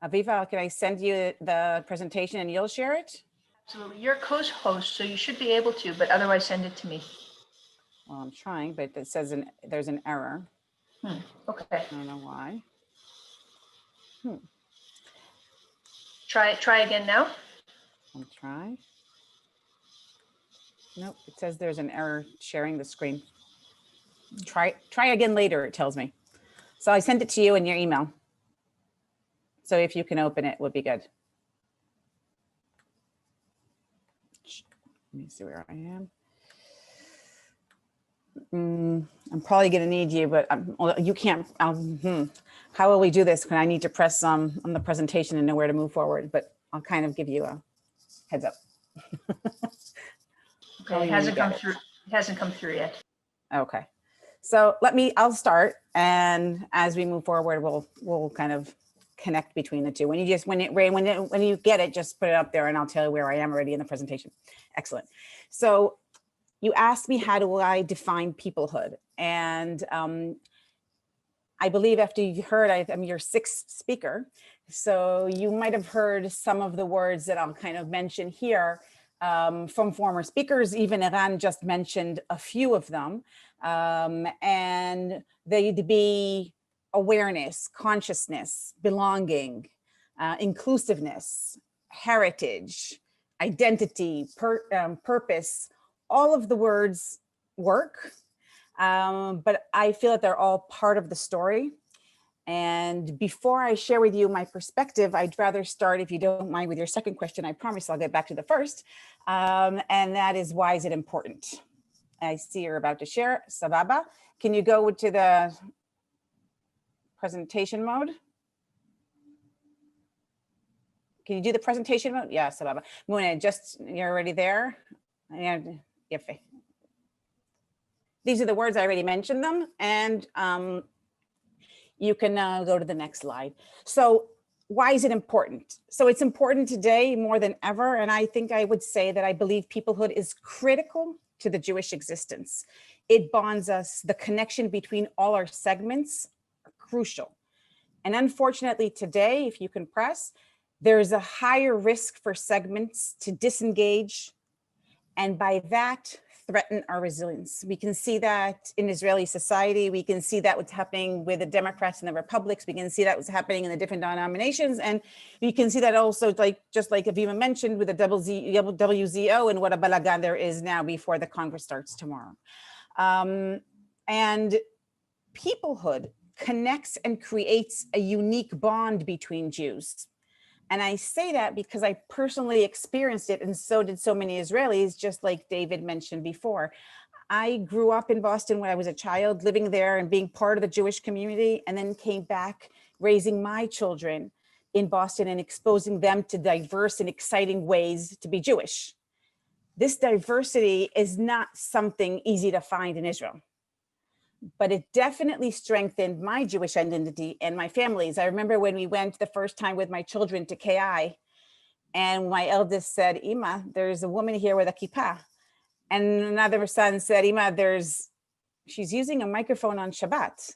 Aviva, can I send you the presentation and you'll share it? Absolutely. You're a co-host, so you should be able to, but otherwise send it to me. Well, I'm trying, but it says there's an error. Okay. I don't know why. Try again now. I'll try. Nope, it says there's an error sharing the screen. Try again later, it tells me. So I sent it to you in your email. So if you can open it, would be good. Let me see where I am. I'm probably going to need you, but well, you can't. How will we do this? When I need to press on the presentation and know where to move forward, but I'll kind of give you a heads up. Okay, it hasn't come through. It hasn't come through yet. Okay, So I'll start. And as we move forward, we'll kind of connect between the two. When you get it, just put it up there and I'll tell you where I am already in the presentation. Excellent. So you asked me, how do I define peoplehood? And I believe after you heard, I'm your sixth speaker. So you might have heard some of the words that I'll kind of mention here from former speakers. Even Iran just mentioned a few of them. And they'd be awareness, consciousness, belonging, inclusiveness, heritage, identity, purpose. All of the words work, but I feel that they're all part of the story. And before I share with you my perspective, I'd rather start, if you don't mind, with your second question. I promise I'll get back to the first. And that is, why is it important? I see you're about to share. Sababa, can you go to the presentation mode? Can you do the presentation mode? Yeah, Sababa. Muna, you're already there? These are the words, I already mentioned them. And you can go to the next slide. So why is it important? So it's important today more than ever. And I think I would say that I believe peoplehood is critical to the Jewish existence. It bonds us. The connection between all our segments are crucial. And unfortunately today, if you can press, there's a higher risk for segments to disengage, and by that, threaten our resilience. We can see that in Israeli society. We can see that what's happening with the Democrats and the Republics. We can see that what's happening in the different denominations. And we can see that also, just like Avima mentioned, with the WZO and what a balagan there is now before the Congress starts tomorrow. And peoplehood connects and creates a unique bond between Jews. And I say that because I personally experienced it, and so did so many Israelis, just like David mentioned before. I grew up in Boston when I was a child, living there and being part of the Jewish community, and then came back raising my children in Boston and exposing them to diverse and exciting ways to be Jewish. This diversity is not something easy to find in Israel, but it definitely strengthened my Jewish identity and my family's. I remember when we went the first time with my children to KI, and my eldest said, Ima, there's a woman here with a kippah. And another son said, Ima, she's using a microphone on Shabbat.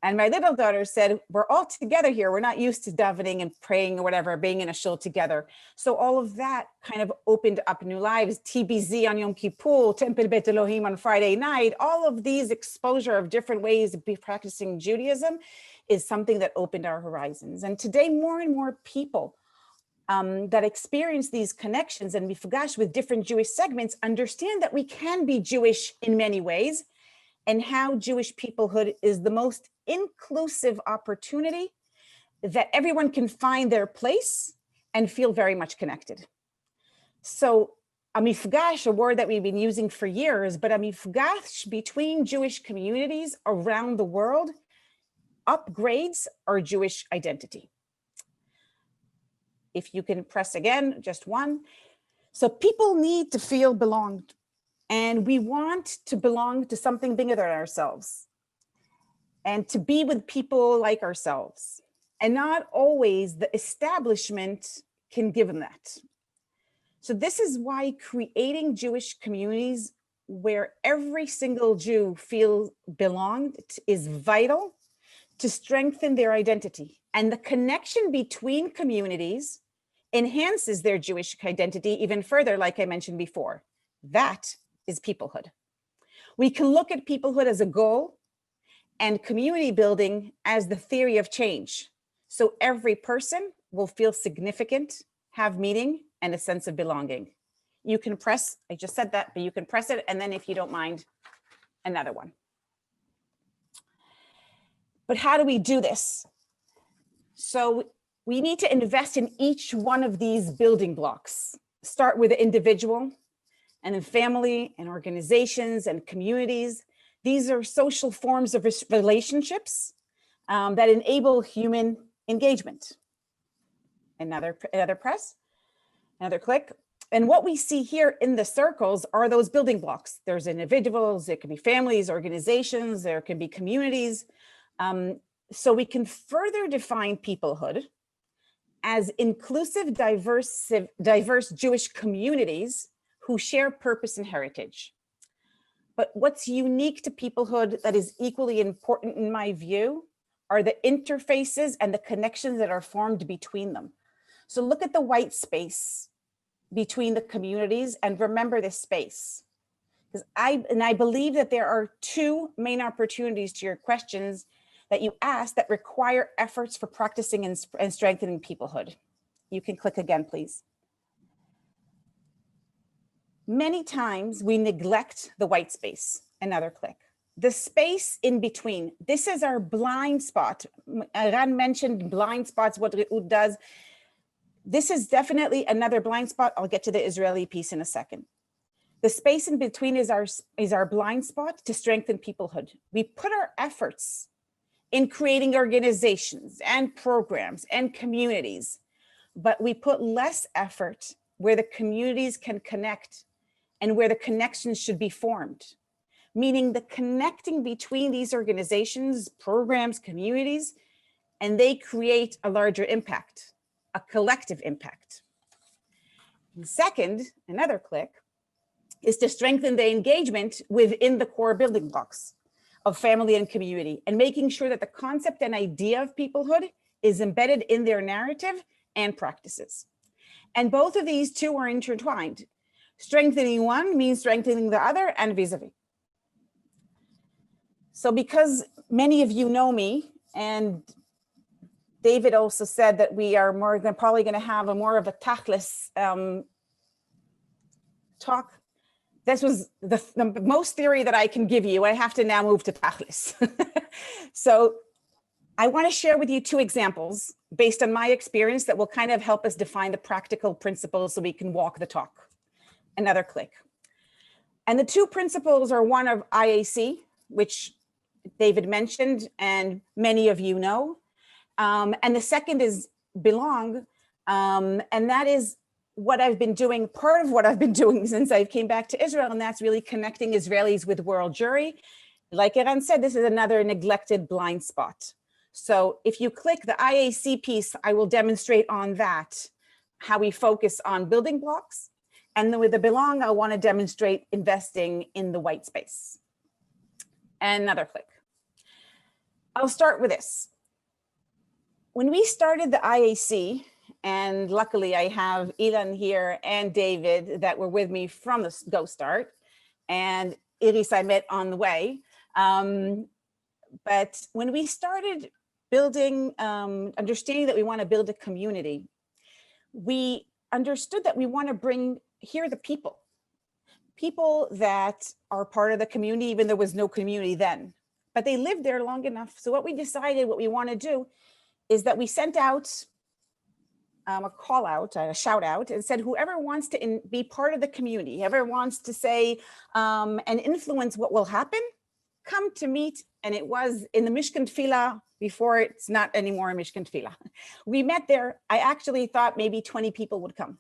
And my little daughter said, we're all together here. We're not used to davening and praying or whatever, being in a shul together. So all of that kind of opened up new lives. TBZ on Yom Kippur, Temple Bet Elohim on Friday night, all of these exposure of different ways of practicing Judaism is something that opened our horizons. And today, more and more people that experience these connections and mifgash with different Jewish segments understand that we can be Jewish in many ways, and how Jewish peoplehood is the most inclusive opportunity that everyone can find their place and feel very much connected. So a mifgash, a word that we've been using for years, but a mifgash between Jewish communities around the world upgrades our Jewish identity. If you can press again, just one. So people need to feel belonged. And we want to belong to something bigger than ourselves, and to be with people like ourselves. And not always the establishment can give them that. So this is why creating Jewish communities where every single Jew feels belonged is vital to strengthen their identity. And the connection between communities enhances their Jewish identity even further, like I mentioned before. That is peoplehood. We can look at peoplehood as a goal and community building as the theory of change. So every person will feel significant, have meaning, and a sense of belonging. You can press, I just said that, but you can press it, and then if you don't mind, another one. But how do we do this? So we need to invest in each one of these building blocks. Start with the individual, and then family and organizations and communities. These are social forms of relationships that enable human engagement. Another press, another click. And what we see here in the circles are those building blocks. There's individuals, it could be families, organizations, there can be communities. So we can further define peoplehood as inclusive, diverse Jewish communities who share purpose and heritage. But what's unique to peoplehood that is equally important in my view are the interfaces and the connections that are formed between them. So look at the white space between the communities and remember this space. Because I believe that there are two main opportunities to your questions that you asked that require efforts for practicing and strengthening peoplehood. You can click again, please. Many times we neglect the white space. Another click. The space in between. This is our blind spot. Ran mentioned blind spots, what Re'ud does. This is definitely another blind spot. I'll get to the Israeli piece in a second. The space in between is our blind spot to strengthen peoplehood. We put our efforts in creating organizations and programs and communities, but we put less effort where the communities can connect and where the connections should be formed. Meaning the connecting between these organizations, programs, communities, and they create a larger impact, a collective impact. And second, another click, is to strengthen the engagement within the core building blocks of family and community, and making sure that the concept and idea of peoplehood is embedded in their narrative and practices. And both of these two are intertwined. Strengthening one means strengthening the other, and vis-a-vis. So because many of you know me, and David also said that we are probably going to have more of a tachlis talk. This was the most theory that I can give you. I have to now move to tachlis. So I want to share with you two examples based on my experience that will kind of help us define the practical principles so we can walk the talk. Another click. And the two principles are one of IAC, which David mentioned and many of you know. And the second is belong. And that is what I've been doing, part of what I've been doing since I came back to Israel, and that's really connecting Israelis with world Jewry. Like Eran said, this is another neglected blind spot. So if you click the IAC piece, I will demonstrate on that, how we focus on building blocks. And then with the belong, I want to demonstrate investing in the white space. And another click. I'll start with this. When we started the IAC, and luckily I have Ilan here and David that were with me from the Go Start, and Iris I met on the way. But when we started building, understanding that we want to build a community, we understood that we want to bring here the people that are part of the community, even though there was no community then, but they lived there long enough. So what we decided, what we want to do is that we sent out a call out, a shout out, and said, whoever wants to be part of the community, whoever wants to say and influence what will happen, come to meet. And it was in the Mishkan Tefillah, before it's not anymore a Mishkan Tefillah. We met there. I actually thought maybe 20 people would come.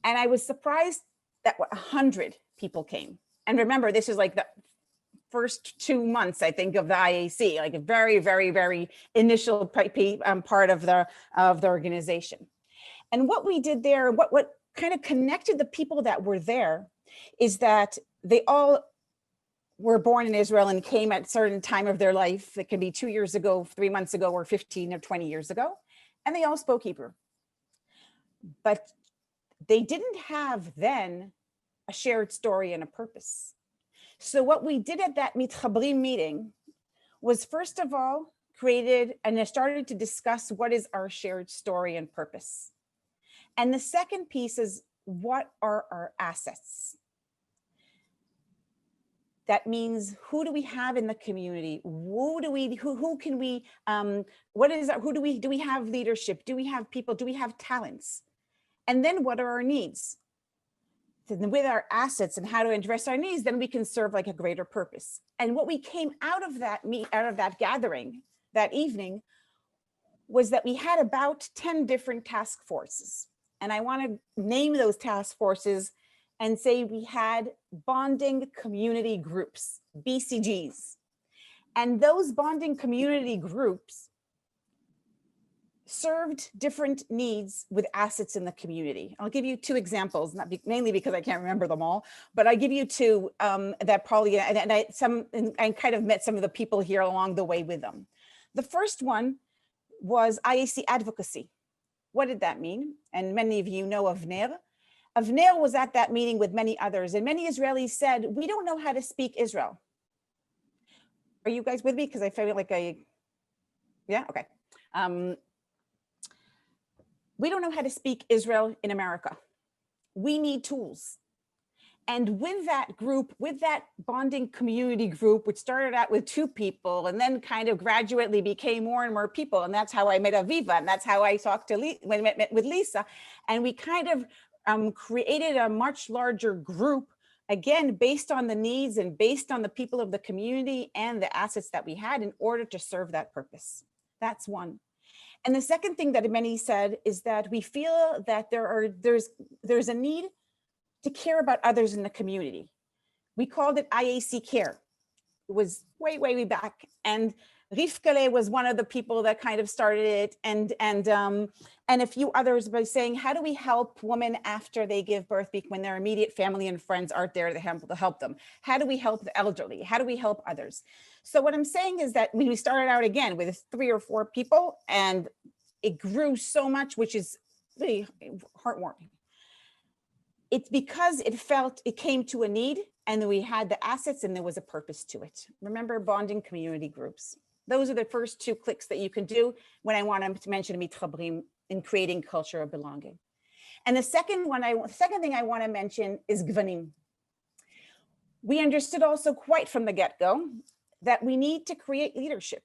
And I was surprised that 100 people came. And remember, this is like the first 2 months, I think, of the IAC, like a very, very, very initial part of the organization. And what we did there, what kind of connected the people that were there is that they all were born in Israel and came at a certain time of their life. It can be 2 years ago, 3 months ago, or 15 or 20 years ago. And they all spoke Hebrew. But they didn't have then a shared story and a purpose. So what we did at that Mitchabrim meeting was, first of all, created and started to discuss what is our shared story and purpose. And the second piece is, what are our assets? That means, who do we have in the community? Who do we have leadership? Do we have people? Do we have talents? And then what are our needs? Then with our assets and how to address our needs, then we can serve like a greater purpose. And what we came out of that gathering that evening was that we had about 10 different task forces. And I want to name those task forces and say we had bonding community groups, BCGs. And those bonding community groups served different needs with assets in the community. I'll give you two examples, mainly because I can't remember them all, but I give you two that probably, and I kind of met some of the people here along the way with them. The first one was IAC advocacy. What did that mean? And many of you know Avner. Avner was at that meeting with many others, and many Israelis said, we don't know how to speak Israel. Are you guys with me? Because I feel like yeah, okay. We don't know how to speak Israel in America. We need tools. And with that group, with that bonding community group, which started out with 2 people and then kind of gradually became more and more people. And that's how I met Aviva. And that's how I talked to when I met with Lisa. And we kind of created a much larger group, again, based on the needs and based on the people of the community and the assets that we had in order to serve that purpose. That's one. And the second thing that many said is that we feel that there's a need to care about others in the community. We called it IAC Care. It was way back. And Rivkele was one of the people that kind of started it, and a few others by saying, how do we help women after they give birth when their immediate family and friends aren't there to help them? How do we help the elderly? How do we help others? So what I'm saying is that we started out again with 3 or 4 people, and it grew so much, which is really heartwarming. It's because it came to a need, and we had the assets and there was a purpose to it. Remember, bonding community groups. Those are the first 2 clicks that you can do when I want to mention mitchabrim in creating culture of belonging. And the second thing I want to mention is gvanim. We understood also quite from the get-go that we need to create leadership,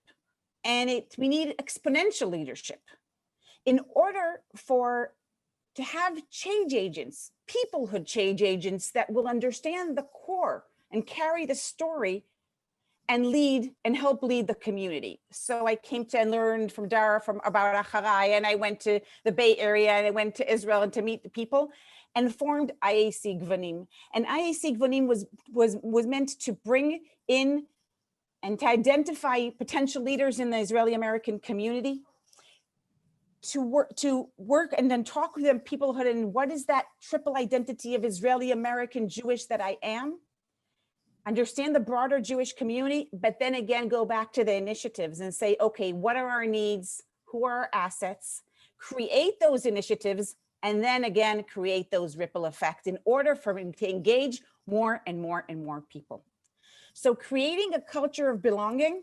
and we need exponential leadership in order to have change agents, peoplehood change agents that will understand the core and carry the story and lead and help lead the community. So I came to and learned from Dara about Acharai, and I went to the Bay Area and I went to Israel and to meet the people and formed IAC Gvanim. And IAC Gvanim was meant to bring in and to identify potential leaders in the Israeli American community, to work and then talk with them peoplehood and what is that triple identity of Israeli American Jewish that I am. Understand the broader Jewish community, but then again, go back to the initiatives and say, okay, what are our needs? Who are our assets? Create those initiatives, and then again, create those ripple effects in order for me to engage more and more and more people. So creating a culture of belonging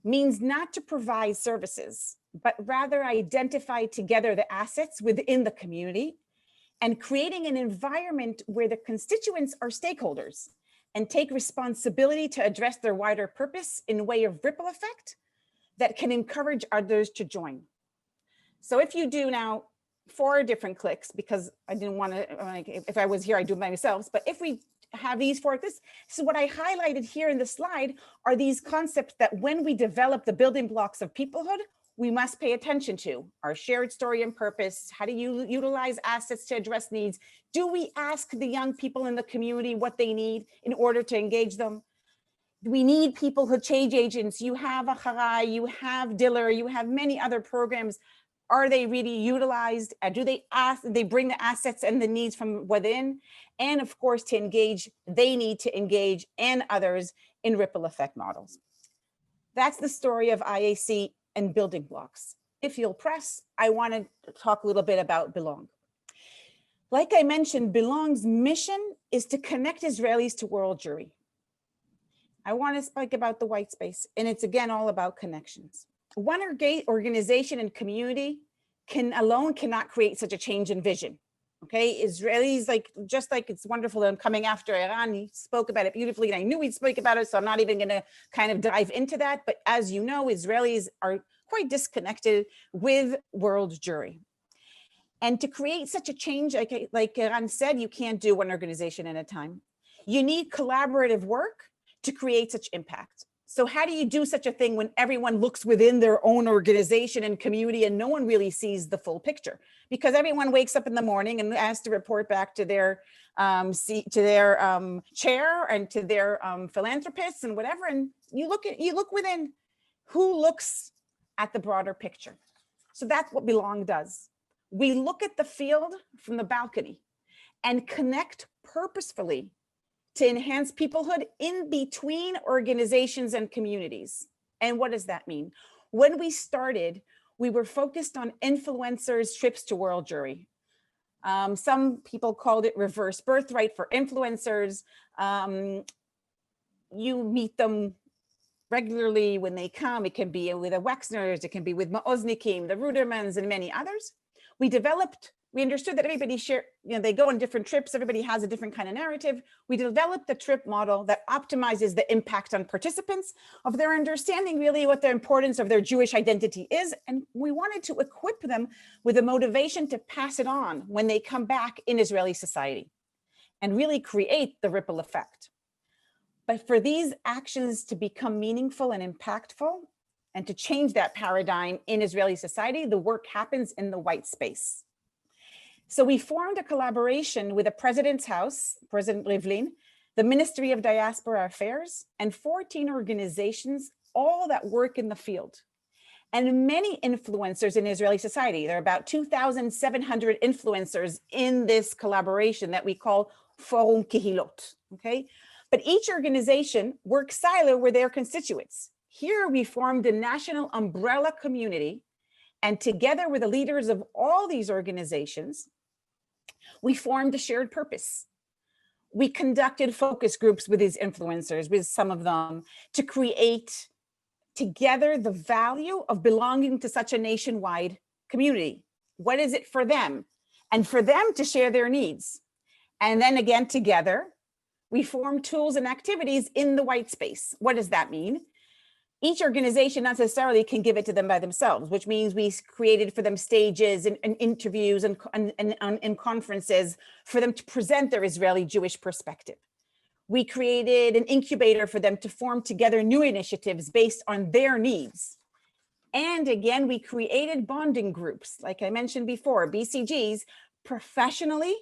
means not to provide services, but rather identify together the assets within the community and creating an environment where the constituents are stakeholders and take responsibility to address their wider purpose in a way of ripple effect that can encourage others to join. So if you do now 4 different clicks, because I didn't want to, if I was here, I'd do it by myself, but if we have these 4, this is what I highlighted here in the slide are these concepts that when we develop the building blocks of peoplehood, we must pay attention to our shared story and purpose. How do you utilize assets to address needs? Do we ask the young people in the community what they need in order to engage them? We need people who change agents. You have Acharai, you have Diller, you have many other programs. Are they really utilized? Do they bring the assets and the needs from within? And of course, to engage, they need to engage and others in ripple effect models. That's the story of IAC and building blocks. If you'll press, I want to talk a little bit about Belong. Like I mentioned, Belong's mission is to connect Israelis to world Jewry. I want to speak about the white space, and it's again all about connections. One organization and community alone cannot create such a change in vision. Okay, Israelis, just like it's wonderful that I'm coming after Iran, he spoke about it beautifully, and I knew he'd speak about it, so I'm not even going to kind of dive into that. But as you know, Israelis are quite disconnected with world Jewry. And to create such a change, like Iran said, you can't do one organization at a time. You need collaborative work to create such impact. So how do you do such a thing when everyone looks within their own organization and community and no one really sees the full picture? Because everyone wakes up in the morning and has to report back to their chair and to their philanthropists and whatever. And you look within. Who looks at the broader picture? So that's what Belong does. We look at the field from the balcony and connect purposefully to enhance peoplehood in between organizations and communities. And what does that mean? When we started, we were focused on influencers' trips to World Jury. Some people called it reverse birthright for influencers. You meet them regularly when they come. It can be with the Wexners, it can be with Maoznikim, the Rudermans, and many others. We understood that everybody they go on different trips, everybody has a different kind of narrative. We developed the trip model that optimizes the impact on participants of their understanding really what the importance of their Jewish identity is. And we wanted to equip them with a motivation to pass it on when they come back in Israeli society and really create the ripple effect. But for these actions to become meaningful and impactful and to change that paradigm in Israeli society, the work happens in the white space. So we formed a collaboration with the President's House, President Rivlin, the Ministry of Diaspora Affairs, and 14 organizations, all that work in the field. And many influencers in Israeli society. There are about 2,700 influencers in this collaboration that we call Forum Kehilot, okay? But each organization works silo with their constituents. Here we formed a national umbrella community, and together with the leaders of all these organizations, we formed a shared purpose. We conducted focus groups with these influencers, with some of them, to create together the value of belonging to such a nationwide community. What is it for them? And for them to share their needs. And then again, together, we form tools and activities in the white space. What does that mean? Each organization not necessarily can give it to them by themselves, which means we created for them stages and interviews and conferences for them to present their Israeli Jewish perspective. We created an incubator for them to form together new initiatives based on their needs. And again, we created bonding groups, like I mentioned before, BCGs, professionally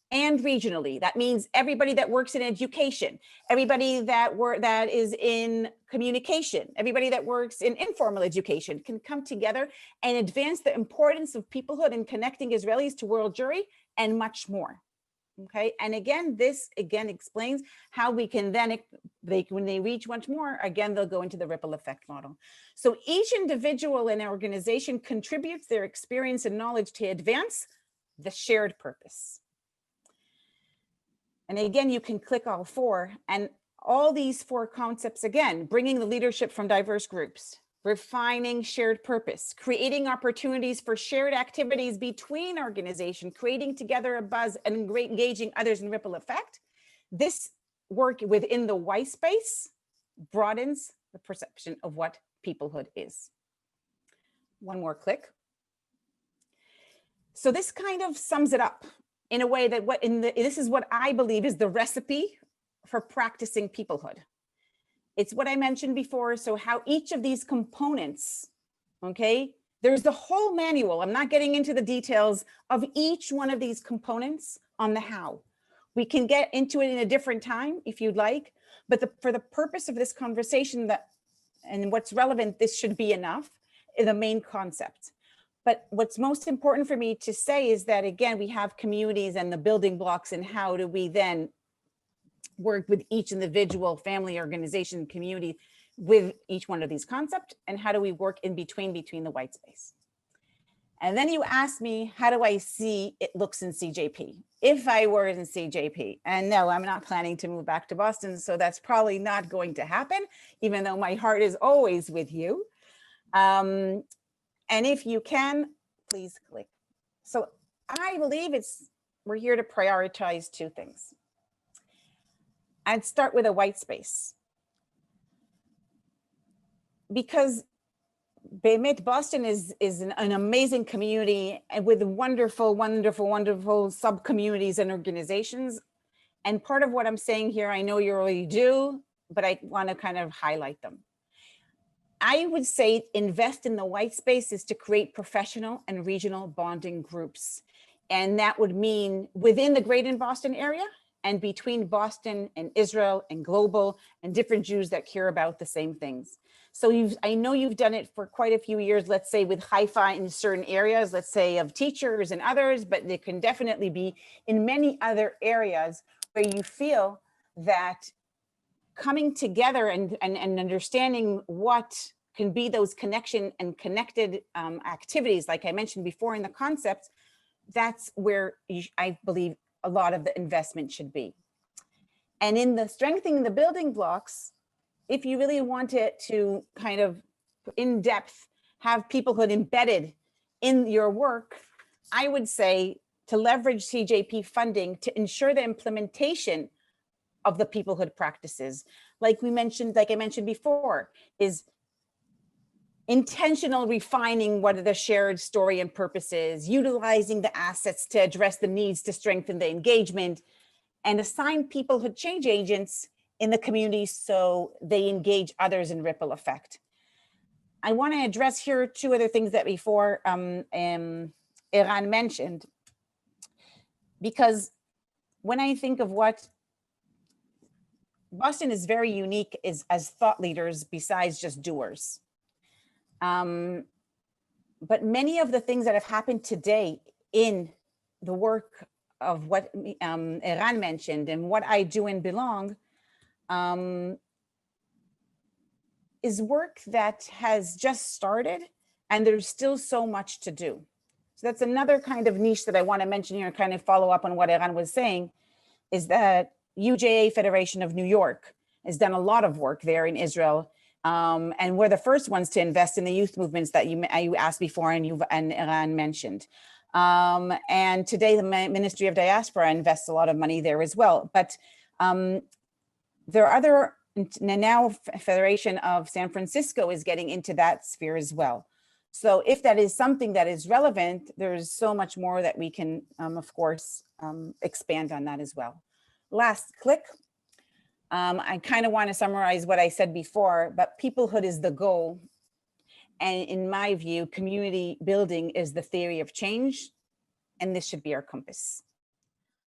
and regionally. That means everybody that works in education, everybody that is in communication, everybody that works in informal education can come together and advance the importance of peoplehood and connecting Israelis to World Jury and much more. Okay, and again, this explains how we can then, when they reach much more, again, they'll go into the ripple effect model. So each individual in an organization contributes their experience and knowledge to advance the shared purpose. And again, you can click all four, and all these four concepts, again, bringing the leadership from diverse groups, refining shared purpose, creating opportunities for shared activities between organizations, creating together a buzz and engaging others in ripple effect. This work within the white space broadens the perception of what peoplehood is. One more click. So this kind of sums it up in a way that this is what I believe is the recipe for practicing peoplehood. It's what I mentioned before. So how each of these components, okay, there's the whole manual. I'm not getting into the details of each one of these components on the how. We can get into it in a different time if you'd like, but for the purpose of this conversation and what's relevant, this should be enough, the main concept. But what's most important for me to say is that, again, we have communities and the building blocks, and how do we then work with each individual family, organization, community with each one of these concepts, and how do we work in between the white space. And then you asked me, how do I see it looks in CJP? If I were in CJP, and no, I'm not planning to move back to Boston, so that's probably not going to happen, even though my heart is always with you. And if you can, please click. So I believe we're here to prioritize two things. I'd start with a white space. Because Bemet Boston is an amazing community and with wonderful, wonderful, wonderful sub-communities and organizations. And part of what I'm saying here, I know you already do, but I want to kind of highlight them. I would say invest in the white space is to create professional and regional bonding groups. And that would mean within the Greater Boston area and between Boston and Israel and global and different Jews that care about the same things. So I know you've done it for quite a few years, let's say with Haifa in certain areas, let's say of teachers and others, but there can definitely be in many other areas where you feel that coming together and understanding what can be those connection and connected activities, like I mentioned before in the concepts, that's where I believe a lot of the investment should be. And in the strengthening the building blocks, if you really want it to kind of in depth have peoplehood embedded in your work, I would say to leverage CJP funding to ensure the implementation of the peoplehood practices. Like I mentioned before, is intentional refining what are the shared story and purposes, utilizing the assets to address the needs to strengthen the engagement, and assign peoplehood change agents in the community so they engage others in ripple effect. I want to address here two other things that before Eran mentioned, because when I think of what Boston is very unique is as thought leaders besides just doers. But many of the things that have happened today in the work of what Eran mentioned and what I do and belong is work that has just started and there's still so much to do. So that's another kind of niche that I want to mention here and kind of follow up on what Eran was saying, is that UJA Federation of New York has done a lot of work there in Israel. And we're the first ones to invest in the youth movements that you asked before and Eran mentioned. And today the Ministry of Diaspora invests a lot of money there as well. But there are other, now Federation of San Francisco is getting into that sphere as well. So if that is something that is relevant, there's so much more that we can, of course, expand on that as well. Last click. I kind of want to summarize what I said before, but peoplehood is the goal. And in my view, community building is the theory of change. And this should be our compass.